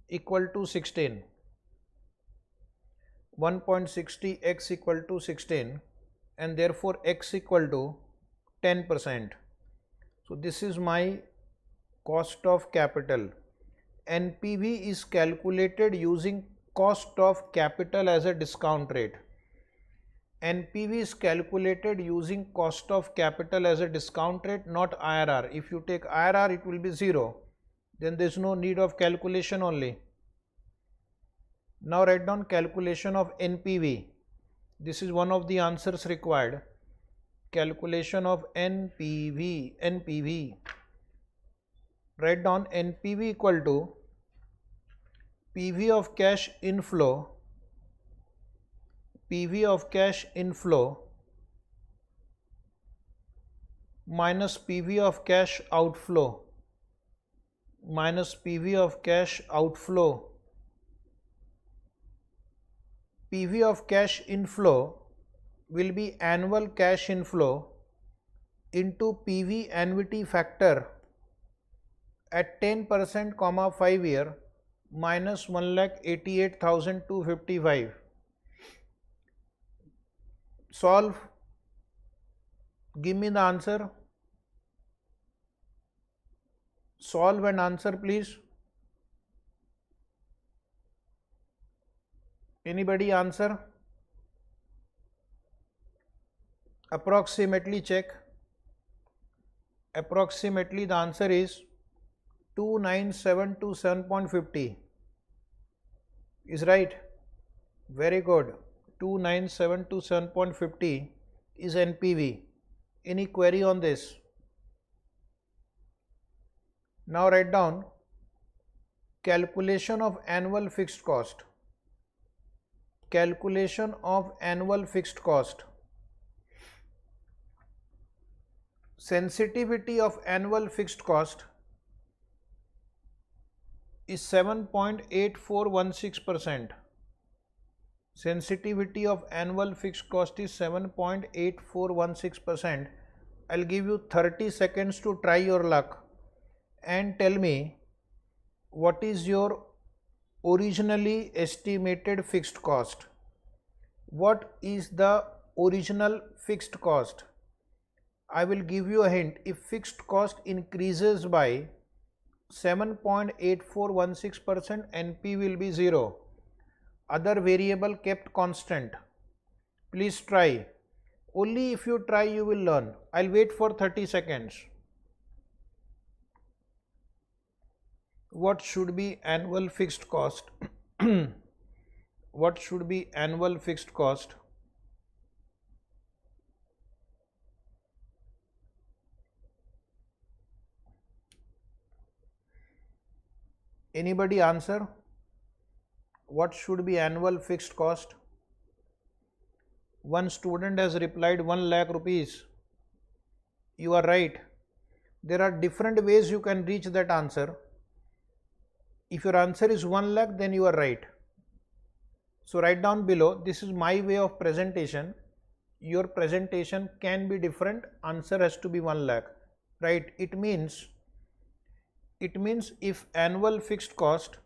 equal to 16. 1.60x equal to 16, and therefore x equal to 10%. So this is my cost of capital. NPV is calculated using cost of capital as a discount rate. NPV is calculated using cost of capital as a discount rate, not IRR. If you take IRR, it will be 0. Then there is no need of calculation only. Now write down calculation of NPV. This is one of the answers required. Calculation of NPV. Write down NPV equal to PV of cash inflow, PV of cash inflow minus PV of cash outflow, minus PV of cash outflow. PV of cash inflow will be annual cash inflow into PV annuity factor at 10%, 5 year minus 1,88,255. Solve. Give me the answer. Solve and answer, please. Anybody answer? Approximately check. Approximately the answer is 29,727.50 is right. Very good. 29,727.50 is NPV. Any query on this? Now write down calculation of annual fixed cost. Calculation of annual fixed cost. Sensitivity of annual fixed cost is 7.8416%. Sensitivity of annual fixed cost is 7.8416%. I'll give you 30 seconds to try your luck and tell me what is your originally estimated fixed cost. What is the original fixed cost? I will give you a hint. If fixed cost increases by 7.8416%, NP will be 0. Other variable kept constant. Please try. Only if you try you will learn. I'll wait for 30 seconds. What should be annual fixed cost? What should be annual fixed cost? Anybody answer? What should be annual fixed cost? One student has replied 1 lakh rupees. You are right. There are different ways you can reach that answer. If your answer is 1 lakh, then you are right. So write down below, this is my way of presentation. Your presentation can be different. Answer has to be 1 lakh. Right? It means if annual fixed cost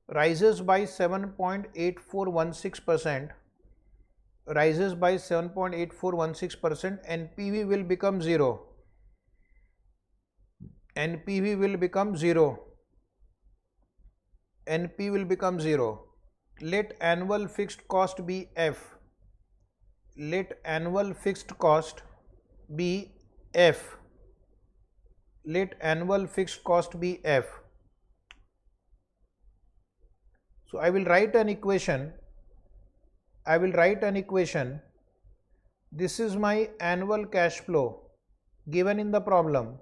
rises by 7.8416%, NPV will become 0. NPV will become 0. NP will become 0. Let annual fixed cost be F. Let annual fixed cost be F. Let annual fixed cost be F. So I will write an equation. This is my annual cash flow given in the problem.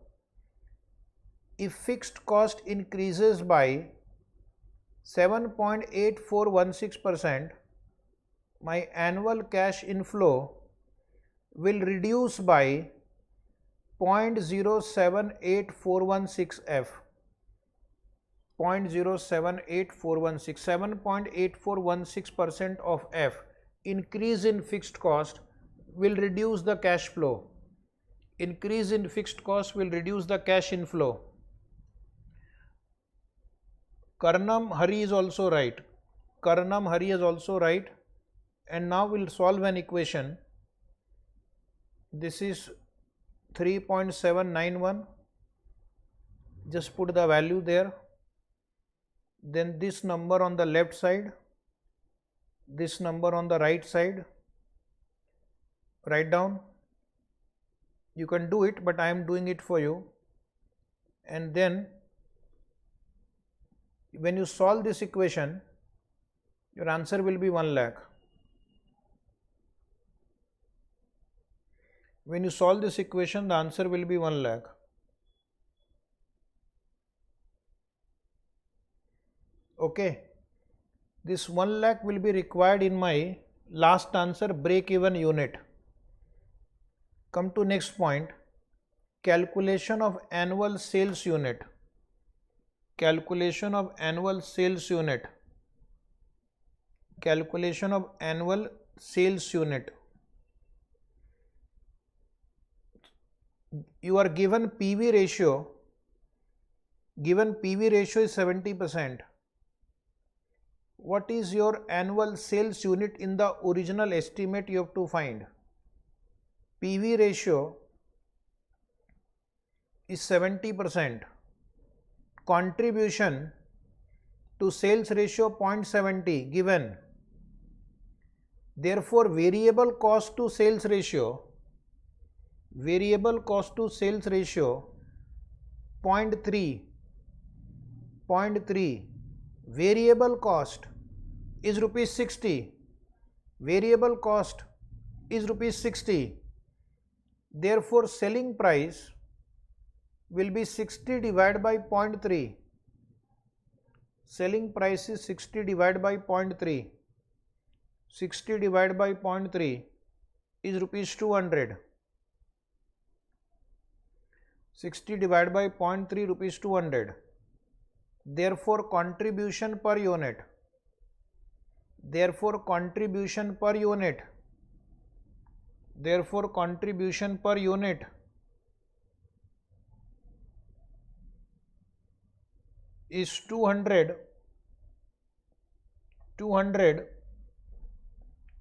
If fixed cost increases by 7.8416%, my annual cash inflow will reduce by 0.078416 F. 0.078416, 7.8416% of F. Increase in fixed cost will reduce the cash flow. Increase in fixed cost will reduce the cash inflow. Karnam Hari is also right. Karnam Hari is also right. And now we'll solve an equation. This is 3.791. Just put the value there. Then this number on the left side, this number on the right side. Write down. You can do it, but I am doing it for you. And then when you solve this equation, your answer will be 1 lakh. When you solve this equation, the answer will be 1 lakh. Okay, this 1 lakh will be required in my last answer, break even unit. Come to next point, calculation of annual sales unit. Calculation of annual sales unit. Calculation of annual sales unit. You are given PV ratio. Given PV ratio is 70%. What is your annual sales unit in the original estimate you have to find? PV ratio is 70%. Contribution to sales ratio 0.70 given. Therefore, variable cost to sales ratio 0.3. Variable cost is rupees 60. Variable cost is rupees 60. Therefore, selling price will be 60 divided by 0.3. Selling price is 60 divided by 0.3. 60 divided by 0.3 is rupees 200. 60 divided by 0.3 rupees 200. Therefore, contribution per unit. Therefore, contribution per unit. Therefore, contribution per unit is 200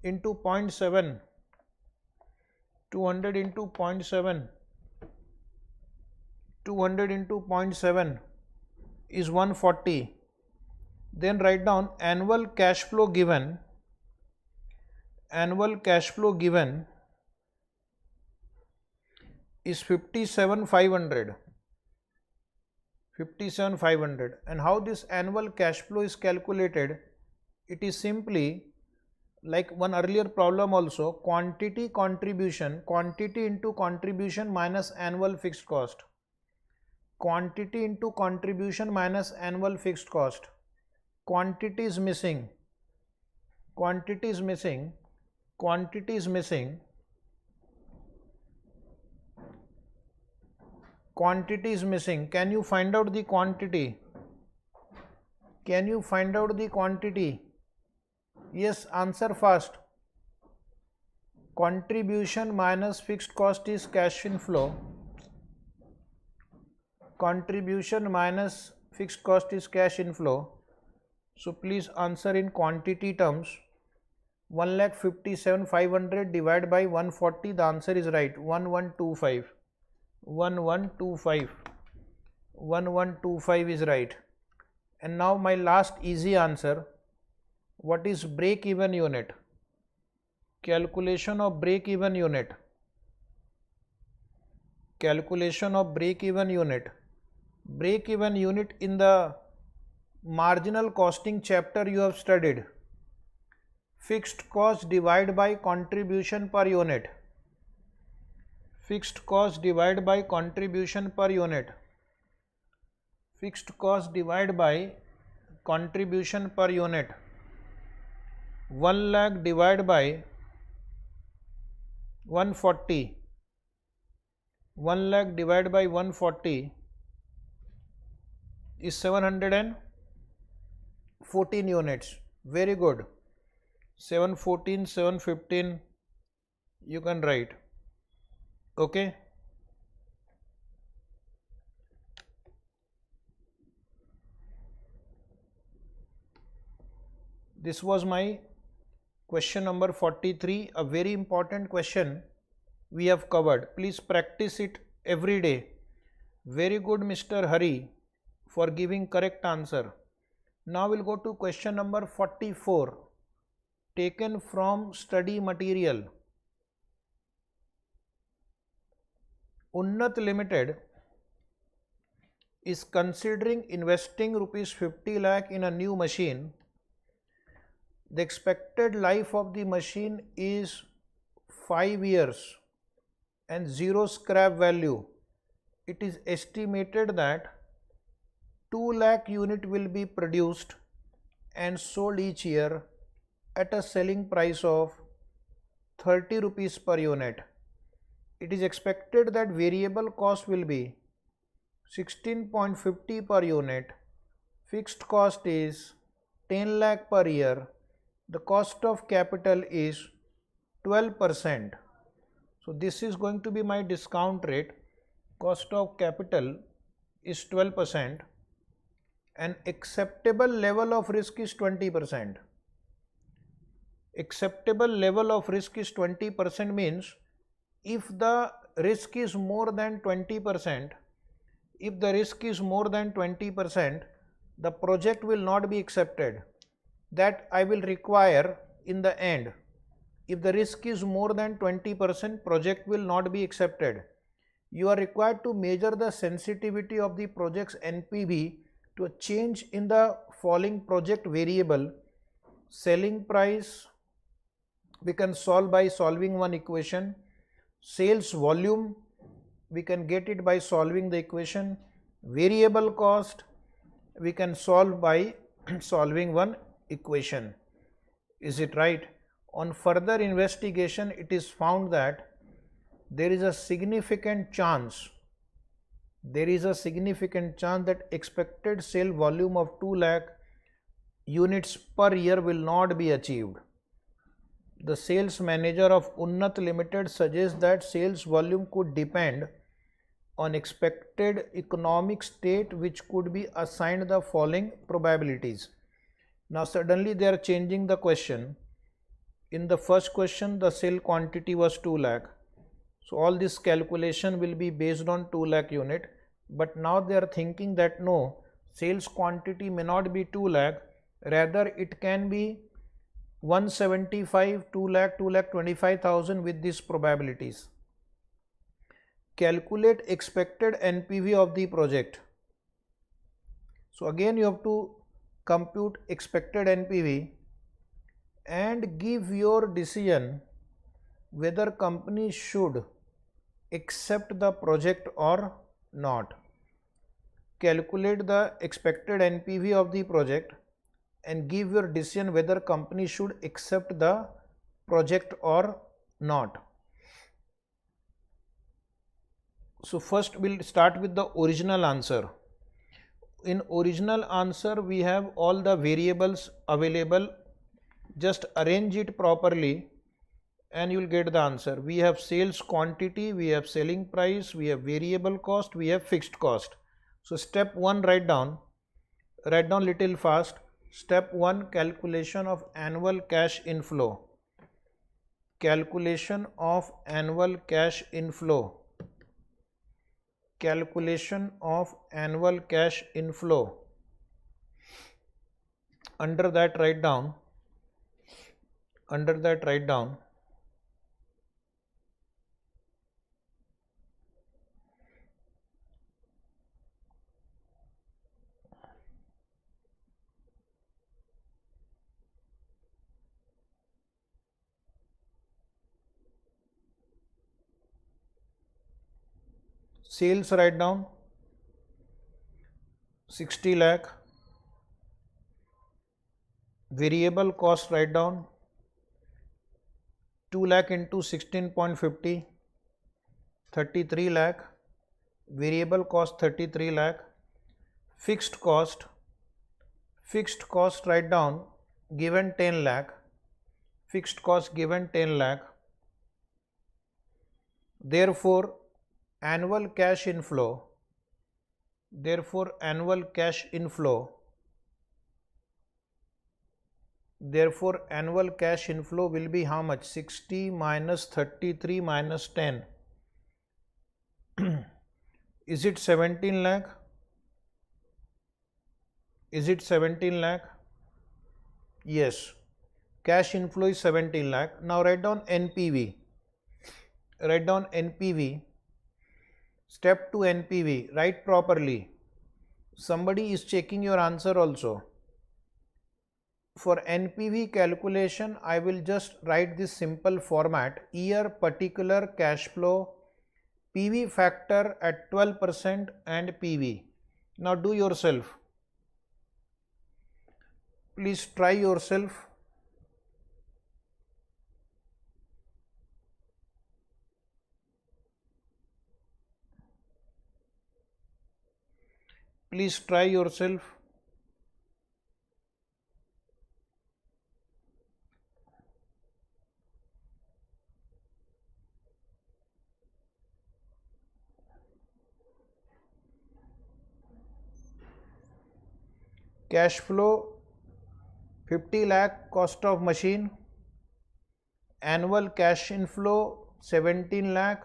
into 0.7. 200 into 0.7. 200 into 0.7 is 140. Then write down annual cash flow given. Annual cash flow given is 57,500. 57,500. And how this annual cash flow is calculated? It is simply like one earlier problem also, quantity contribution, quantity into contribution minus annual fixed cost. Quantity into contribution minus annual fixed cost. Quantity is missing. Quantity is missing. Quantity is missing. Quantity is missing. Can you find out the quantity? Can you find out the quantity? Yes, answer fast. Contribution minus fixed cost is cash inflow. Contribution minus fixed cost is cash inflow. So please answer in quantity terms. 1,57,500 divided by 140. The answer is right. 1125. 1125. 1125 is right. And now my last easy answer. What is break even unit? Calculation of break even unit. Calculation of break even unit. Break even unit in the marginal costing chapter you have studied. Fixed cost divided by contribution per unit. Fixed cost divided by contribution per unit. Fixed cost divided by contribution per unit. 1 lakh divided by 140. 1 lakh divided by 140 is 714 units. Very good. 714, 715 you can write. Okay. This was my question number 43, a very important question we have covered. Please practice it every day. Very good, Mr. Hari, for giving correct answer. Now we'll go to question number 44, taken from study material. Unnat Limited is considering investing rupees 50 lakh in a new machine. The expected life of the machine is 5 years and 0 scrap value. It is estimated that 2 lakh unit will be produced and sold each year at a selling price of 30 rupees per unit. It is expected that variable cost will be 16.50 per unit. Fixed cost is 10 lakh per year. The cost of capital is 12%. So this is going to be my discount rate. Cost of capital is 12%. An acceptable level of risk is 20%. Acceptable level of risk is 20% means if the risk is more than 20%, if the risk is more than 20%, the project will not be accepted. That I will require in the end. If the risk is more than 20%, project will not be accepted. You are required to measure the sensitivity of the project's NPV to a change in the following project variable. Selling price, we can solve by solving one equation. Sales volume, we can get it by solving the equation. Variable cost, we can solve by solving one equation. Is it right? On further investigation, it is found that there is a significant chance that expected sale volume of 2 lakh units per year will not be achieved. The sales manager of Unnat Limited suggests that sales volume could depend on expected economic state, which could be assigned the following probabilities. Now suddenly they are changing the question. In the first question, the sale quantity was 2 lakh. So all this calculation will be based on 2 lakh unit. But now they are thinking that no, sales quantity may not be 2 lakh, rather it can be 175, 2 lakh, 2,25,000 with these probabilities. Calculate expected NPV of the project. So again you have to compute expected NPV and give your decision whether company should accept the project or not. Calculate the expected NPV of the project and give your decision whether company should accept the project or not. So first we'll start with the original answer. In original answer we have all the variables available. Just arrange it properly and you will get the answer. We have sales quantity, we have selling price, we have variable cost, we have fixed cost. So step 1, write down little fast. Step 1, calculation of annual cash inflow. Calculation of annual cash inflow. Calculation of annual cash inflow. Under that write down sales, write down 60 lakh. Variable cost, write down 2 lakh into 16.50, 33 lakh. Variable cost 33 lakh. Fixed cost write down given 10 lakh. Fixed cost given 10 lakh. Therefore annual cash inflow will be how much? 60 minus 33 minus 10. Is it 17 lakh? Yes, cash inflow is 17 lakh. Now write down NPV. Step 2, NPV. Write properly. Somebody is checking your answer also. For NPV calculation, I will just write this simple format: year, particular, cash flow, PV factor at 12% and PV. Now do yourself. Please try yourself. Please try yourself. Cash flow 50 lakh cost of machine, annual cash inflow 17 lakh.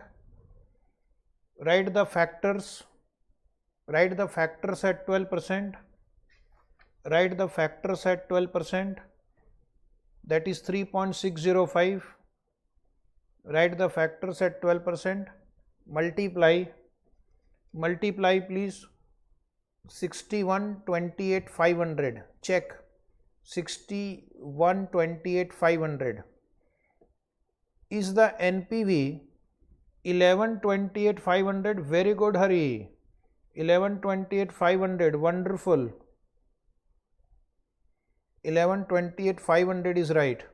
Write the factors at 12%. Write the factors at 12%. That is 3.605. Write the factors at 12%. Multiply please. 61,28,500. Check. 61,28,500. Is the NPV 11,28,500? Very good, Hari. 11,28,500. Wonderful. 11,28,500 is right.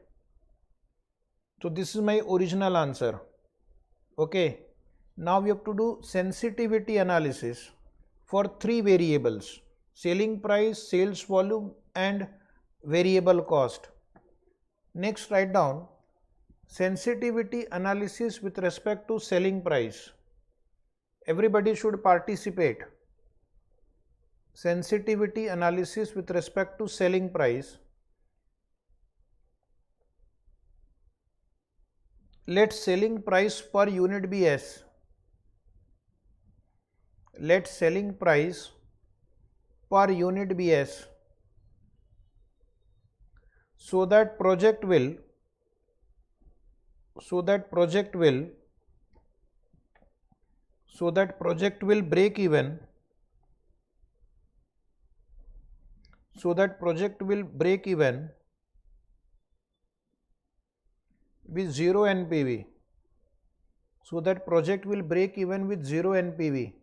So this is my original answer. Okay. Now we have to do sensitivity analysis for three variables: selling price, sales volume, and variable cost. Next, write down sensitivity analysis with respect to selling price. Everybody should participate. Sensitivity analysis with respect to selling price. Let selling price per unit be S. Let selling price per unit be S, so that project will break even, with zero NPV.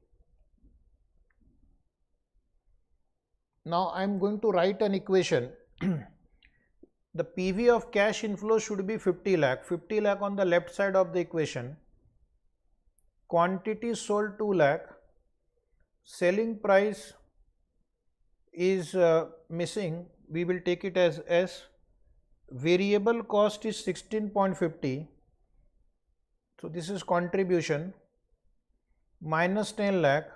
Now I am going to write an equation. The PV of cash inflow should be 50 lakh. 50 lakh on the left side of the equation. Quantity sold 2 lakh. Selling price is missing. We will take it as S. Variable cost is 16.50. So this is contribution. Minus 10 lakh.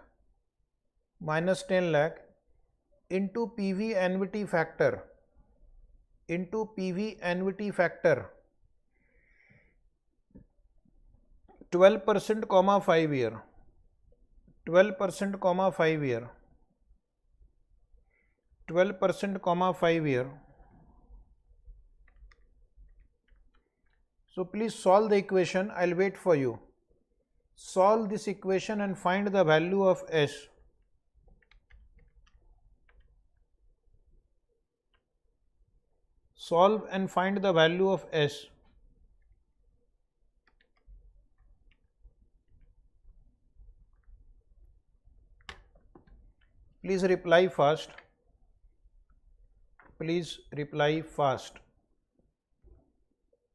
Into PV annuity factor. 12%, 5 year. 12%, 5 year. 12%, 5 year. So please solve the equation. I'll wait for you. Solve this equation and find the value of S. Solve and find the value of S. Please reply fast.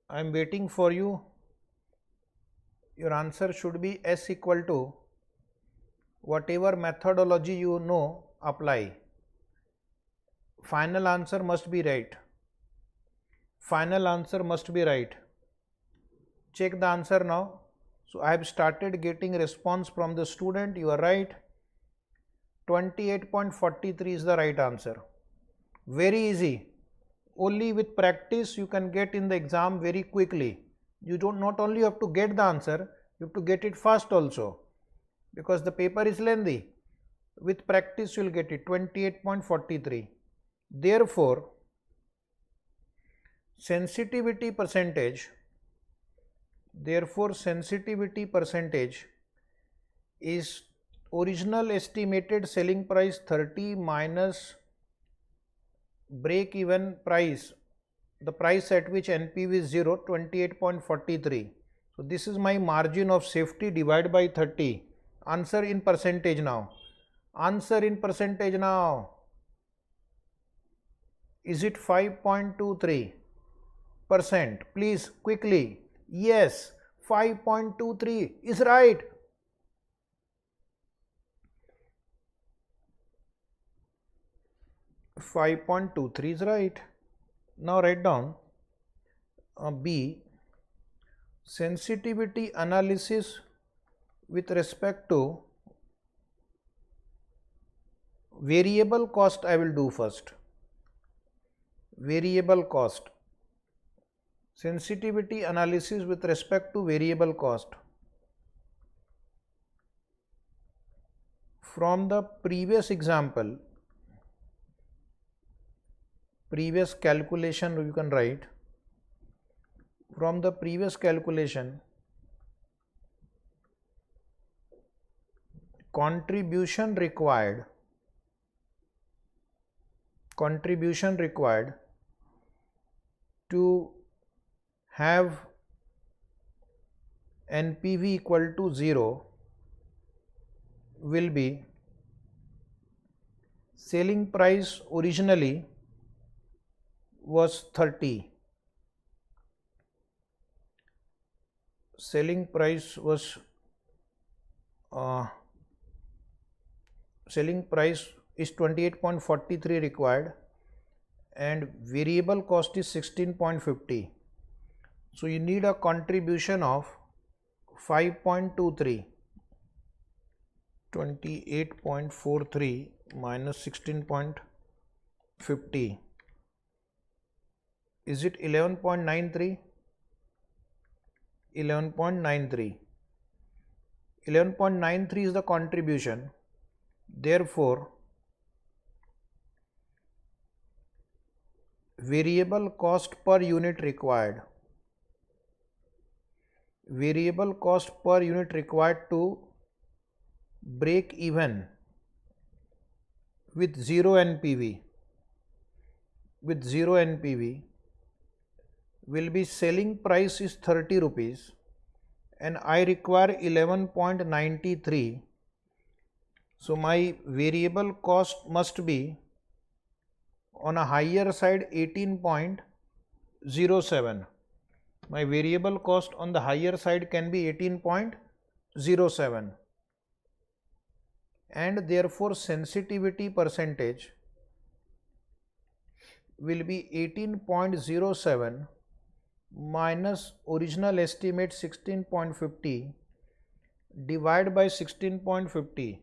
I am waiting for you. Your answer should be S equal to whatever methodology you know, apply. Final answer must be right. Check the answer now. So I have started getting response from the student. You are right. 28.43 is the right answer. Very easy. Only with practice you can get in the exam very quickly. You don't not only have to get the answer, you have to get it fast also, because the paper is lengthy. With practice you will get it. 28.43. Therefore, sensitivity percentage is original estimated selling price 30 minus break even price, the price at which NPV is 0, 28.43. So this is my margin of safety divided by 30. Answer in percentage now. Is it 5.23%? Please quickly. Yes, 5.23 is right. .23 is right. Now write down B, sensitivity analysis with respect to variable cost. I will do first. Variable cost. Sensitivity analysis with respect to variable cost. From the previous example, previous calculation you can write. From the previous calculation, contribution required to have NPV equal to 0 will be selling price originally was 30. Selling price is 28.43 required and variable cost is 16.50. So you need a contribution of 5.23. 28.43 minus 16.50. Is it 11.93? 11.93. 11.93 is the contribution. Therefore, variable cost per unit required. Variable cost per unit required to break even with 0 NPV. With 0 NPV will be selling price is 30 rupees and I require 11.93. So my variable cost must be on a higher side 18.07. My variable cost on the higher side can be 18.07 and therefore sensitivity percentage will be 18.07 minus original estimate 16.50 divided by 16.50.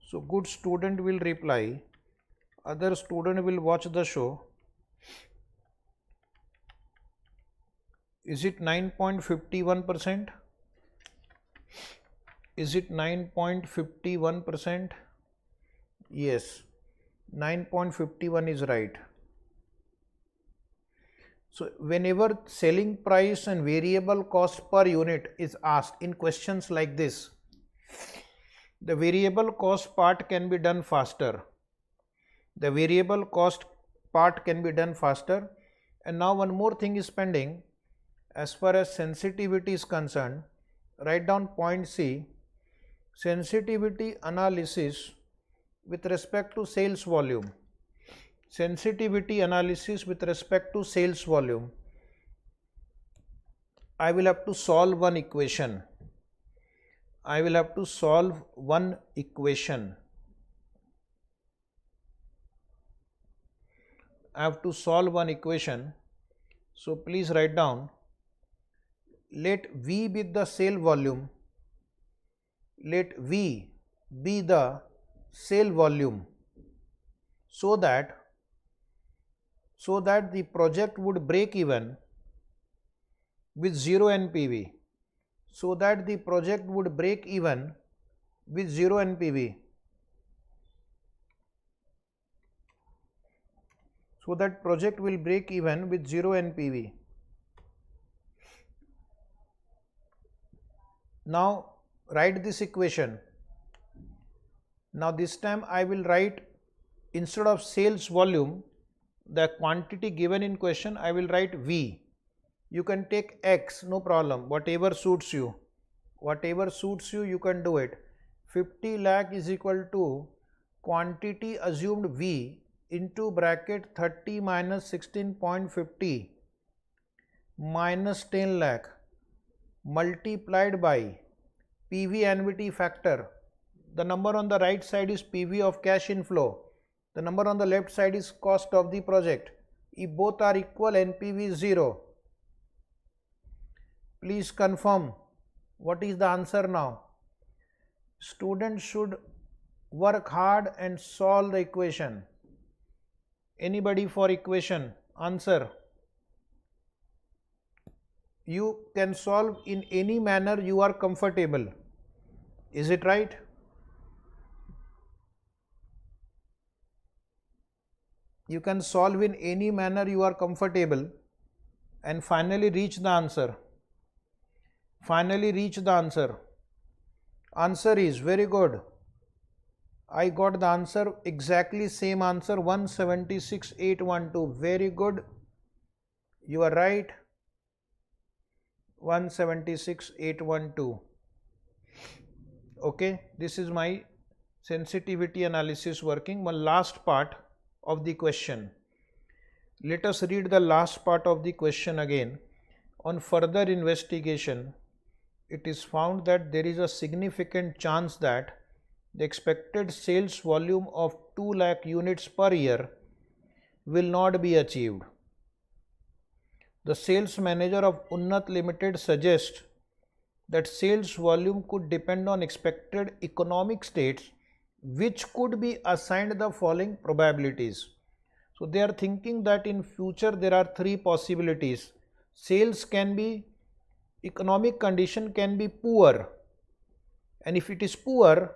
So good student will reply, other student will watch the show. Is it 9.51%? Is it 9.51%? Yes, 9.51 is right. So whenever selling price and variable cost per unit is asked in questions like this, the variable cost part can be done faster. The variable cost part can be done faster. And now one more thing is pending. As far as sensitivity is concerned, write down point C, sensitivity analysis with respect to sales volume. Sensitivity analysis with respect to sales volume. I will have to solve one equation. I have to solve one equation. So please write down, let V be the sale volume. Let V be the sale volume so that the project would break even with 0 NPV. So that the project would break even with 0 NPV. So that project will break even with 0 NPV. Now write this equation. Now this time I will write, instead of sales volume, the quantity given in question, I will write V. You can take X, no problem, whatever suits you. Whatever suits you, you can do it. 50 lakh is equal to quantity assumed V into bracket 30 minus 16.50 minus 10 lakh multiplied by PV annuity factor. The number on the right side is PV of cash inflow. The number on the left side is cost of the project. If both are equal, NPV is 0. Please confirm what is the answer now. Students should work hard and solve the equation. Anybody for equation? Answer. You can solve in any manner you are comfortable. Is it right? You can solve in any manner you are comfortable and finally reach the answer. Finally reach the answer. Answer is very good. I got the answer, exactly same answer, 176,812. Very good. You are right. 176,812. Okay, this is my sensitivity analysis working. One last part of the question. Let us read the last part of the question again. On further investigation, it is found that there is a significant chance that the expected sales volume of 2 lakh units per year will not be achieved. The sales manager of Unnat Limited suggests that sales volume could depend on expected economic states, which could be assigned the following probabilities. So they are thinking that in future there are three possibilities. Sales can be, economic condition can be poor, and if it is poor,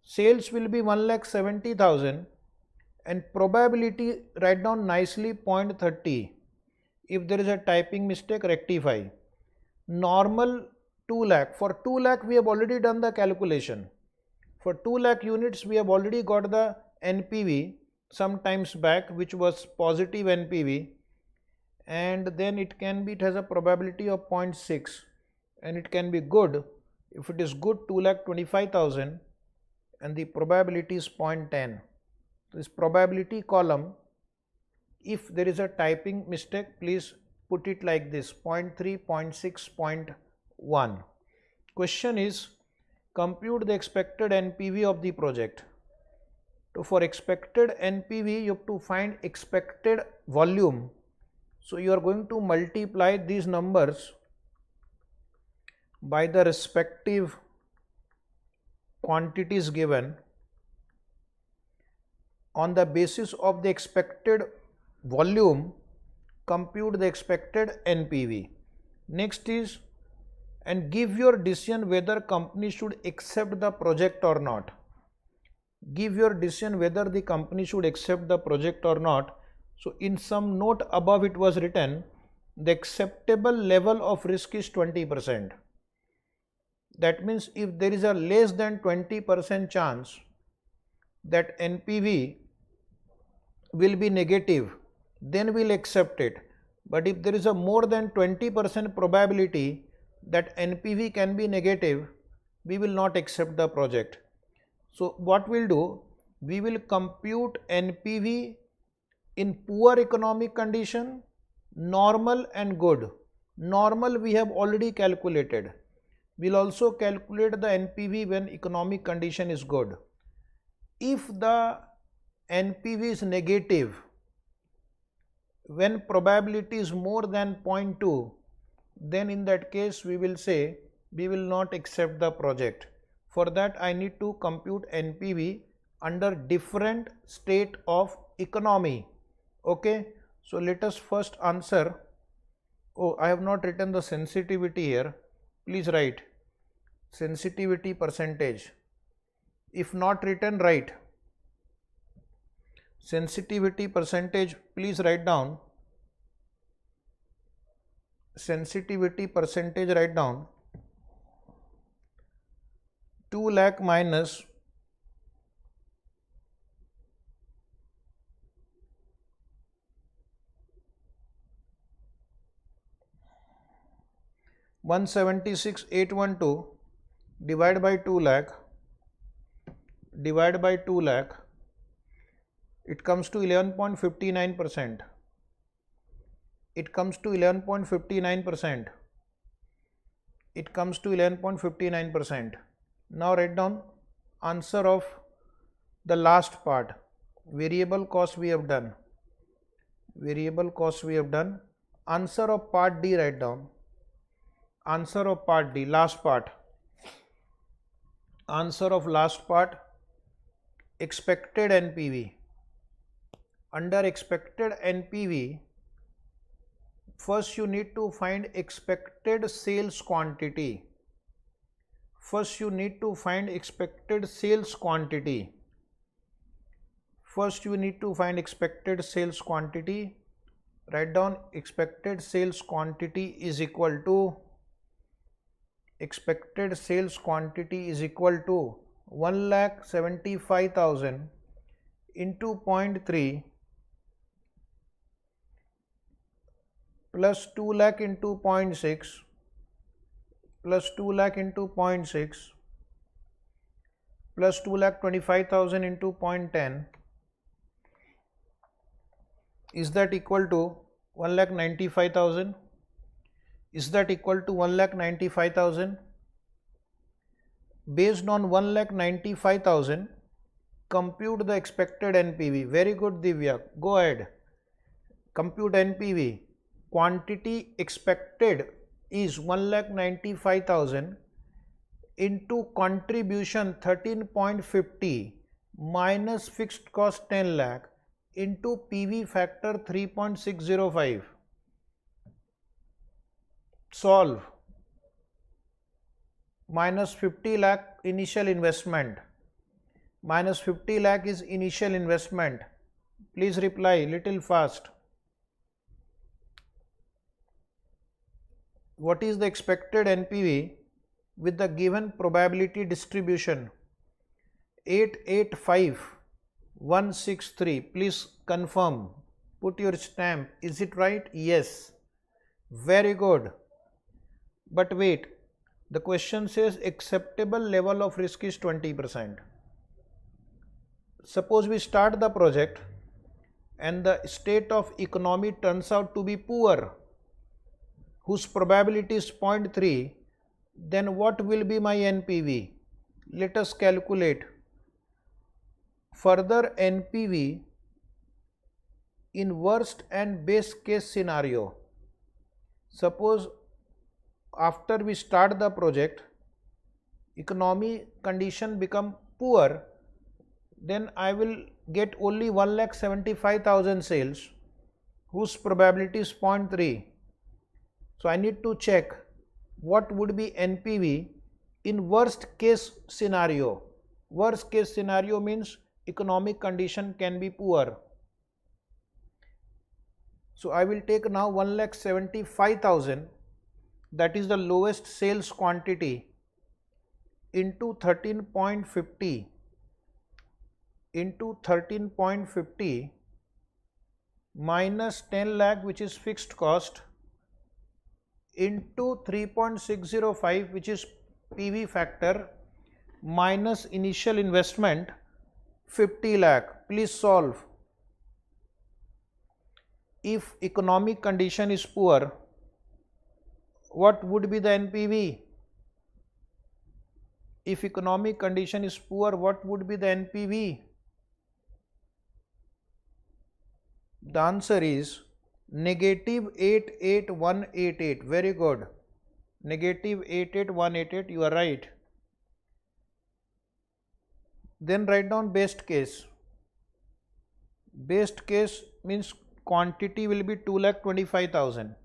sales will be 1,70,000 and probability, write down nicely 0.30. If there is a typing mistake, rectify. Normal 2 lakh. For 2 lakh we have already done the calculation. For 2 lakh units we have already got the NPV some times back, which was positive NPV, and then it has a probability of 0.6 and it can be good. If it is good, 2,25,000 and the probability is 0.10. This probability column, if there is a typing mistake, please put it like this: 0.3, 0.6, 0.1. Question is, compute the expected NPV of the project. So for expected NPV, you have to find expected volume. So you are going to multiply these numbers by the respective quantities given. On the basis of the expected volume, compute the expected NPV. Next is, and give your decision whether company should accept the project or not. Give your decision whether the company should accept the project or not. So in some note above it was written, the acceptable level of risk is 20%. That means if there is a less than 20% chance that NPV will be negative, then we'll accept it. But if there is a more than 20% probability that NPV can be negative, we will not accept the project. So what we'll do, we will compute NPV in poor economic condition, normal and good. Normal we have already calculated. We'll also calculate the NPV when economic condition is good. If the NPV is negative, when probability is more than 0.2, then in that case we will say we will not accept the project. For that I need to compute NPV under different state of economy. Okay, so let us first answer. Oh, I have not written the sensitivity here. Please write sensitivity percentage. If not written, write sensitivity percentage. Please write down sensitivity percentage. Write down 2 lakh minus 176,812 divided by 2 lakh It comes to 11.59%. It comes to 11.59%. It comes to 11.59%. Now write down answer of the last part. Variable cost we have done. Variable cost we have done. Answer of part D write down. Answer of part D, last part. Answer of last part, expected NPV. Under expected NPV, first you need to find expected sales quantity. First you need to find expected sales quantity. First you need to find expected sales quantity. Write down expected sales quantity is equal to expected sales quantity is equal to 1,75,000 into 0.3 plus 2 lakh into 0.6 plus 2 lakh into 0.6 plus 2,25,000 into 0.10. Is that equal to 1,95,000? Is that equal to 1,95,000? Based on 1,95,000, compute the expected NPV. Very good, Divya. Go ahead. Compute NPV. Quantity expected is 1,95,000 into contribution 13.50 minus fixed cost 10 lakh into PV factor 3.605. Solve. Minus 50 lakh initial investment. Minus 50 lakh is initial investment. Please reply little fast. What is the expected NPV with the given probability distribution? 885,163. Please confirm. Put your stamp. Is it right? Yes. Very good. But wait, the question says acceptable level of risk is 20%. Suppose we start the project and the state of economy turns out to be poor, whose probability is 0.3, then what will be my NPV? Let us calculate. Further NPV in worst and best case scenario. Suppose after we start the project, economy condition become poor, then I will get only 1,75,000 sales, whose probability is 0.3. So I need to check what would be NPV in worst case scenario. Worst case scenario means economic condition can be poor. So I will take now 1,75,000, that is the lowest sales quantity, into 13.50 minus 10 lakh, which is fixed cost, into 3.605, which is PV factor, minus initial investment 50 lakh. Please solve. If economic condition is poor, what would be the NPV? If economic condition is poor, what would be the NPV? The answer is negative 88,188. Very good. Negative 88,188. You are right. Then write down best case. Best case means quantity will be 2,25,000.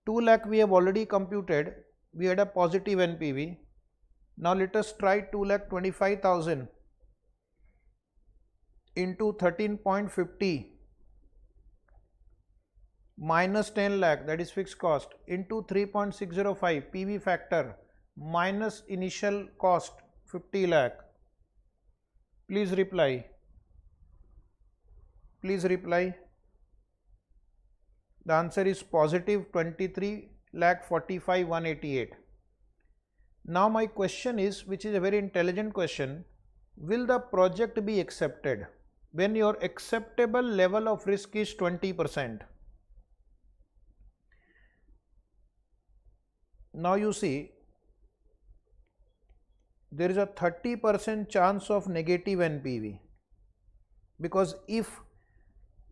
2 lakh we have already computed. We had a positive NPV. Now let us try 2,25,000 into 13.50 minus 10 lakh, that is fixed cost, into 3.605 PV factor minus initial cost 50 lakh. Please reply. Please reply. The answer is positive 23,45,188. Now my question is, which is a very intelligent question, will the project be accepted? when your acceptable level of risk is 20%. Now you see, there is a 30% chance of negative NPV, because if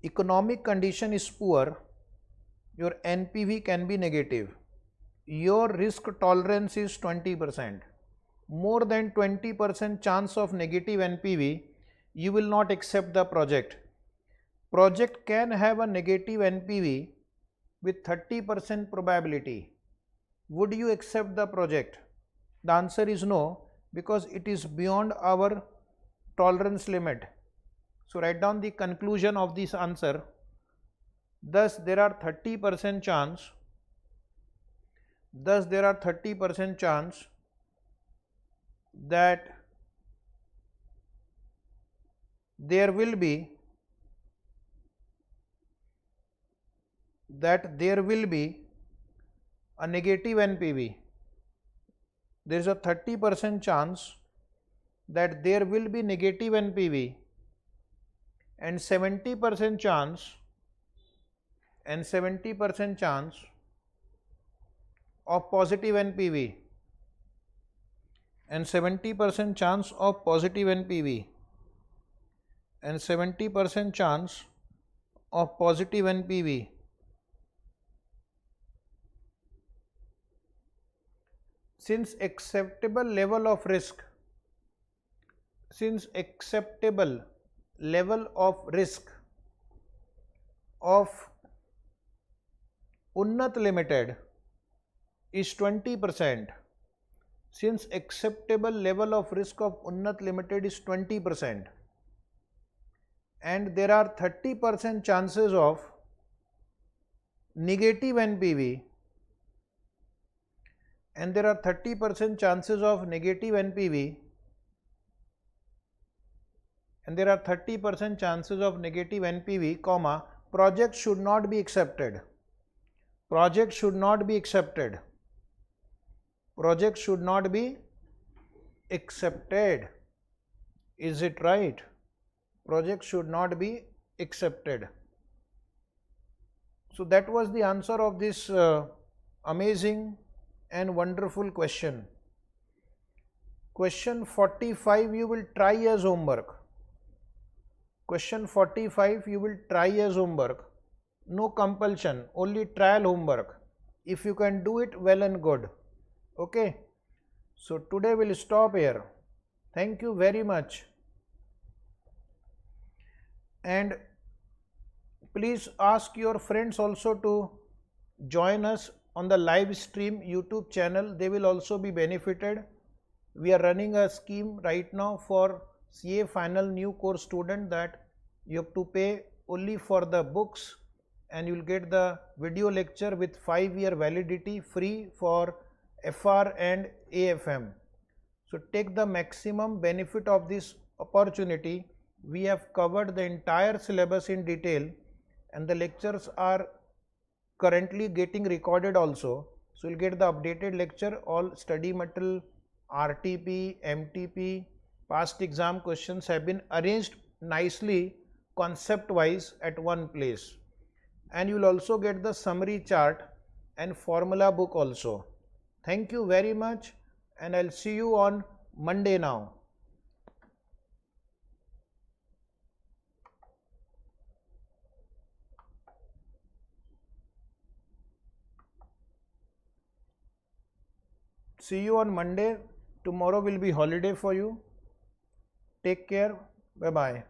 economic condition is poor, your NPV can be negative. Your risk tolerance is 20%. More than 20% chance of negative NPV, you will not accept the project. Project can have a negative NPV with 30% probability. Would you accept the project? The answer is no, because it is beyond our tolerance limit. So write down the conclusion of this answer. Thus there are 30% chance that there will be a negative NPV. There is a 30% chance that there will be negative NPV, and 70% chance of positive NPV, and 70% chance of positive NPV, and 70% chance of positive NPV. Since acceptable level of risk of Unnat Limited is 20%, since acceptable level of risk of Unnat Limited is 20%, and there are 30% chances of negative NPV, and there are 30% chances of negative NPV, and there are 30% chances of negative NPV, comma, project should not be accepted. Project should not be accepted. Project should not be accepted. Is it right? Project should not be accepted. So that was the answer of this amazing and wonderful question. Question 45 you will try as homework. Question 45 you will try as homework. No compulsion, only trial homework. If you can do it, well and good. Okay. So today we'll stop here. Thank you very much. And please ask your friends also to join us on the live stream YouTube channel. They will also be benefited. We are running a scheme right now for CA Final new course student, that you have to pay only for the books, and you will get the video lecture with 5-year validity free for FR and AFM. So take the maximum benefit of this opportunity. We have covered the entire syllabus in detail, and the lectures are currently getting recorded also. So you'll get the updated lecture, all study material, RTP, MTP, past exam questions have been arranged nicely concept wise at one place. And you will also get the summary chart and formula book also. Thank you very much, and I'll see you on Monday now. See you on Monday. Tomorrow will be holiday for you. Take care. Bye bye.